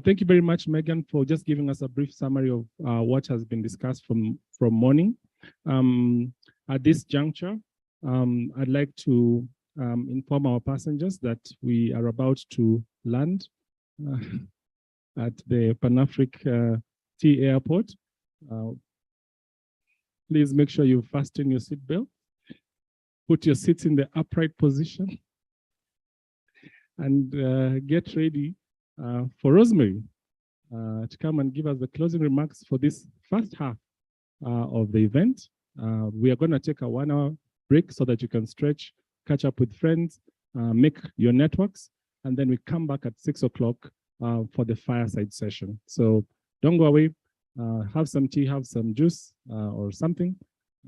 thank you very much, Megan, for just giving us a brief summary of what has been discussed from morning. At this juncture, I'd like to inform our passengers that we are about to land at the Pan-African T Airport. Please make sure you fasten your seatbelt, put your seats in the upright position, and get ready for Rosemary to come and give us the closing remarks for this first half of the event. We are going to take a 1 hour break so that you can stretch, catch up with friends, make your networks, and then we come back at 6 o'clock for the fireside session. So don't go away, have some tea, have some juice or something.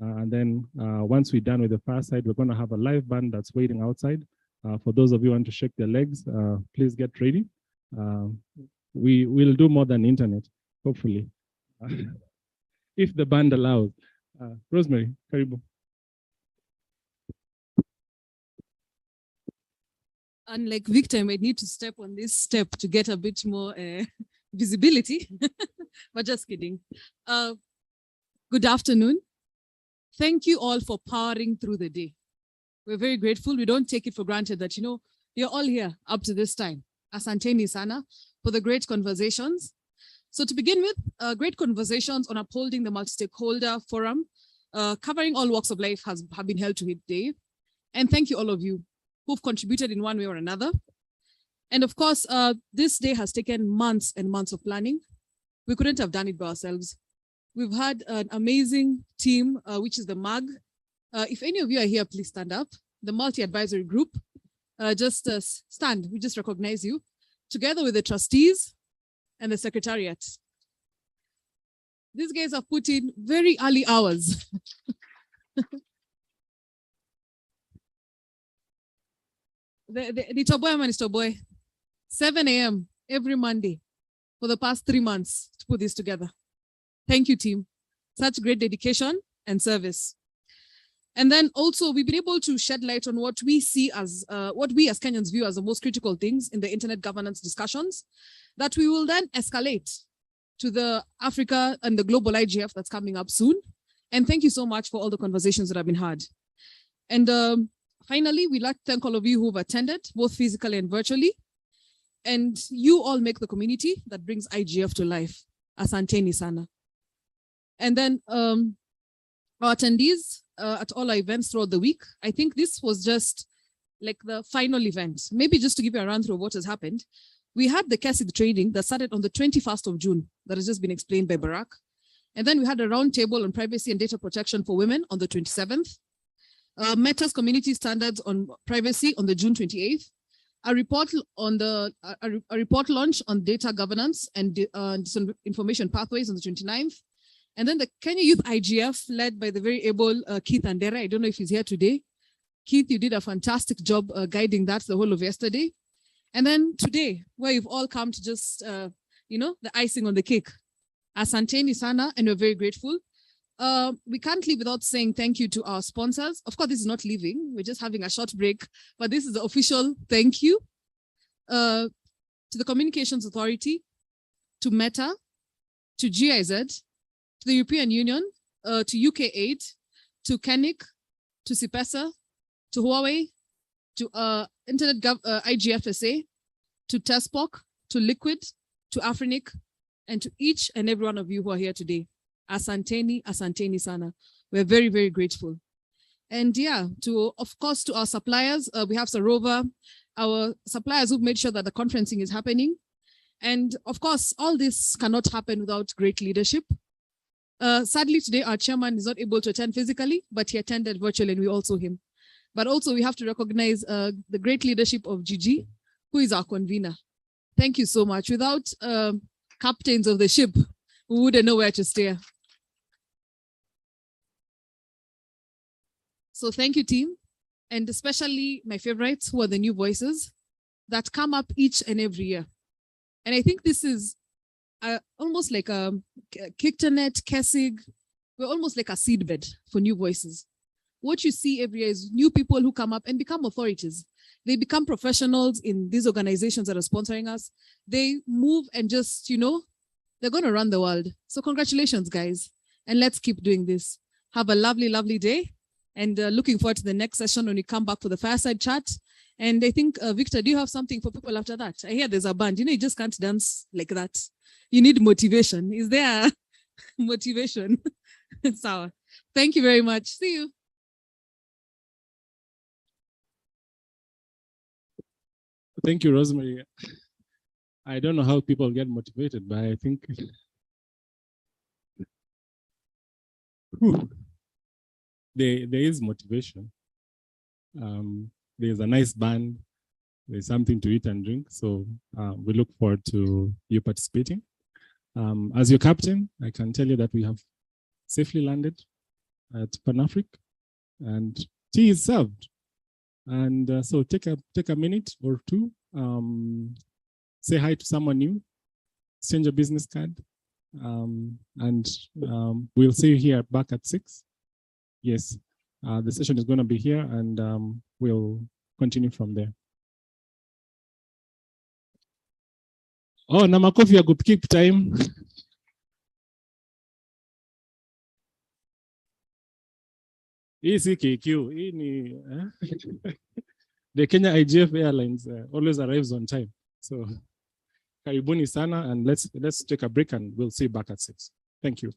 And then once we're done with the fireside, we're going to have a live band that's waiting outside. For those of you who want to shake their legs, please get ready. We will do more than internet, hopefully, if the band allows. Rosemary, karibu. Unlike Victor, I might need to step on this step to get a bit more visibility, but just kidding. Good afternoon. Thank you all for powering through the day. We're very grateful. We don't take it for granted that, you're all here up to this time. Asanteni sana for the great conversations. So to begin with, great conversations on upholding the multi-stakeholder forum, covering all walks of life have been held today. And thank you all of you who've contributed in one way or another. And of course, this day has taken months and months of planning. We couldn't have done it by ourselves. We've had an amazing team, which is the MAG. If any of you are here, please stand up. The multi-advisory group, just stand, we just recognize you, together with the trustees and the secretariat. These guys have put in very early hours. The Toboy man is Toboy. 7 a.m. every Monday for the past 3 months to put this together. Thank you, team. Such great dedication and service. And then also we've been able to shed light on what we see as, what we as Kenyans view as the most critical things in the internet governance discussions that we will then escalate to the Africa and the global IGF that's coming up soon. And thank you so much for all the conversations that have been had. And finally, we'd like to thank all of you who've attended, both physically and virtually. And you all make the community that brings IGF to life. Asanteni sana. And then our attendees at all our events throughout the week. I think this was just like the final event. Maybe just to give you a run through of what has happened. We had the KESIG training that started on the 21st of June that has just been explained by Barack. And then we had a roundtable on privacy and data protection for women on the 27th. Meta's community standards on privacy on the June 28th. A report on the a report launch on data governance and information pathways on the 29th. And then the Kenya Youth IGF led by the very able Keith Andere. I don't know if he's here today. Keith, you did a fantastic job guiding that the whole of yesterday. And then today, where you've all come to just, the icing on the cake. Asanteni sana, and we're very grateful. We can't leave without saying thank you to our sponsors. Of course, this is not leaving. We're just having a short break, but this is the official thank you to the Communications Authority, to Meta, to GIZ, to the European Union, to UK Aid, to KENIC, to CIPESA, to Huawei, to Internet IGFSA, to TESPOC, to Liquid, to Afrinic, and to each and every one of you who are here today. Asanteni, asanteni sana. We're very, very grateful. And yeah, of course, to our suppliers, we have Sarova, our suppliers who've made sure that the conferencing is happening. And of course, all this cannot happen without great leadership. Sadly, today, our chairman is not able to attend physically, but he attended virtually and we all saw him. but also we have to recognize the great leadership of Gigi, who is our convener. Thank you so much. Without captains of the ship, we wouldn't know where to steer. So thank you, team. And especially my favorites, who are the new voices that come up each and every year. And I think this is almost like a KICTANet, KESIG, we're almost like a seedbed for new voices. What you see every year is new people who come up and become authorities. They become professionals in these organizations that are sponsoring us. They move and just, you know, they're going to run the world. So congratulations, guys. And let's keep doing this. Have a lovely, lovely day. And looking forward to the next session when we come back for the fireside chat. And I think, Victor, do you have something for people after that? I hear there's a band. You know, you just can't dance like that. You need motivation. Is there motivation? Sour. Thank you very much. See you. Thank you, Rosemary. I don't know how people get motivated, but I think there is motivation. There's a nice band. There's something to eat and drink. So we look forward to you participating. As your captain, I can tell you that we have safely landed at Pan-Afric and tea is served. And so take a minute or two, say hi to someone new, exchange a business card, and we'll see you here back at 6. Yes, the session is going to be here and we'll continue from there. Oh, na makofi ya keep time. Hii si KQ, hii ni the Kenya IGF Airlines always arrives on time. So karibuni sana, and let's take a break and we'll see you back at 6. Thank you.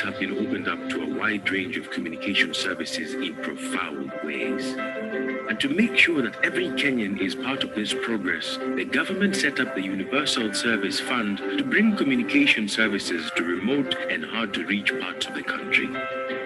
Have been opened up to a wide range of communication services in profound ways. And to make sure that every Kenyan is part of this progress, the government set up the Universal Service Fund to bring communication services to remote and hard-to-reach parts of the country.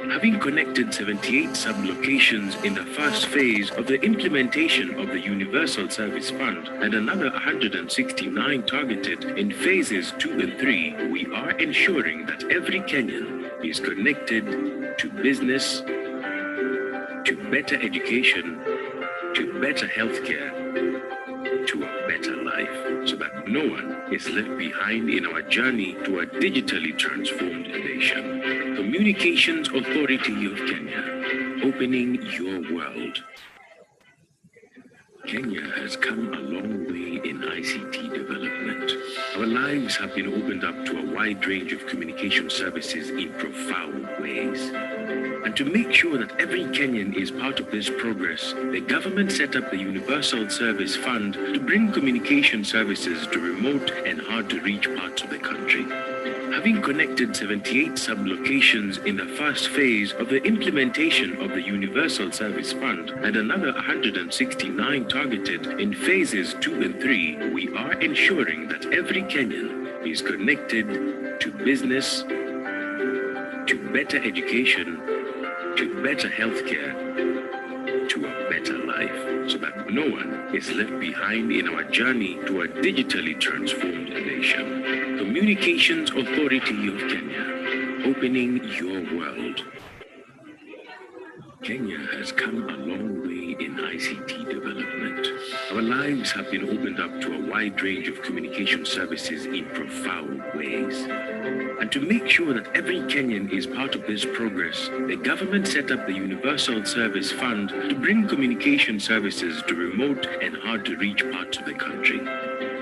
Having connected 78 sub-locations in the first phase of the implementation of the Universal Service Fund and another 169 targeted in phases 2 and 3, we are ensuring that every Kenyan is connected to business, to better education, to better healthcare, to a better life, so that no one is left behind in our journey to a digitally transformed nation. Communications Authority of Kenya, opening your world. Kenya has come a long way in ICT development. Our lives have been opened up to a wide range of communication services in profound ways. And to make sure that every Kenyan is part of this progress, the government set up the Universal Service Fund to bring communication services to remote and hard-to-reach parts of the country. Having connected 78 sub-locations in the first phase of the implementation of the Universal Service Fund and another 169 targeted in phases 2 and 3, we are ensuring that every Kenyan is connected to business, to better education, to better healthcare, to a better life, so that no one is left behind in our journey to a digitally transformed nation. Communications Authority of Kenya, opening your world. Kenya has come a long way in ICT development. Our lives have been opened up to a wide range of communication services in profound ways. And to make sure that every Kenyan is part of this progress, the government set up the Universal Service Fund to bring communication services to remote and hard-to-reach parts of the country.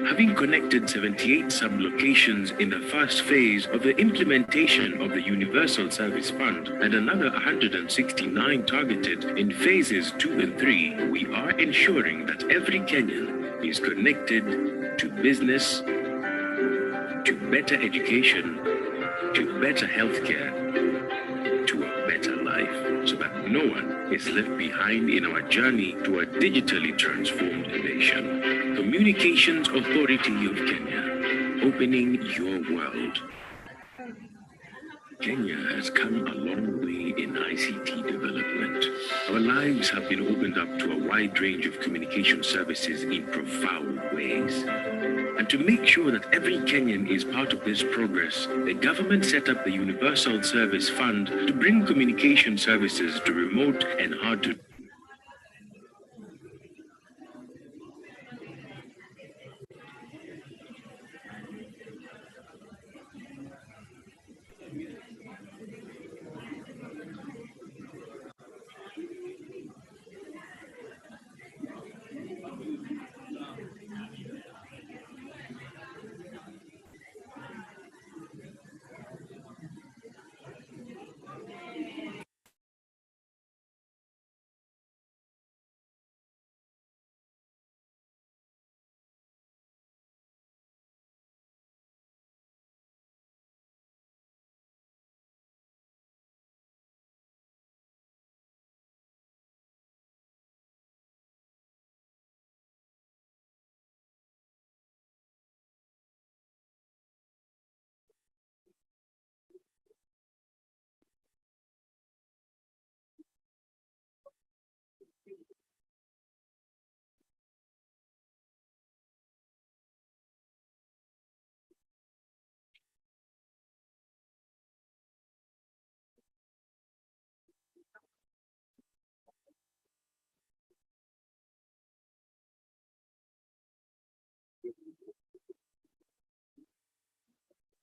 Having connected 78 sub-locations in the first phase of the implementation of the Universal Service Fund and another 169 targeted in phases 2 and 3, we are ensuring that every Kenyan is connected to business, to better education, to better healthcare, to a better life, so that no one is left behind in our journey to a digitally transformed nation. Communications Authority of Kenya, opening your world. Kenya has come a long way in ICT development. Our lives have been opened up to a wide range of communication services in profound ways. And to make sure that every Kenyan is part of this progress, the government set up the Universal Service Fund to bring communication services to remote and hard-to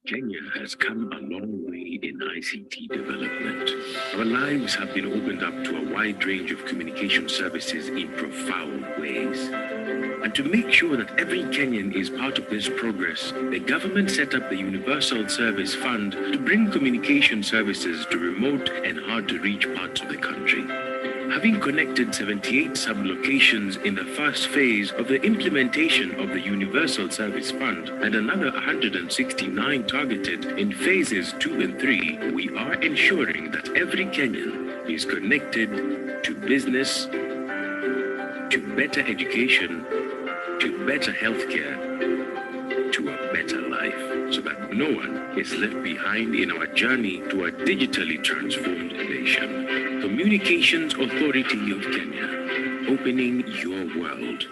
Kenya has come a long way in ICT development. Our lives have been opened up to a wide range of communication services in profound ways. And to make sure that every Kenyan is part of this progress, the government set up the Universal Service Fund to bring communication services to remote and hard-to-reach parts of the country. Having connected 78 sub-locations in the first phase of the implementation of the Universal Service Fund and another 169 targeted in phases 2 and 3, we are ensuring that every Kenyan is connected to business, to better education, to better healthcare, to a better life, so that no one is left behind in our journey to a digitally transformed nation. Communications Authority of Kenya, opening your world.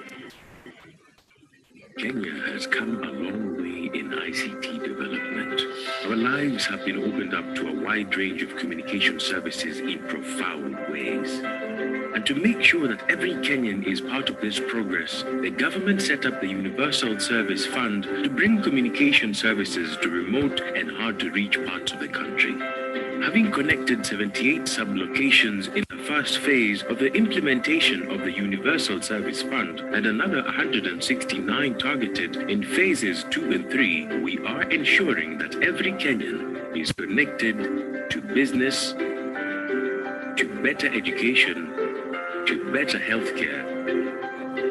Kenya has come a long way in ICT development. Our lives have been opened up to a wide range of communication services in profound ways. And to make sure that every Kenyan is part of this progress, the government set up the Universal Service Fund to bring communication services to remote and hard-to-reach parts of the country. Having connected 78 sub-locations in the first phase of the implementation of the Universal Service Fund and another 169 targeted in phases 2 and 3, we are ensuring that every Kenyan is connected to business, to better education, to better healthcare,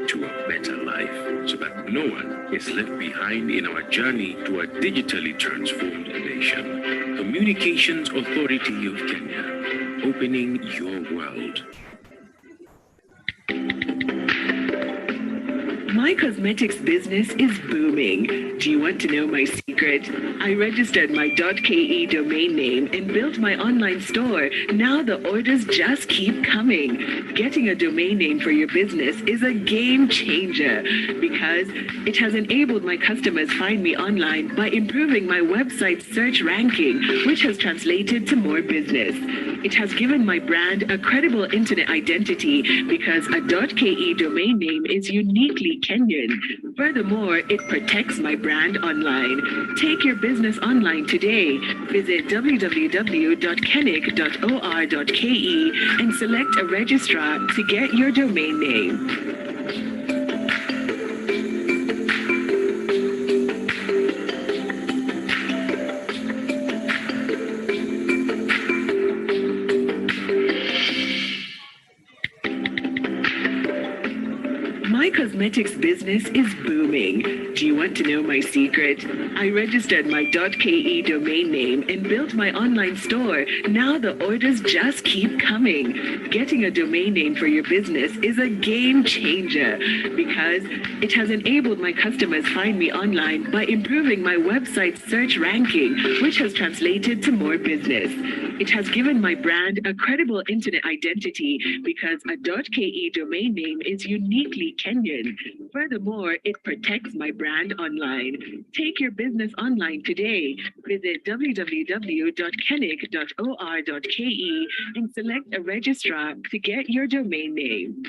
to a better life, so that no one is left behind in our journey to a digitally transformed nation. Communications Authority of Kenya, opening your world. My cosmetics business is booming. Do you want to know my secret? I registered my .ke domain name and built my online store. Now the orders just keep coming. Getting a domain name for your business is a game changer because it has enabled my customers find me online by improving my website search ranking, which has translated to more business. It has given my brand a credible internet identity because a .ke domain name is uniquely Kenyan. Furthermore, it protects my brand online. Take your business online today. Visit www.kennic.or.ke and select a registrar to get your domain name. My cosmetics business is booming. Do you want to know my secret? I registered my .ke domain name and built my online store. Now the orders just keep coming. Getting a domain name for your business is a game changer because it has enabled my customers find me online by improving my website search ranking, which has translated to more business. It has given my brand a credible internet identity because a .ke domain name is uniquely Kenyan. Furthermore, it protects my brand online. Take your business online today. Visit www.kennic.or.ke and select a registrar to get your domain name.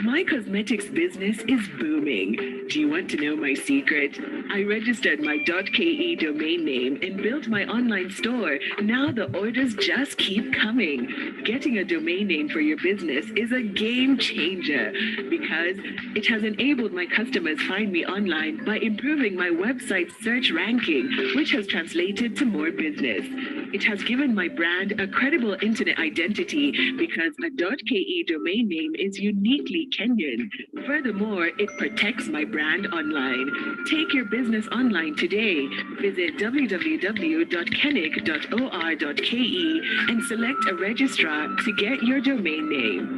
My cosmetics business is booming. Do you want to know my secret? I registered my .ke domain name and built my online store. Now the orders just keep coming. Getting a domain name for your business is a game changer because it has enabled my customers find me online by improving my website search ranking, which has translated to more business. It has given my brand a credible internet identity because a .ke domain name is uniquely Kenyan. Furthermore, it protects my brand online. Take your business online today. Visit www.kennic.or.ke and select a registrar to get your domain name.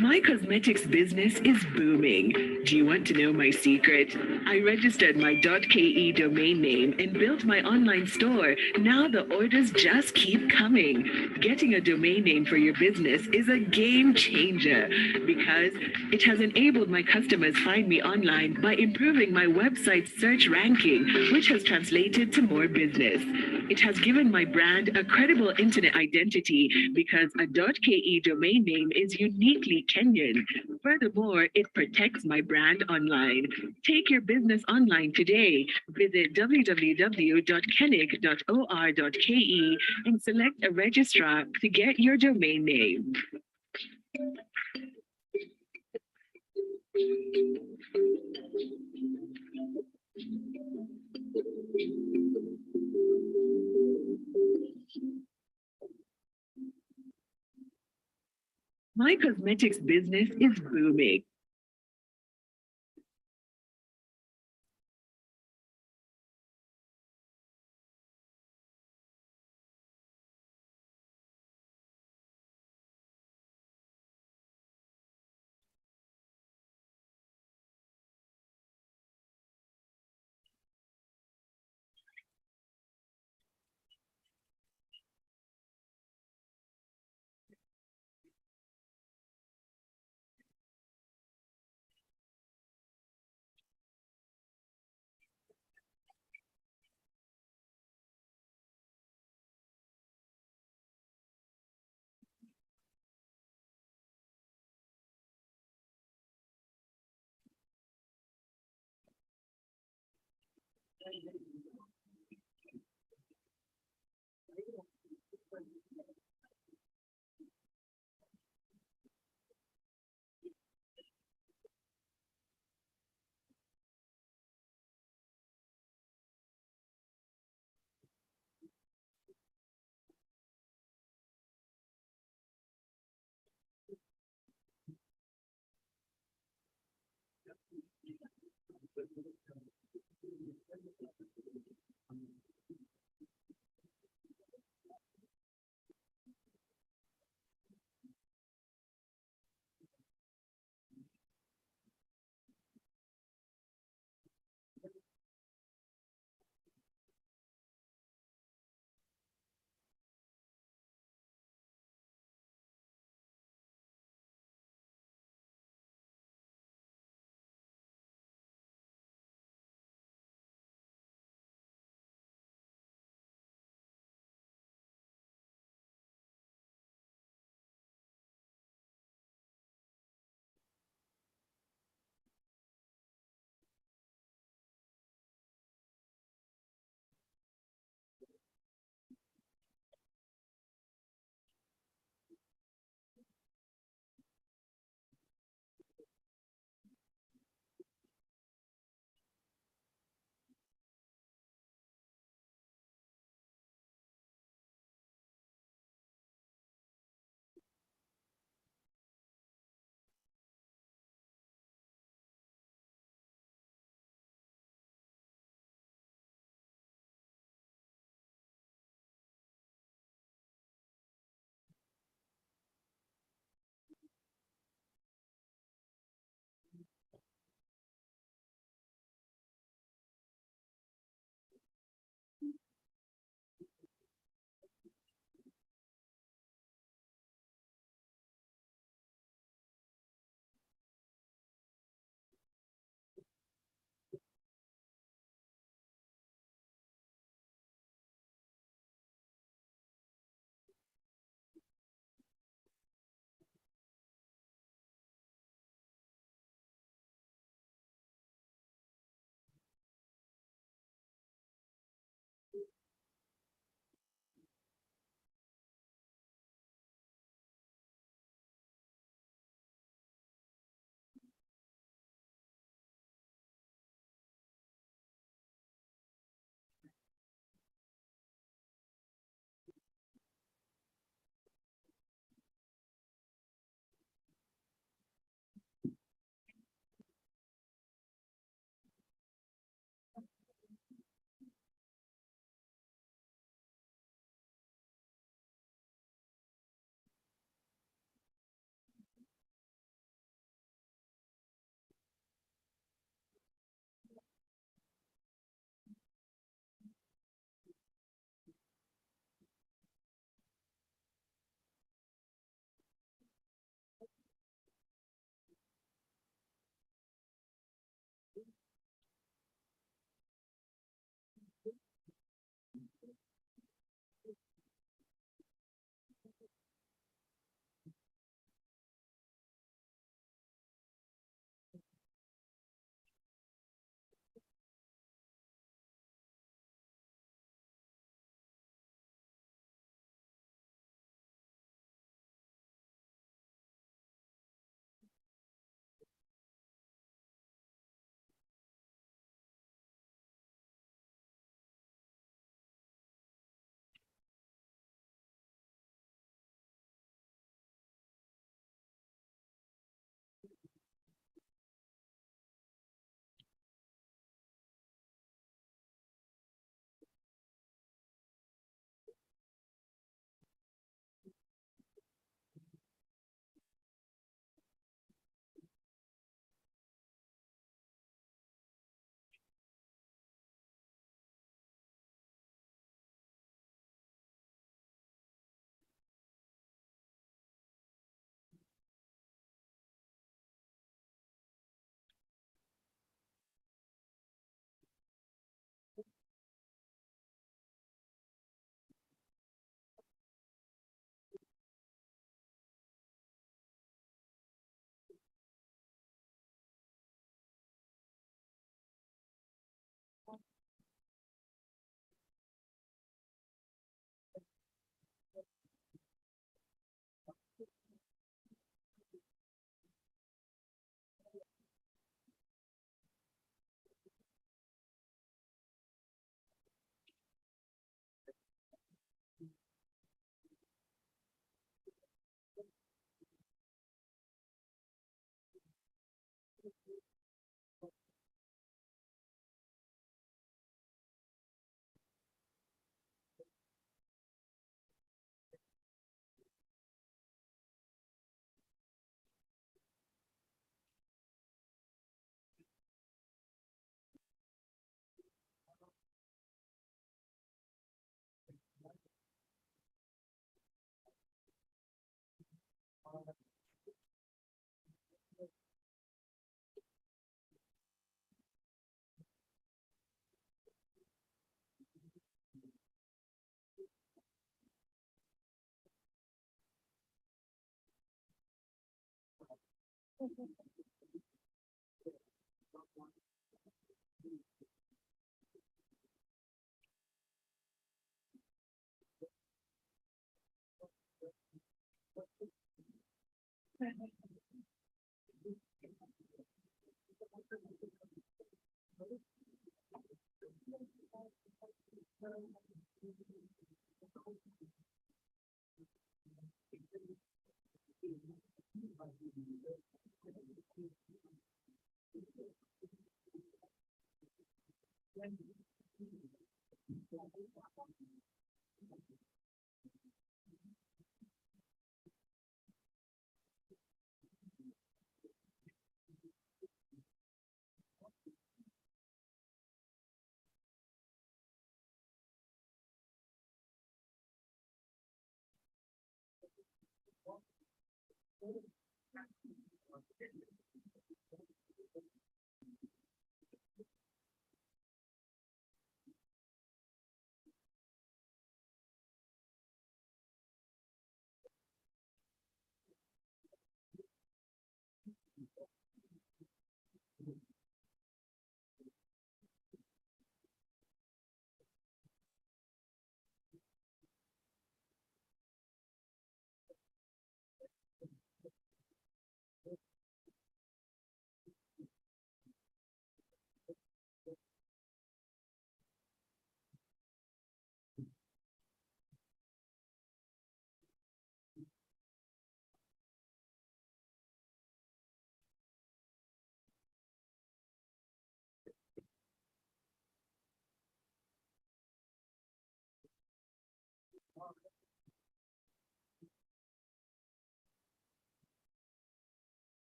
My cosmetics business is booming. Do you want to know my secret? I registered my .ke domain name and built my online store. Now the orders just keep coming. Getting a domain name for your business is a game changer because it has enabled my customers find me online by improving my website search ranking, which has translated to more business. It has given my brand a credible internet identity because a .ke domain name is uniquely Kenyan. Furthermore, it protects my brand online. Take your business online today. Visit www.kennic.or.ke and select a registrar to get your domain name. My cosmetics business is booming.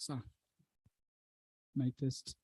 Sir, my test.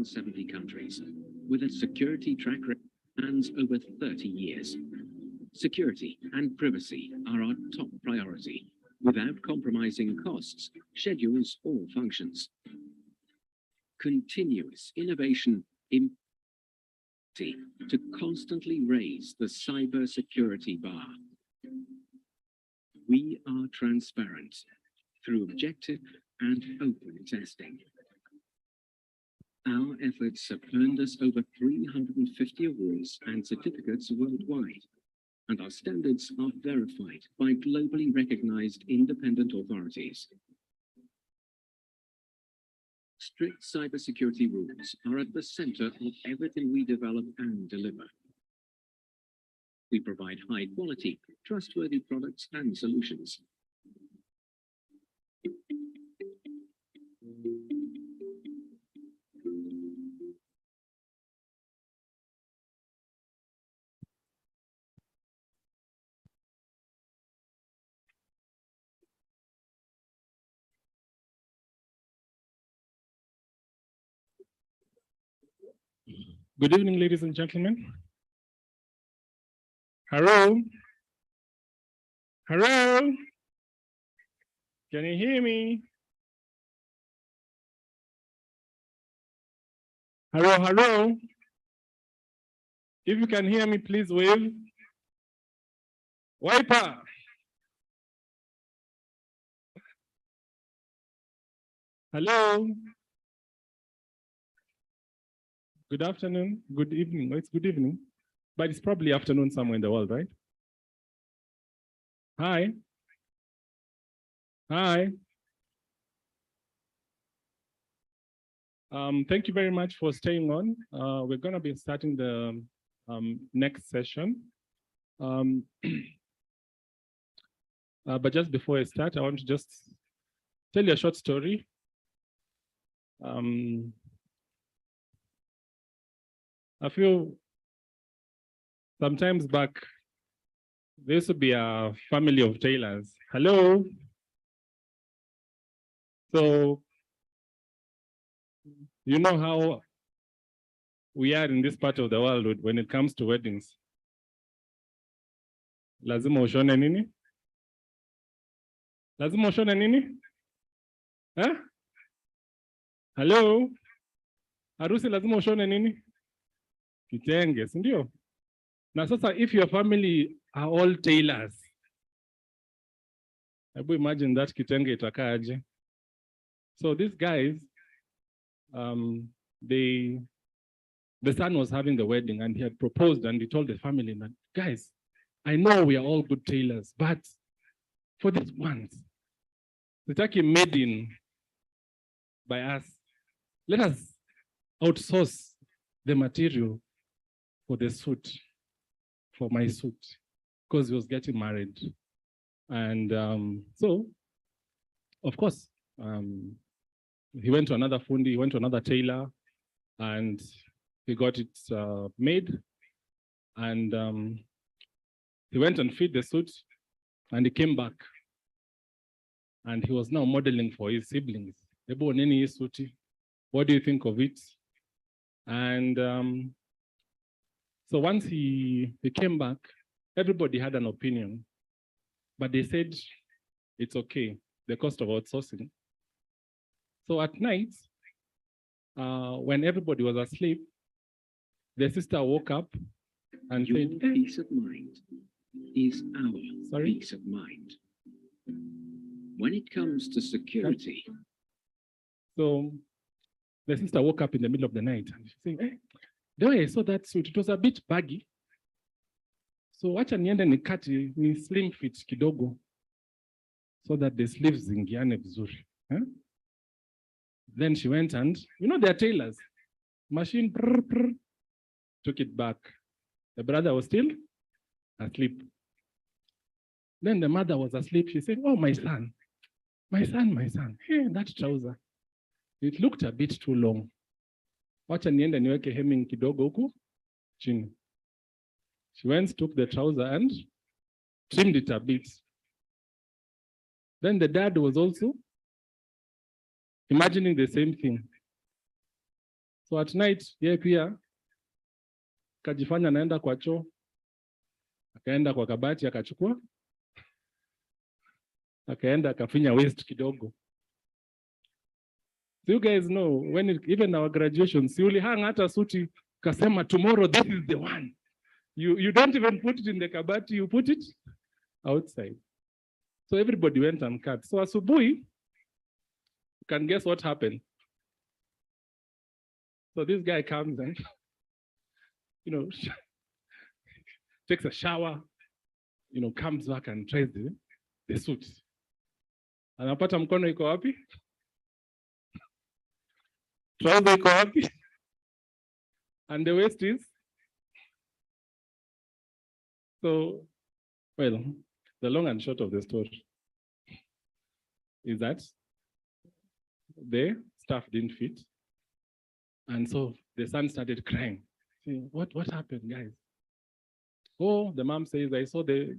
170 countries, with a security track record spans over 30 years. Security and privacy are our top priority, without compromising costs, schedules, or functions. Continuous innovation to constantly raise the cybersecurity bar. We are transparent through objective and open testing. Our efforts have earned us over 350 awards and certificates worldwide, and our standards are verified by globally recognized independent authorities. Strict cybersecurity rules are at the center of everything we develop and deliver. We provide high quality, trustworthy products and solutions. Good evening, ladies and gentlemen. Hello? Hello? Can you hear me? Hello, hello? If you can hear me, please wave. Wiper. Hello? Good afternoon, good evening. Oh, it's good evening, but it's probably afternoon somewhere in the world, right? Hi. Hi. Thank you very much for staying on. We're going to be starting the next session. But just before I start, I want to just tell you a short story. A few sometimes back, there used to be a family of tailors. Hello. So, you know how we are in this part of the world when it comes to weddings. Lazima ushone nini? Lazima ushone nini? Huh? Hello? Harusi lazima ushone nini? Kitenge, si ndio? Na sasa, if your family are all tailors, hebu imagine that kitenge itakaaje. So these guys, the son was having the wedding and he had proposed and he told the family that, guys, I know we are all good tailors, but for this once, sitaki made in by us, let us outsource the material for the suit, for my suit, because he was getting married. And so, of course, he went to another fundi, he went to another tailor, and he got it made. And he went and fit the suit, and he came back. And he was now modeling for his siblings. What do you think of it? And so once he came back, everybody had an opinion, but they said it's okay, the cost of outsourcing. So at night, when everybody was asleep, the sister woke up and Your said, peace of mind is our peace of mind. When it comes to security. So the sister woke up in the middle of the night and she said, hey, the way I saw that suit, it was a bit baggy. So wacha niende nikati ni slim fit kidogo so that the sleeves zingiane vizuri. Huh? Then she went and, you know, they're tailors. Machine prr, prr, took it back. The brother was still asleep. Then the mother was asleep. She said, oh, my son, hey, that trouser. It looked a bit too long. Wacha niende niweke hemming kidogo huku chini. She went, took the trouser and trimmed it a bit. Then the dad was also imagining the same thing. So at night, yeye pia kajifanya naenda kwa choo, akaenda kwa kabati akachukua, akaenda akafinya waste kidogo. So you guys know, when even our graduation, si ulihang hata suti, kasema tomorrow this is the one. You don't even put it in the kabati, you put it outside. So everybody went and cut. So asubuhi, you can guess what happened. So this guy comes and, takes a shower, comes back and tries the suit. Anapata mkono iko wapi? Trouser iko wapi? And the waist is? So, well, the long and short of the story is that the stuff didn't fit. And so the son started crying. Saying, what happened, guys? Oh, the mom says, I saw the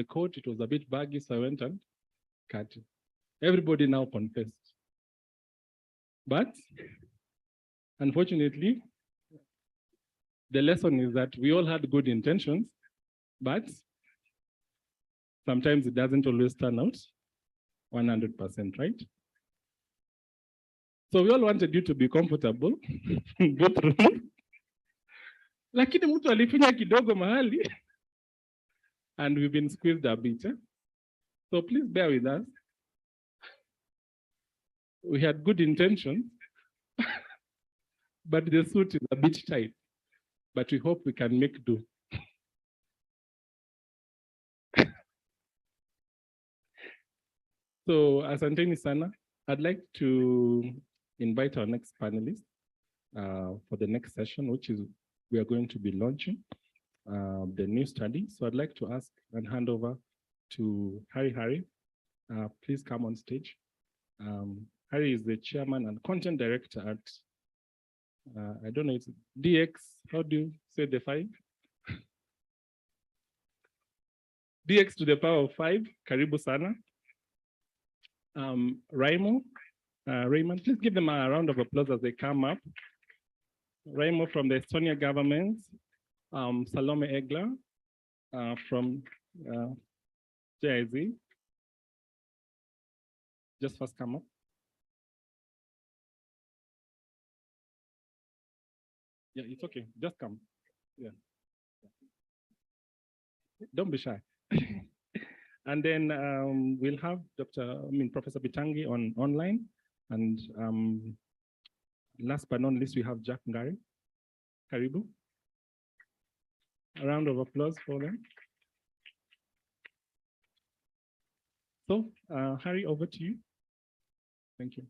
coat, it was a bit baggy, so I went and cut it. Everybody now confessed. But unfortunately, the lesson is that we all had good intentions, but sometimes it doesn't always turn out 100%, right? So we all wanted you to be comfortable, go through. Lakini mtu alifinya kidogo mahali, and we've been squeezed a bit. So please bear with us. We had good intentions, but the suit is a bit tight, but we hope we can make do. So asanteni sana, I'd like to invite our next panelist for the next session, which is we are going to be launching the new study. So I'd like to ask and hand over to Harry. Please come on stage. Harry is the chairman and content director at, I don't know, it's DX, how do you say the 5? DX to the power of 5, karibu sana. Raymond, please give them a round of applause as they come up. Raimo from the Estonia government, Salome Egler from JIZ. Just first come up. Yeah, it's okay. Just come. Yeah. Don't be shy. And then we'll have Professor Bitangi online. And last but not least, we have Jack Ngari. Karibu. A round of applause for them. So, Harry, over to you. Thank you.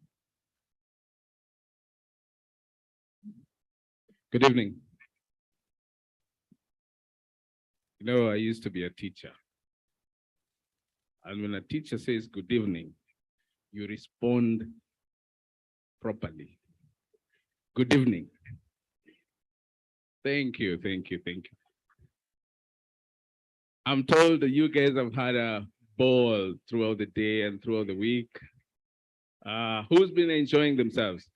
Good evening. You know, I used to be a teacher. And when a teacher says good evening, you respond properly. Good evening. Thank you. I'm told that you guys have had a ball throughout the day and throughout the week. Who's been enjoying themselves?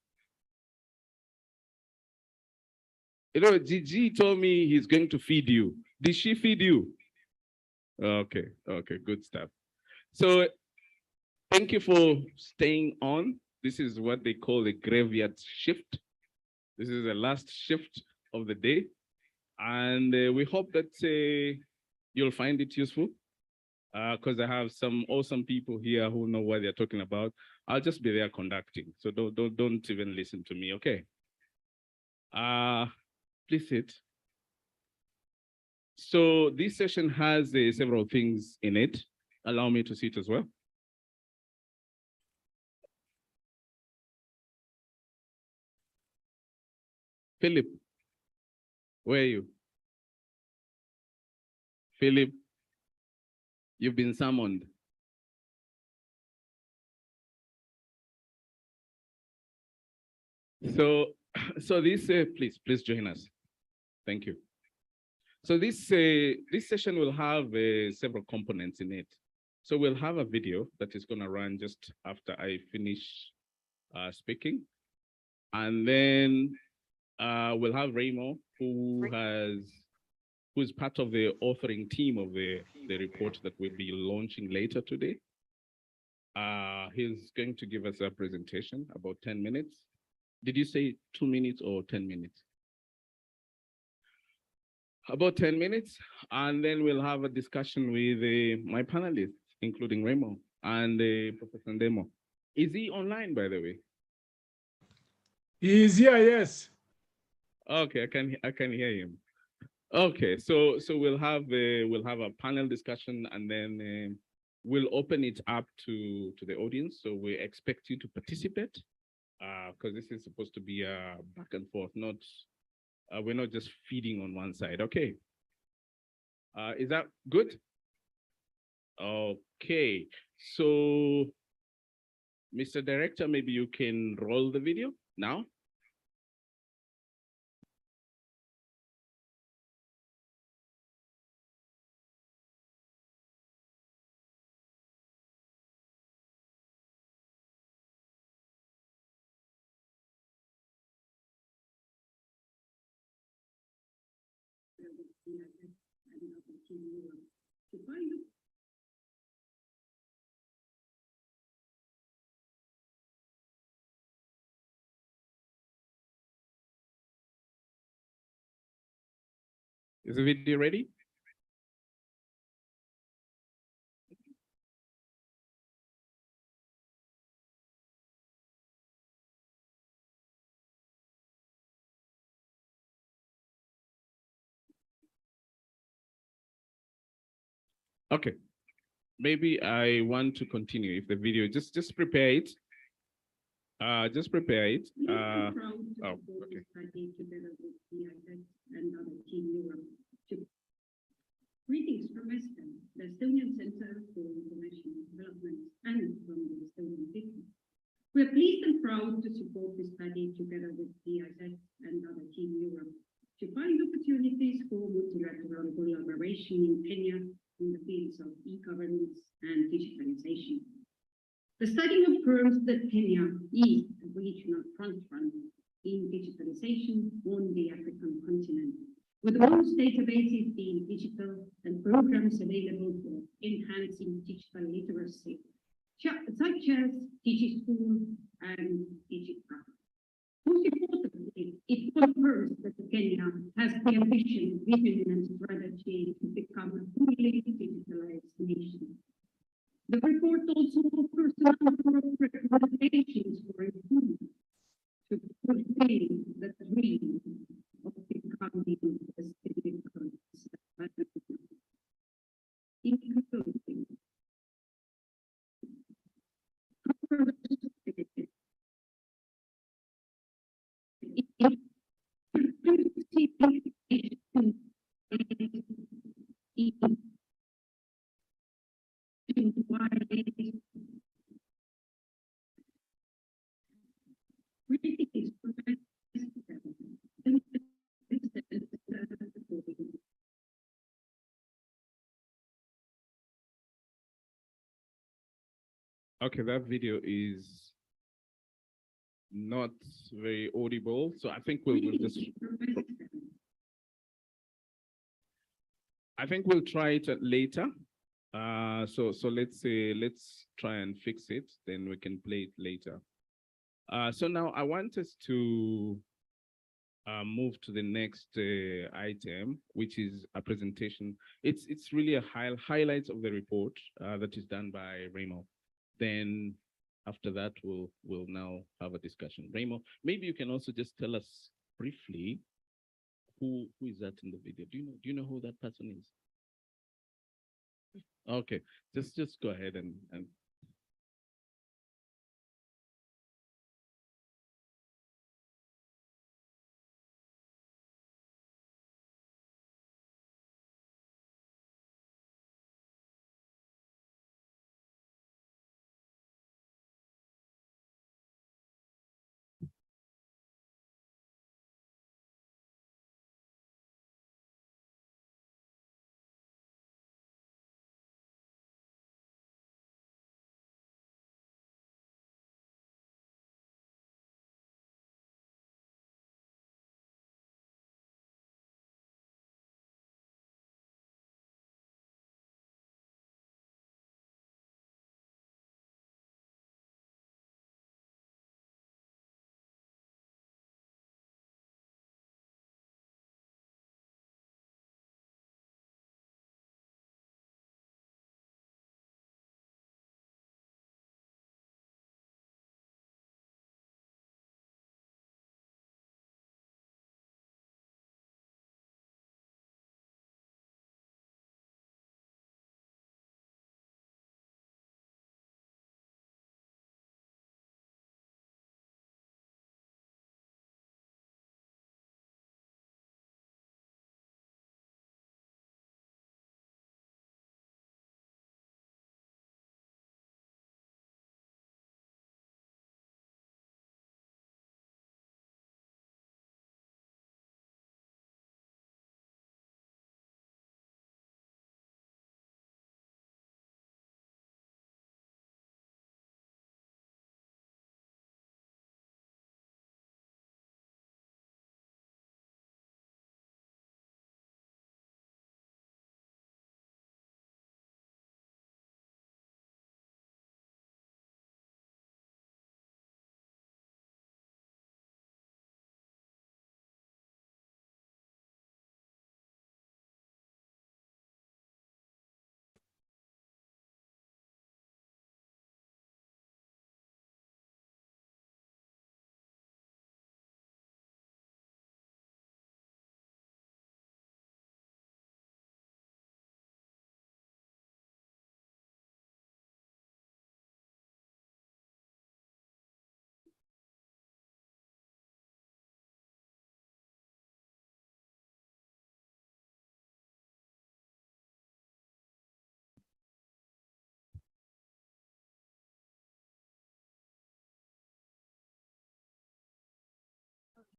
You know, Gigi told me he's going to feed you. Did she feed you? Okay, good stuff. So thank you for staying on. This is what they call a graveyard shift. This is the last shift of the day. And we hope that you'll find it useful because I have some awesome people here who know what they're talking about. I'll just be there conducting. So don't even listen to me, okay? Please sit. So this session has several things in it. Allow me to sit as well. Philip, where are you? Philip, you've been summoned. So this, please join us. Thank you. So this session will have several components in it. So we'll have a video that is going to run just after I finish speaking. And then we'll have Remo, who's part of the authoring team of the report that we'll be launching later today. He's going to give us a presentation, about 10 minutes. Did you say 2 minutes or 10 minutes? About 10 minutes, and then we'll have a discussion with my panelists, including Remo and Professor Ndemo. Is he online, by the way? He is here, yes. Okay, I can hear him. Okay, so we'll have a panel discussion, and then we'll open it up to the audience. So we expect you to participate, because this is supposed to be a back and forth, not we're not just feeding on one side. Okay. Is that good? Okay. So, Mr. Director, maybe you can roll the video now. Is the video ready? Okay. Maybe I want to continue if the video, just prepare it. Just prepare it. Oh, okay. Greetings from Estland, the Estonian Center for Information Development and from the Estonian people. We are pleased and proud to support this study together with GIZ and other Team Europe to find opportunities for multilateral collaboration in Kenya in the fields of e-governance and digitalization. The study confirms that Kenya is a regional frontrunner in digitalization on the African continent, with most databases being digital and programs available for enhancing digital literacy, such as DigiSchool and DigiGov. Most importantly, it confirms that Kenya has the ambition, vision, and strategy to become a fully digitalized nation. The report also offers a number of recommendations for improvement to fulfill the dream of becoming a citizen, including Okay, that video is not very audible, so I think we'll just. I think we'll try it later. So let's try and fix it, then we can play it later. So now I want us to move to the next item, which is a presentation. It's really a highlights of the report that is done by Remo. Then after that, we'll now have a discussion. Remo, maybe you can also just tell us briefly who is that in the video? Do you know who that person is? Okay, just go ahead and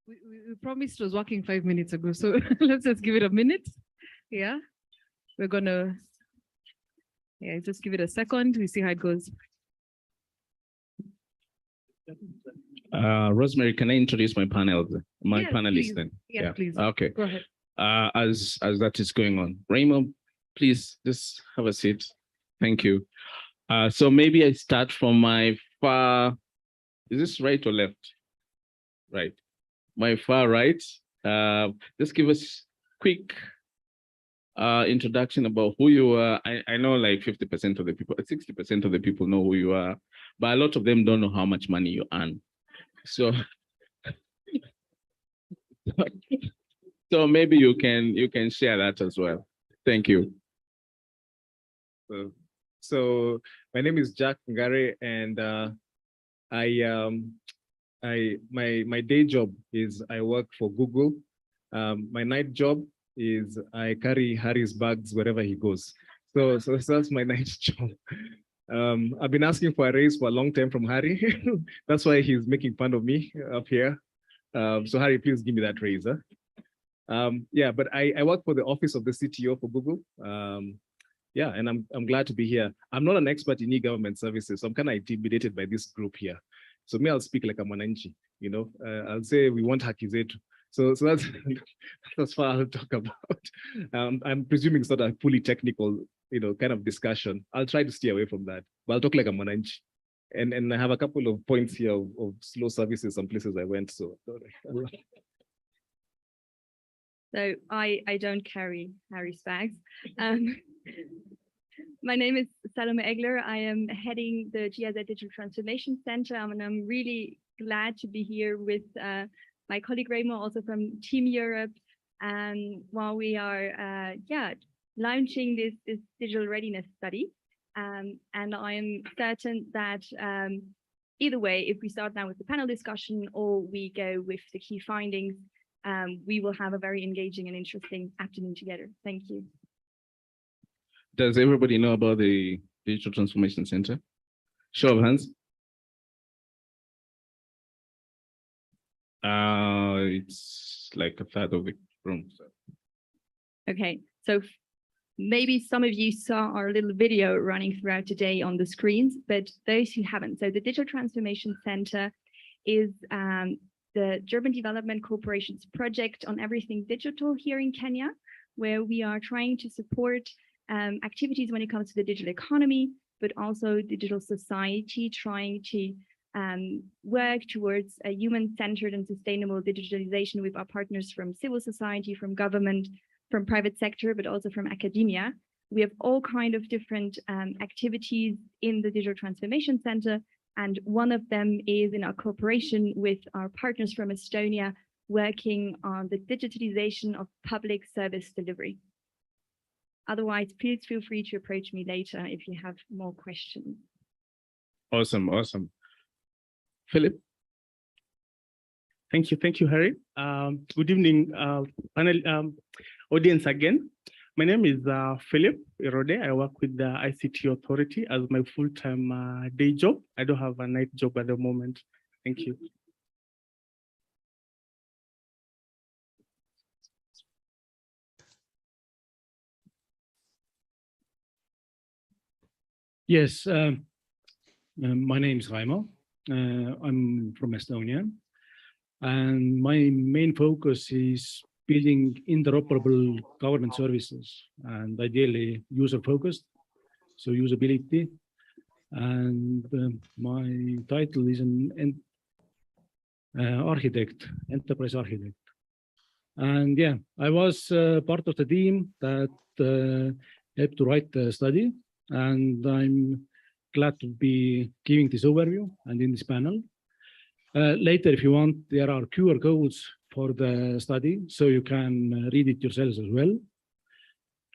We promised it was working 5 minutes ago, so let's just give it a minute. Yeah, we're gonna, just give it a second. We see how it goes. Rosemary, can I introduce my Yes, panelists please. then? Yes, please. Okay. Go ahead. As that is going on, Raymond, please just have a seat. Thank you. So maybe I start from my far. Is this right or left? Right. My far right. Just give us quick introduction about who you are. I know like 50% of the people, 60% of the people know who you are, but a lot of them don't know how much money you earn. So, so maybe you can share that as well. Thank you. So my name is Jack Ngare, and my day job is I work for Google. My night job is I carry Harry's bags wherever he goes. So that's my night job. I've been asking for a raise for a long time from Harry. That's why he's making fun of me up here. So Harry, please give me that raise. Huh? Yeah, but I work for the office of the CTO for Google. Yeah, and I'm glad to be here. I'm not an expert in e-government services, so I'm kind of intimidated by this group here. So me, I'll speak like a Mwananchi, you know. I'll say we want haki zetu. So that's what I'll talk about. I'm presuming it's not a fully technical, you know, kind of discussion. I'll try to stay away from that, but I'll talk like a Mwananchi. And I have a couple of points here of slow services, some places I went. So I don't carry Harry's bags. My name is Salome Egler. I am heading the GIZ Digital Transformation Center, and I'm really glad to be here with my colleague Remo, also from Team Europe, while we are launching this digital readiness study. And I am certain that either way, if we start now with the panel discussion or we go with the key findings, we will have a very engaging and interesting afternoon together. Thank you. Does everybody know about the Digital Transformation Center? Show of hands. It's like a third of the room. So. Okay, so maybe some of you saw our little video running throughout today on the screens, but those who haven't. So the Digital Transformation Center is the Durban Development Corporation's project on everything digital here in Kenya, where we are trying to support activities when it comes to the digital economy, but also digital society, trying to work towards a human-centered and sustainable digitalization with our partners from civil society, from government, from private sector, but also from academia. We have all kind of different activities in the Digital Transformation Center, and one of them is in our cooperation with our partners from Estonia, working on the digitalization of public service delivery. Otherwise, please feel free to approach me later if you have more questions. Awesome, awesome. Philip. Thank you, Harry. Good evening, panel audience again. My name is Philip Irode. I work with the ICT Authority as my full-time day job. I don't have a night job at the moment. Thank you. Yes, my name is Raimo. I'm from Estonia, and my main focus is building interoperable government services and ideally user-focused, so usability. And my title is an architect, enterprise architect. And yeah, I was part of the team that helped to write the study, and I'm glad to be giving this overview and in this panel. Later, if you want, there are QR codes for the study, so you can read it yourselves as well.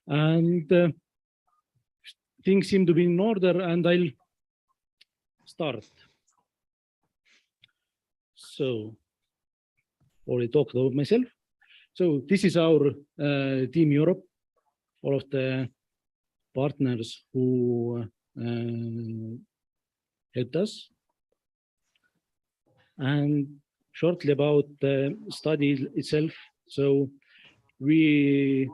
And things seem to be in order, and I'll start. So, already talked about myself. So this is our Team Europe, all of the partners who helped us. And shortly about the study itself. So we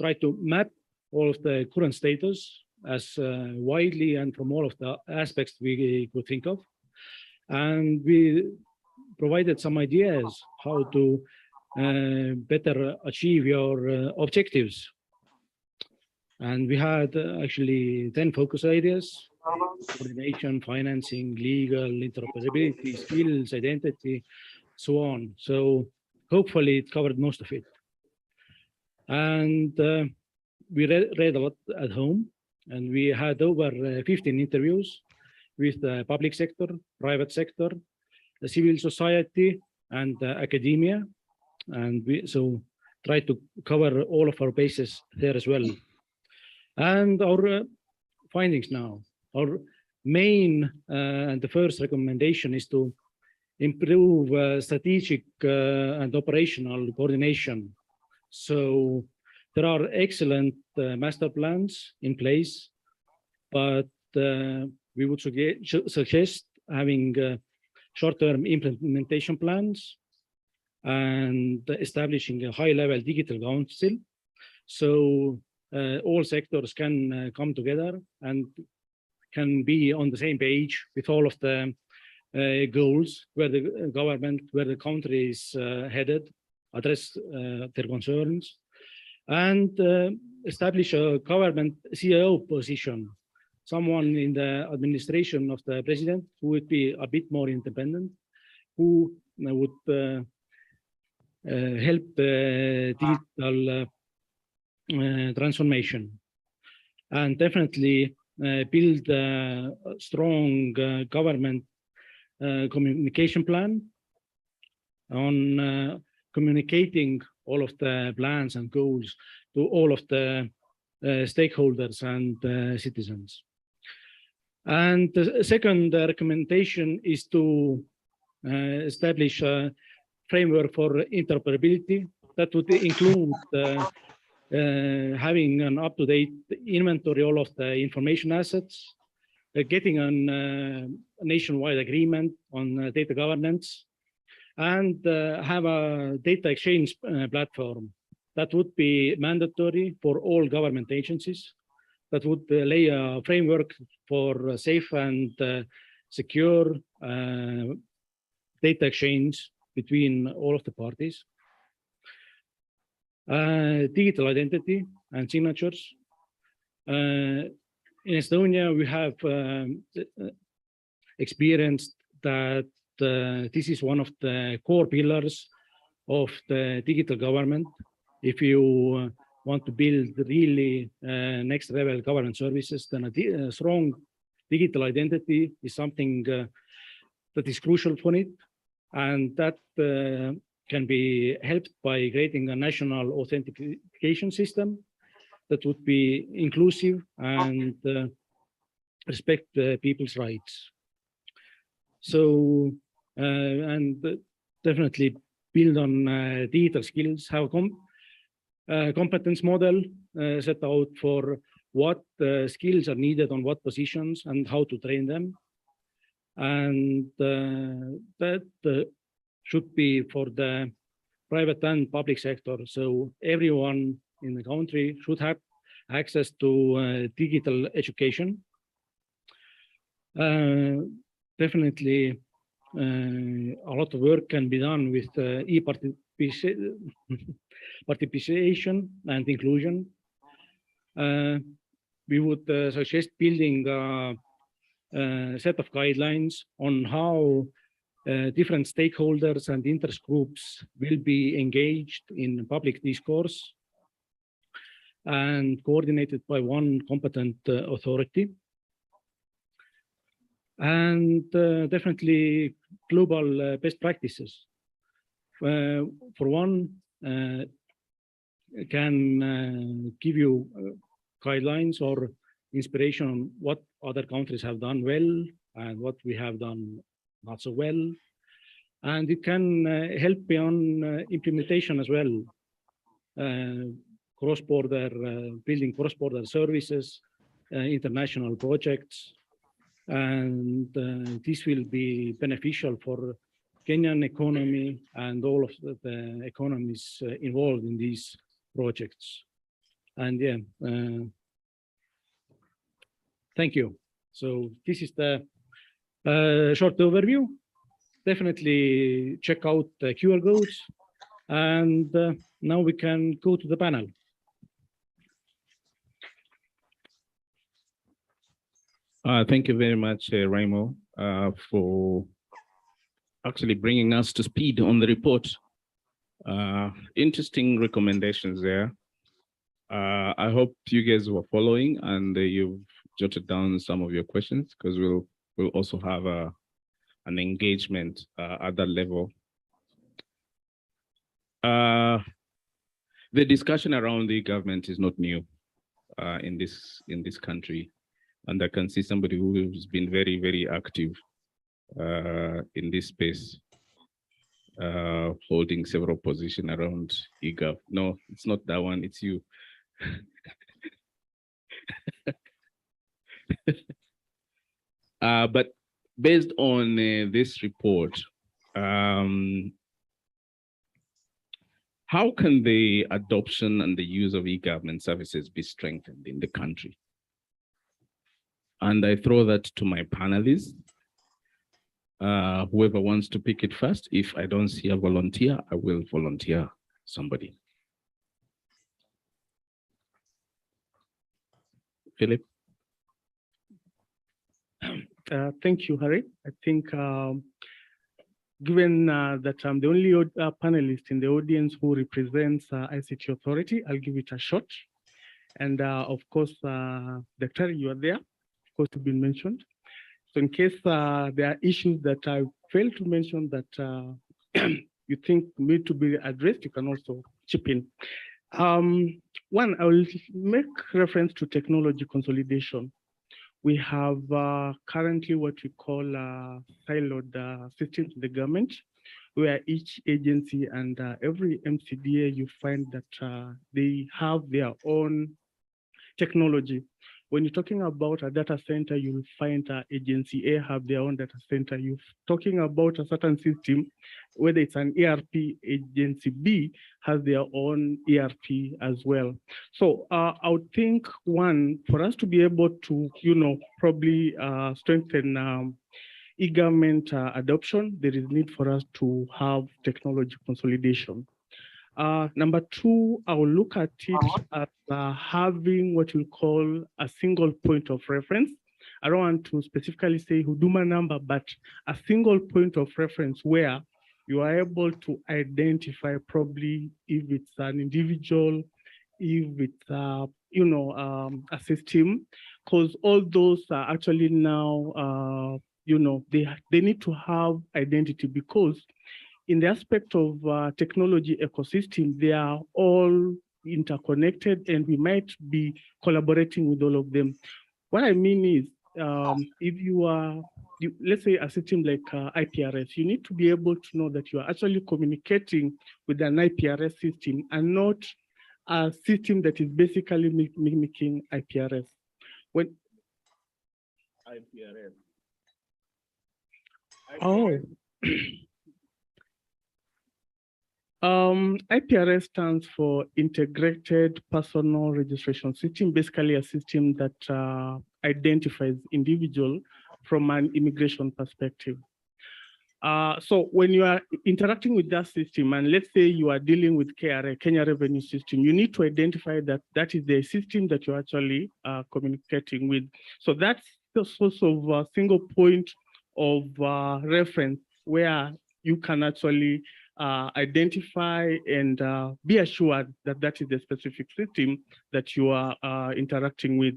try to map all of the current status as widely and from all of the aspects we could think of. And we provided some ideas how to better achieve your objectives. And we had actually 10 focus areas: coordination, financing, legal, interoperability, skills, identity, so on. So hopefully it covered most of it. And we read a lot at home, and we had over 15 interviews with the public sector, private sector, the civil society, and academia. And we so try to cover all of our bases there as well. And our findings now. Our main and the first recommendation is to improve strategic and operational coordination. So there are excellent master plans in place, but we would suggest having short-term implementation plans and establishing a high-level digital council. So all sectors can come together and can be on the same page with all of the goals where the government, where the country is headed, address their concerns, and establish a government CIO position, someone in the administration of the president who would be a bit more independent, who would help the digital transformation, and definitely build a strong government communication plan on communicating all of the plans and goals to all of the stakeholders and citizens. And the second recommendation is to establish a framework for interoperability that would include having an up-to-date inventory, all of the information assets, getting a nationwide agreement on data governance, and have a data exchange platform that would be mandatory for all government agencies, that would lay a framework for safe and secure data exchange between all of the parties. Digital identity and signatures. In Estonia, we have experienced that this is one of the core pillars of the digital government. If you want to build really next level government services, then a strong digital identity is something that is crucial for it. And that can be helped by creating a national authentication system that would be inclusive and respect people's rights. So, and definitely build on digital skills, have a competence model set out for what skills are needed on what positions and how to train them. And that should be for the private and public sector. So everyone in the country should have access to digital education. Definitely a lot of work can be done with participation and inclusion. We would suggest building a set of guidelines on how different stakeholders and interest groups will be engaged in public discourse and coordinated by one competent authority. And definitely global best practices. For one, can give you guidelines or inspiration on what other countries have done well and what we have done not so well. And it can help beyond implementation as well. Cross-border, building cross-border services, international projects. And this will be beneficial for Kenyan economy and all of the economies involved in these projects. And yeah, thank you. So this is the short overview. Definitely check out the QR codes. And now we can go to the panel. Thank you very much, Raimo, for actually bringing us to speed on the report. Interesting recommendations there. I hope you guys were following and you've jotted down some of your questions, because we'll also have an engagement at that level. The discussion around the government is not new in this country, and I can see somebody who's been very, very active in this space, holding several positions around eGov. No, it's not that one, it's you. But based on this report, how can the adoption and the use of e-government services be strengthened in the country? And I throw that to my panelists. Whoever wants to pick it first. If I don't see a volunteer, I will volunteer somebody. Philip. Thank you, Harry. I think given that I'm the only panelist in the audience who represents ICT Authority, I'll give it a shot. And of course, Dr. you are there, of course, to be mentioned. So in case there are issues that I failed to mention that you think need to be addressed, you can also chip in. One, I will make reference to technology consolidation. We have currently what we call siloed systems in the government, where each agency and every MCDA, you find that they have their own technology. When you're talking about a data center, you will find agency A have their own data center. You're talking about a certain system, whether it's an ERP, agency B has their own ERP as well. So I would think, one, for us to be able to, probably strengthen e-government adoption, there is need for us to have technology consolidation. Number two, I will look at it as having what we call a single point of reference. I don't want to specifically say Huduma number, but a single point of reference where you are able to identify probably if it's an individual, if it's a system, because all those are actually now they need to have identity, because in the aspect of technology ecosystem, they are all interconnected and we might be collaborating with all of them. What I mean is, if let's say a system like IPRS, you need to be able to know that you are actually communicating with an IPRS system and not a system that is basically mimicking IPRS. When IPRS. Oh. IPRS stands for Integrated Personal Registration System, basically a system that identifies individual from an immigration perspective. So when you are interacting with that system, and let's say you are dealing with KRA, Kenya Revenue System, you need to identify that that is the system that you're actually communicating with. So that's the source of a single point of reference where you can actually identify and be assured that that is the specific system that you are interacting with.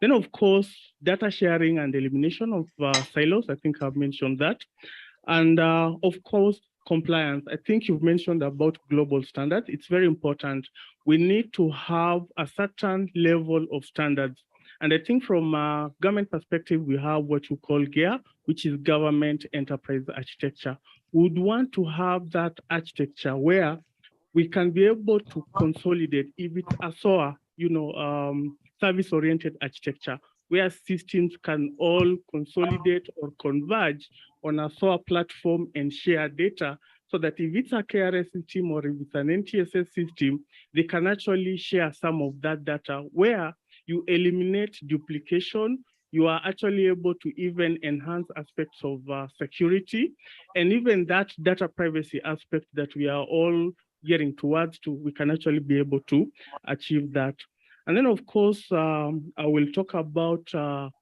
Then, of course, data sharing and elimination of silos. I think I've mentioned that. And of course, compliance. I think you've mentioned about global standards. It's very important. We need to have a certain level of standards. And I think from a government perspective, we have what you call GEAR, which is Government Enterprise Architecture. We would want to have that architecture where we can be able to consolidate. If it's a SOA, service-oriented architecture, where systems can all consolidate or converge on a SOA platform and share data, so that if it's a KRS system or if it's an NTSS system, they can actually share some of that data where you eliminate duplication. You are actually able to even enhance aspects of security, and even that data privacy aspect that we are all getting towards we can actually be able to achieve that. And then, of course, I will talk about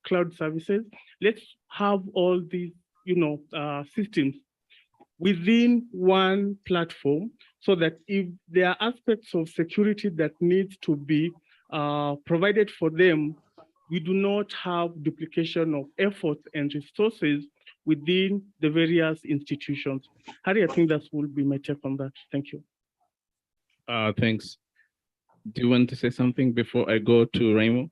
cloud services. Let's have all these, systems within one platform, so that if there are aspects of security that need to be provided for them, we do not have duplication of effort and resources within the various institutions. Harry, I think that will be my take on that. Thank you. Thanks. Do you want to say something before I go to Raimo?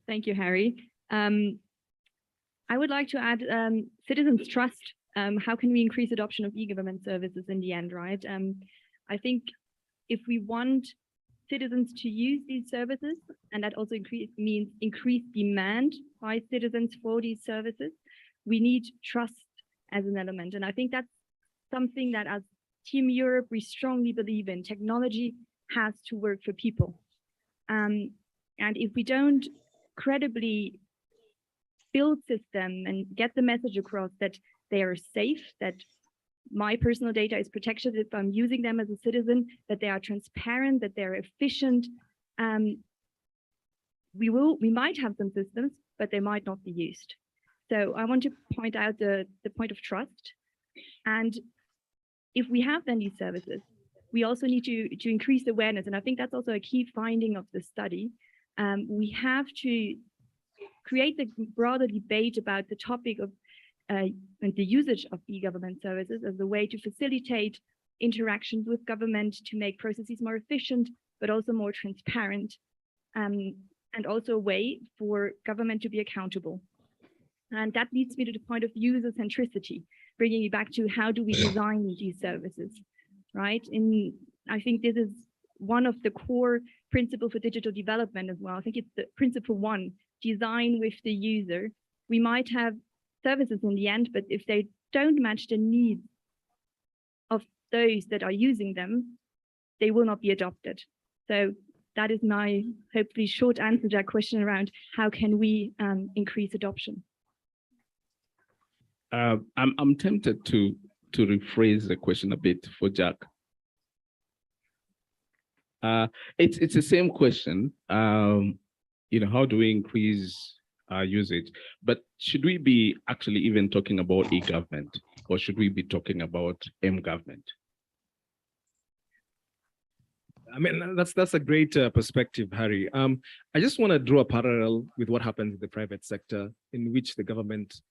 Thank you, Harry. I would like to add citizens' trust. How can we increase adoption of e-government services in the end, right? I think if we want citizens to use these services, and that also means increased demand by citizens for these services, we need trust as an element. And I think that's something that as Team Europe, we strongly believe in. Technology has to work for people. And if we don't credibly build system and get the message across that they are safe, that my personal data is protected if I'm using them as a citizen, that they are transparent, that they're efficient, we might have some systems, but they might not be used. So I want to point out the point of trust. And if we have then these services, we also need to increase awareness. And I think that's also a key finding of the study. We have to create the broader debate about the topic of and the usage of e-government services as a way to facilitate interactions with government, to make processes more efficient, but also more transparent, and also a way for government to be accountable. And that leads me to the point of user centricity, bringing you back to how do we design these services, right? I think this is one of the core principles for digital development as well. I think it's the principle one, design with the user. We might have services in the end, but if they don't match the needs of those that are using them, they will not be adopted. So that is my hopefully short answer to that question around how can we increase adoption. I'm tempted to rephrase the question a bit for Jack. It's the same question. How do we increase usage? But should we be actually even talking about e-government, or should we be talking about m-government? I mean, that's a great perspective, Harry. I just want to draw a parallel with what happens in the private sector, in which the government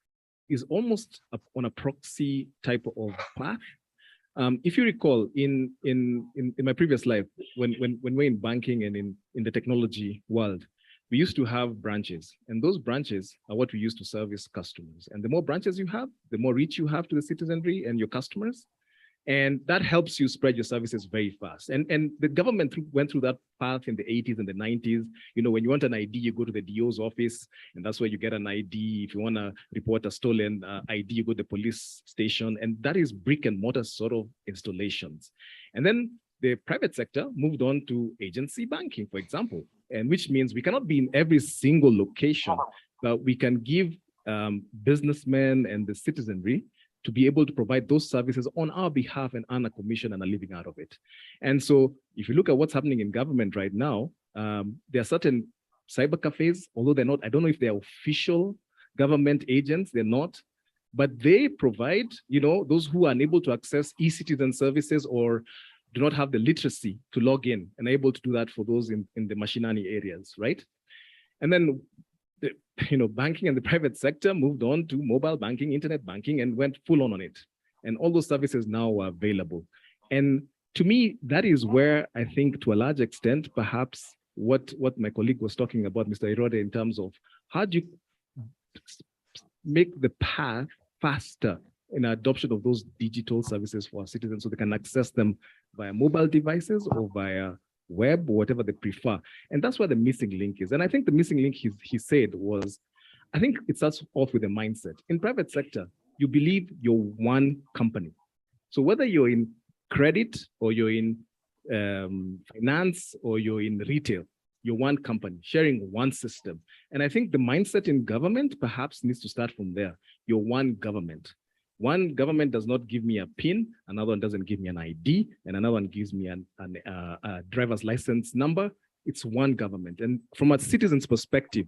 is almost on a proxy type of path. If you recall, in my previous life, when we're in banking and in the technology world, we used to have branches, and those branches are what we use to service customers. And the more branches you have, the more reach you have to the citizenry and your customers. And that helps you spread your services very fast. And the government went through that path in the 80s and the 90s. When you want an ID, you go to the DO's office, and that's where you get an ID. If you want to report a stolen ID, you go to the police station. And that is brick and mortar sort of installations. And then the private sector moved on to agency banking, for example, and which means we cannot be in every single location, but we can give businessmen and the citizenry to be able to provide those services on our behalf and earn a commission and a living out of it. And so if you look at what's happening in government right now, there are certain cyber cafes, although they're not, I don't know if they're official government agents, they're not, but they provide, those who are unable to access e-citizen services or do not have the literacy to log in and able to do that for those in the mashinani areas, right? And then banking and the private sector moved on to mobile banking, internet banking, and went full on it. And all those services now are available. And to me, that is where I think, to a large extent, perhaps what my colleague was talking about, Mr. Irode, in terms of how do you make the path faster in adoption of those digital services for our citizens so they can access them via mobile devices or via web, whatever they prefer. And that's where the missing link is. And I think the missing link he said was, I think it starts off with a mindset. In private sector, you believe you're one company. So whether you're in credit or you're in finance or you're in retail, you're one company sharing one system. And I think the mindset in government perhaps needs to start from there. You're one government. One government does not give me a PIN, another one doesn't give me an ID, and another one gives me a driver's license number. It's one government. And from a citizen's perspective,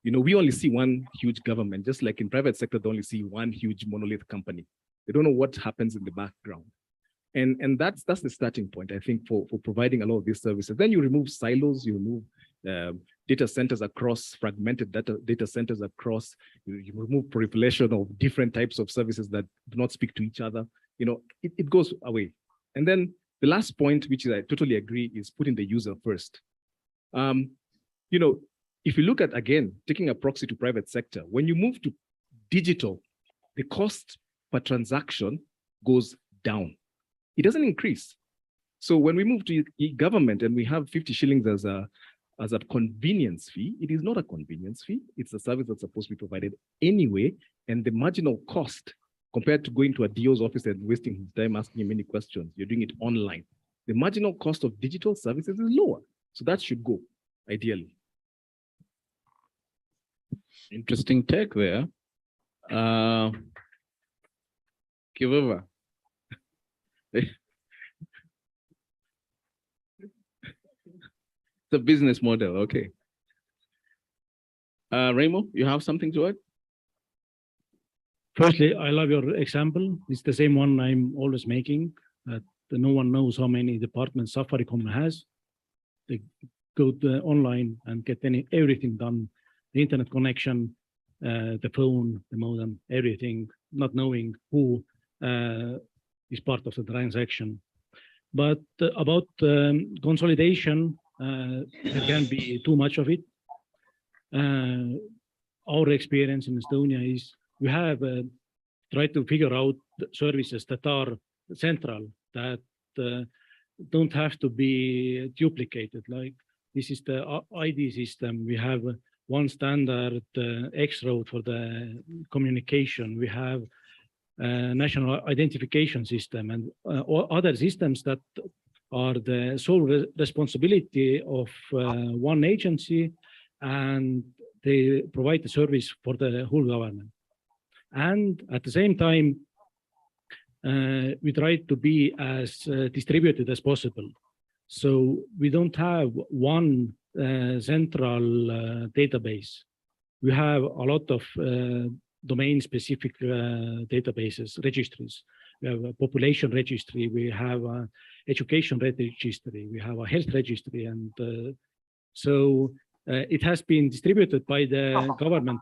you know, we only see one huge government, just like in private sector, they only see one huge monolith company. They don't know what happens in the background. And that's the starting point, I think, for providing a lot of these services. Then you remove silos, you remove data centers across, fragmented data centers across, you remove proliferation of different types of services that do not speak to each other. You know, it goes away. And then the last point, which I totally agree, is putting the user first. You know, if you look at, again, taking a proxy to private sector, when you move to digital, the cost per transaction goes down. It doesn't increase. So when we move to e-government and we have 50 shillings as a convenience fee, it is not a convenience fee. It's a service that's supposed to be provided anyway. And the marginal cost compared to going to a DO's office and wasting his time asking him many questions, you're doing it online. The marginal cost of digital services is lower. So that should go, ideally. Interesting take there. Give over. The business model, okay. Remo, you have something to add? Firstly, I love your example. It's the same one I'm always making, that no one knows how many departments Safaricom has. They go online and get everything done, the internet connection, the phone, the modem, everything, not knowing who is part of the transaction. But about consolidation, there can be too much of it. Our experience in Estonia is we have tried to figure out services that are central, that don't have to be duplicated. Like this is the ID system. We have one standard X-road for the communication. We have national identification system and other systems that are the sole responsibility of one agency, and they provide the service for the whole government. And at the same time, we try to be as distributed as possible. So we don't have one central database. We have a lot of domain-specific databases, registries. We have a population registry, we have an education registry, we have a health registry, and so it has been distributed by the government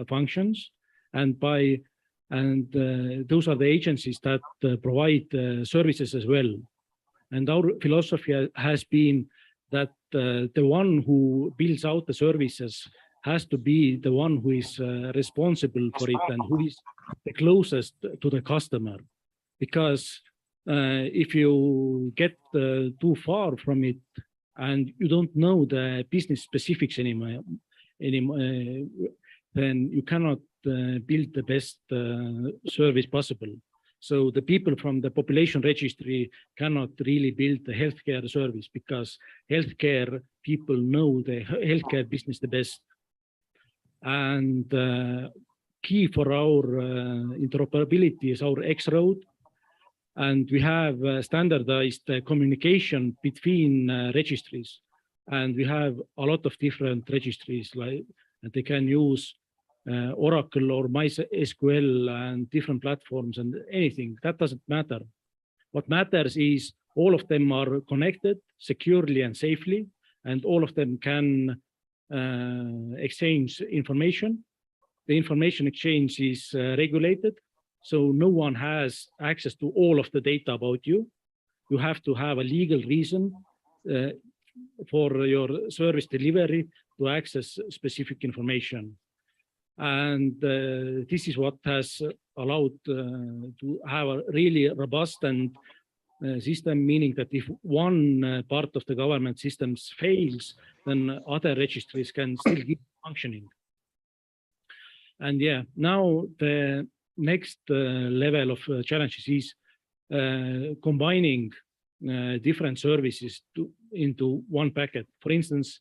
functions and those are the agencies that provide services as well. And our philosophy has been that the one who builds out the services has to be the one who is responsible for it and who is the closest to the customer. Because if you get too far from it and you don't know the business specifics anymore, then you cannot build the best service possible. So the people from the population registry cannot really build the healthcare service because healthcare people know the healthcare business the best. And key for our interoperability is our X-road. And we have standardized communication between registries. And we have a lot of different registries, like and they can use Oracle or MySQL and different platforms and anything. That doesn't matter. What matters is all of them are connected securely and safely, and all of them can exchange information. The information exchange is regulated, so no one has access to all of the data about you. You have to have a legal reason for your service delivery to access specific information. And this is what has allowed to have a really robust and system, meaning that if one part of the government systems fails, then other registries can still keep functioning. And yeah, now the next level of challenges is combining different services into one packet. For instance,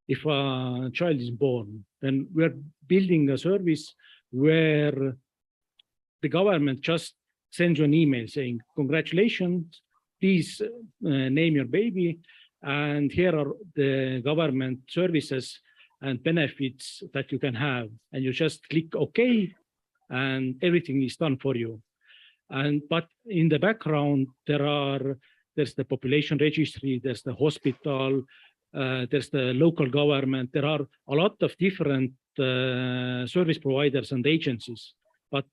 if a child is born, then we're building a service where the government just sends you an email saying, congratulations, please name your baby, and here are the government services and benefits that you can have. And you just click OK, and everything is done for you. But in the background, there's the population registry, there's the hospital, there's the local government. There are a lot of different service providers and agencies, but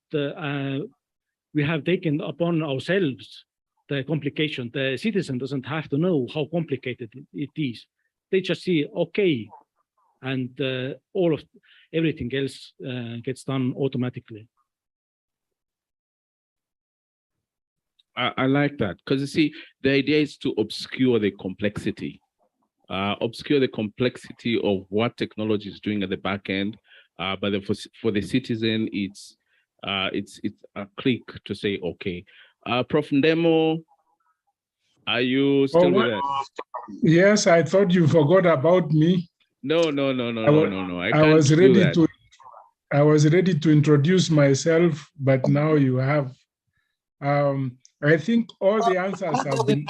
we have taken upon ourselves the complication. The citizen doesn't have to know how complicated it is. They just see, okay, and everything else gets done automatically. I like that, because you see, the idea is to obscure the complexity. Of what technology is doing at the back end, but for the citizen, it's a click to say okay. Prof. Ndemo, are you still with us? Yes, I thought you forgot about me. No. I was ready to introduce myself, but now you have. I think all the answers have been.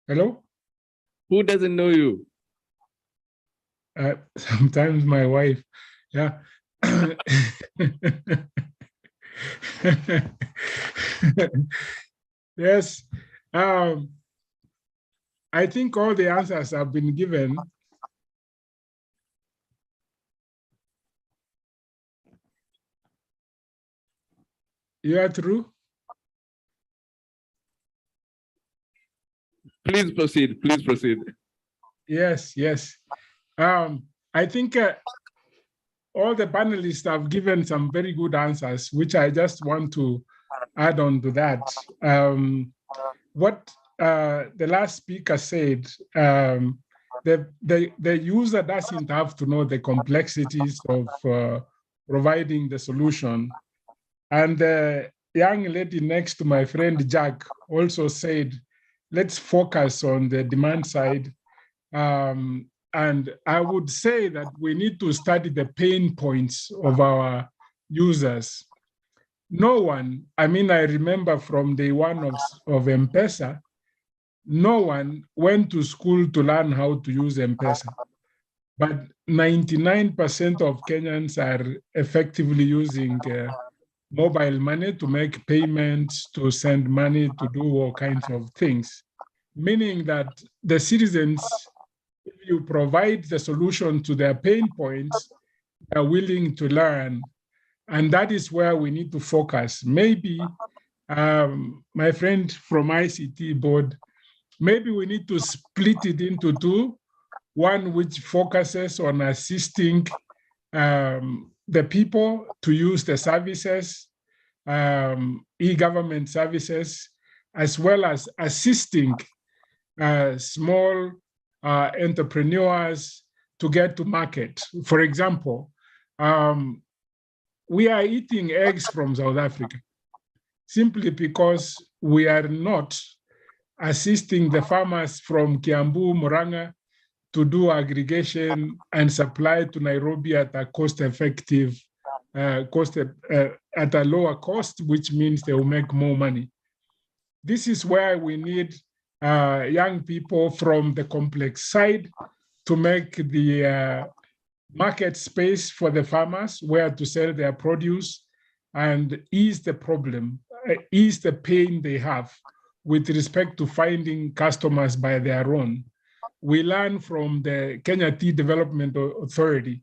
Hello? Who doesn't know you? Sometimes my wife. Yeah. Yes. I think all the answers have been given. You are through? Please proceed. Yes. I think all the panelists have given some very good answers, which I just want to add on to that. What the last speaker said, the user doesn't have to know the complexities of providing the solution. And the young lady next to my friend Jack also said, let's focus on the demand side. And I would say that we need to study the pain points of our users. No one, I remember from day one of M-Pesa, no one went to school to learn how to use M-Pesa. But 99% of Kenyans are effectively using mobile money to make payments, to send money, to do all kinds of things. Meaning that the citizens, if you provide the solution to their pain points, are willing to learn. And that is where we need to focus. Maybe, my friend from ICT board, maybe we need to split it into two. One which focuses on assisting the people to use the services, e-government services, as well as assisting small entrepreneurs to get to market. For example, we are eating eggs from South Africa simply because we are not assisting the farmers from Kiambu, Murang'a, to do aggregation and supply to Nairobi at a cost-effective, at a lower cost, which means they will make more money. This is where we need young people from the complex side to make the market space for the farmers where to sell their produce and ease the problem, ease the pain they have with respect to finding customers by their own. We learn from the Kenya Tea Development Authority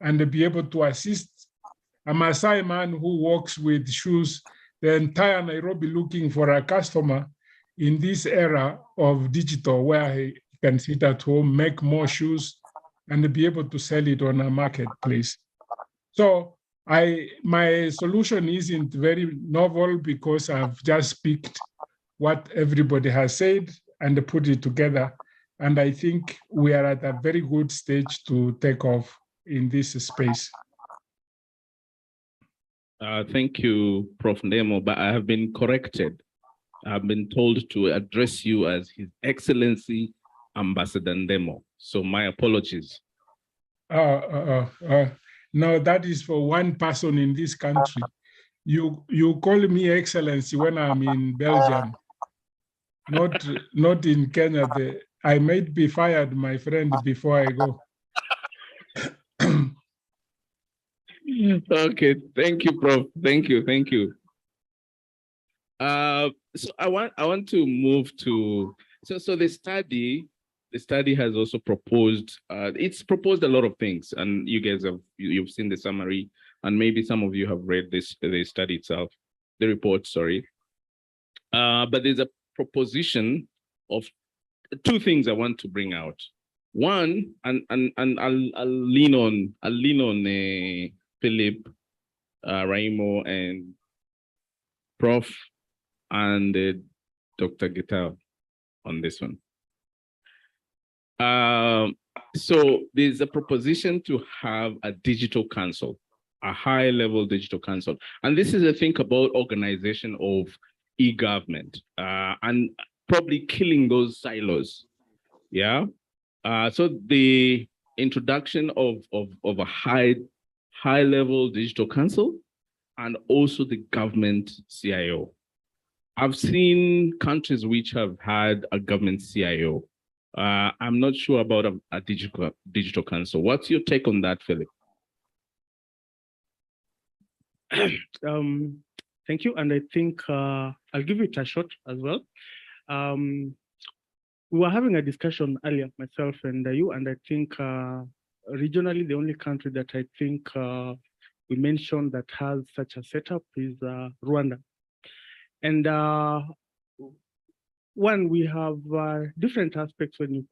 and be able to assist a Maasai man who walks with shoes the entire Nairobi looking for a customer in this era of digital where he can sit at home, make more shoes, and be able to sell it on a marketplace. So My solution isn't very novel because I've just picked what everybody has said and put it together. And I think we are at a very good stage to take off in this space. Thank you, Prof. Ndemo, but I have been corrected. I've been told to address you as His Excellency Ambassador Ndemo. So my apologies. No, that is for one person in this country. You call me Excellency when I'm in Belgium, not in Kenya. I might be fired, my friend, before I go. Okay, thank you, Prof. Thank you. So I want to move to so the study has also proposed. It's proposed a lot of things, and you guys you've seen the summary, and maybe some of you have read the study itself, the report. Sorry, but there's a proposition of two things I want to bring out. One, and I'll lean on Philip, Raimo, and Prof. and Dr. Gitao on this one. So there's a proposition to have a digital council, a high-level digital council. And this is a think about organization of e-government and probably killing those silos. Yeah. So the introduction of a high-level digital council and also the government CIO. I've seen countries which have had a government CIO. I'm not sure about a digital council. What's your take on that, Philip? Thank you. And I think I'll give it a shot as well. We were having a discussion earlier, myself and you, and I think regionally, the only country that I think we mentioned that has such a setup is Rwanda. And one, we have different aspects when you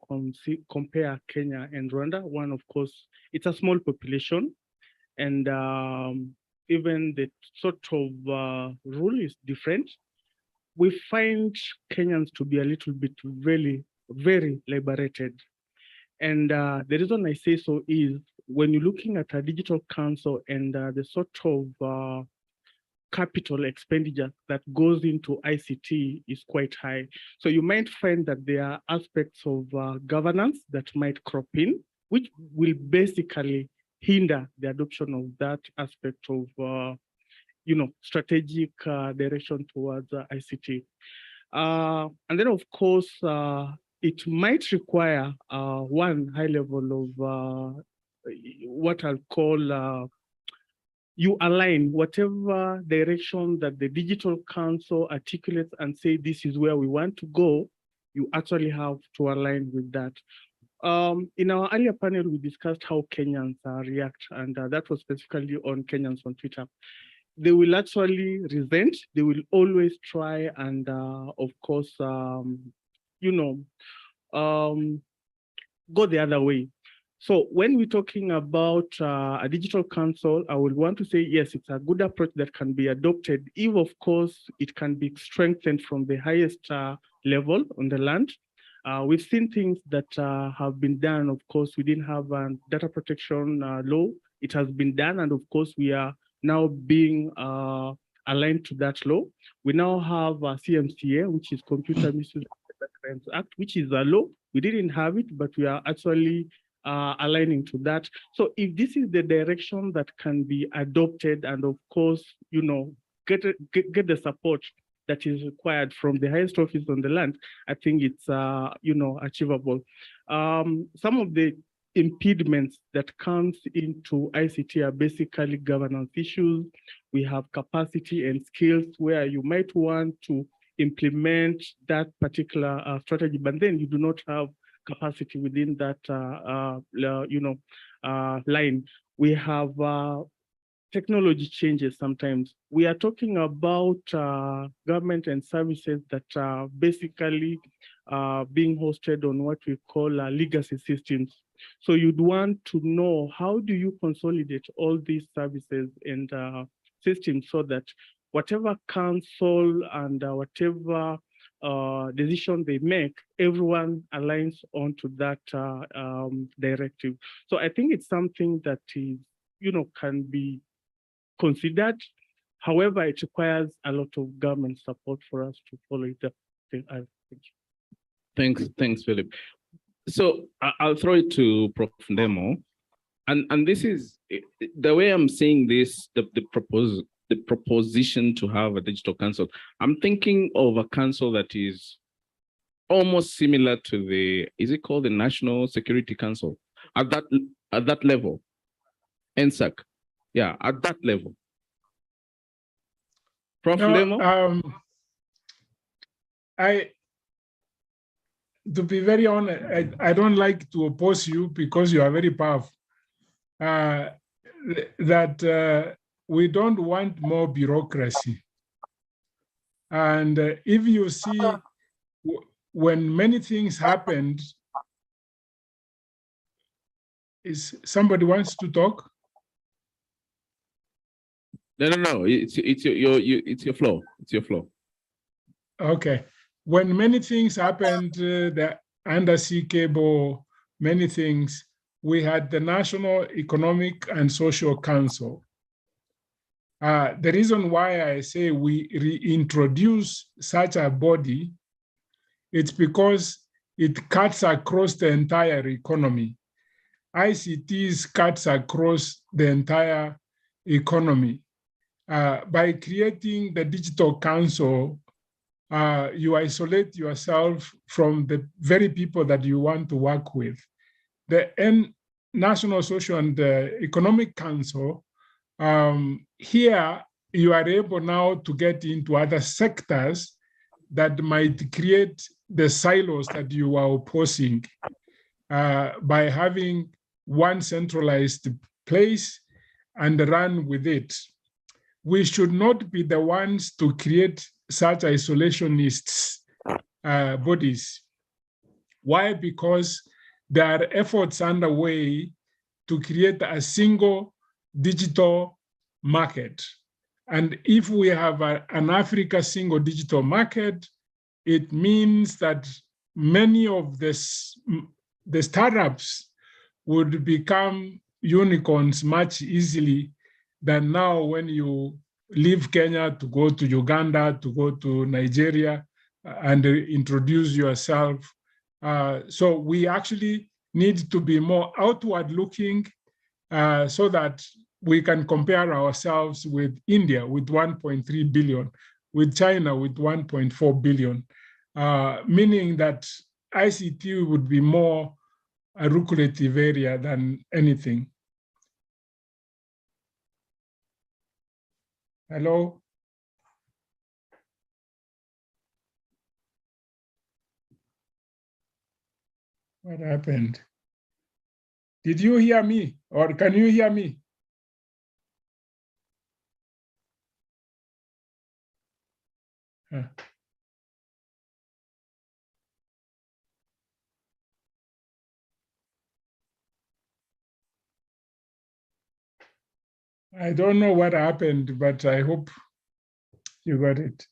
compare Kenya and Rwanda. One, of course, it's a small population, and even the sort of rule is different. We find Kenyans to be a little bit very, very liberated. And the reason I say so is when you're looking at a digital council and the sort of capital expenditure that goes into ICT is quite high. So you might find that there are aspects of governance that might crop in, which will basically hinder the adoption of that aspect of strategic direction towards ICT. And then, of course, it might require one high level of what I'll call you align whatever direction that the digital council articulates and say this is where we want to go, you actually have to align with that. In our earlier panel, we discussed how Kenyans react, and that was specifically on Kenyans on Twitter. They will actually resent, they will always try and, of course, go the other way. So when we're talking about a digital council, I would want to say, yes, it's a good approach that can be adopted if, of course, it can be strengthened from the highest level on the land. We've seen things that have been done. Of course, we didn't have a data protection law. It has been done. And of course, we are now being aligned to that law. We now have a CMCA, which is Computer Misuse and Crimes Act, which is a law. We didn't have it, but we are actually aligning to that. So if this is the direction that can be adopted and of course, get the support that is required from the highest office on the land, I think it's, achievable. Some of the impediments that comes into ICT are basically governance issues. We have capacity and skills where you might want to implement that particular strategy, but then you do not have capacity within that, line. We have technology changes sometimes. We are talking about government and services that are basically being hosted on what we call legacy systems. So you'd want to know, how do you consolidate all these services and systems so that whatever council and whatever decision they make, everyone aligns onto that directive. So I think it's something that is, can be considered. However, it requires a lot of government support for us to follow it up. Thanks, Philip. So I'll throw it to Prof. Ndemo. And this is the way I'm seeing this, the proposition to have a digital council. I'm thinking of a council that is almost similar to the, is it called the National Security Council? At that level, NSAC, yeah, at that level. Prof. Ndemo? To be very honest, I don't like to oppose you because you are very powerful. We don't want more bureaucracy. And if you see, when many things happened, is somebody wants to talk? No. It's your floor. It's your floor. Okay. When many things happened, the undersea cable, many things, we had the National Economic and Social Council. The reason why I say we reintroduce such a body, it's because it cuts across the entire economy. ICTs cuts across the entire economy. By creating the Digital Council, you isolate yourself from the very people that you want to work with. The National Social and Economic Council, here you are able now to get into other sectors that might create the silos that you are opposing by having one centralized place and run with it. We should not be the ones to create such isolationist bodies. Why? Because there are efforts underway to create a single digital market. And if we have an Africa single digital market, it means that many of the startups would become unicorns much easily than now when you leave Kenya to go to Uganda, to go to Nigeria and introduce yourself. So we actually need to be more outward looking so that we can compare ourselves with India with 1.3 billion, with China with 1.4 billion, meaning that ICT would be more a lucrative area than anything. Hello? What happened? Did you hear me or can you hear me? Huh. I don't know what happened, but I hope you got it.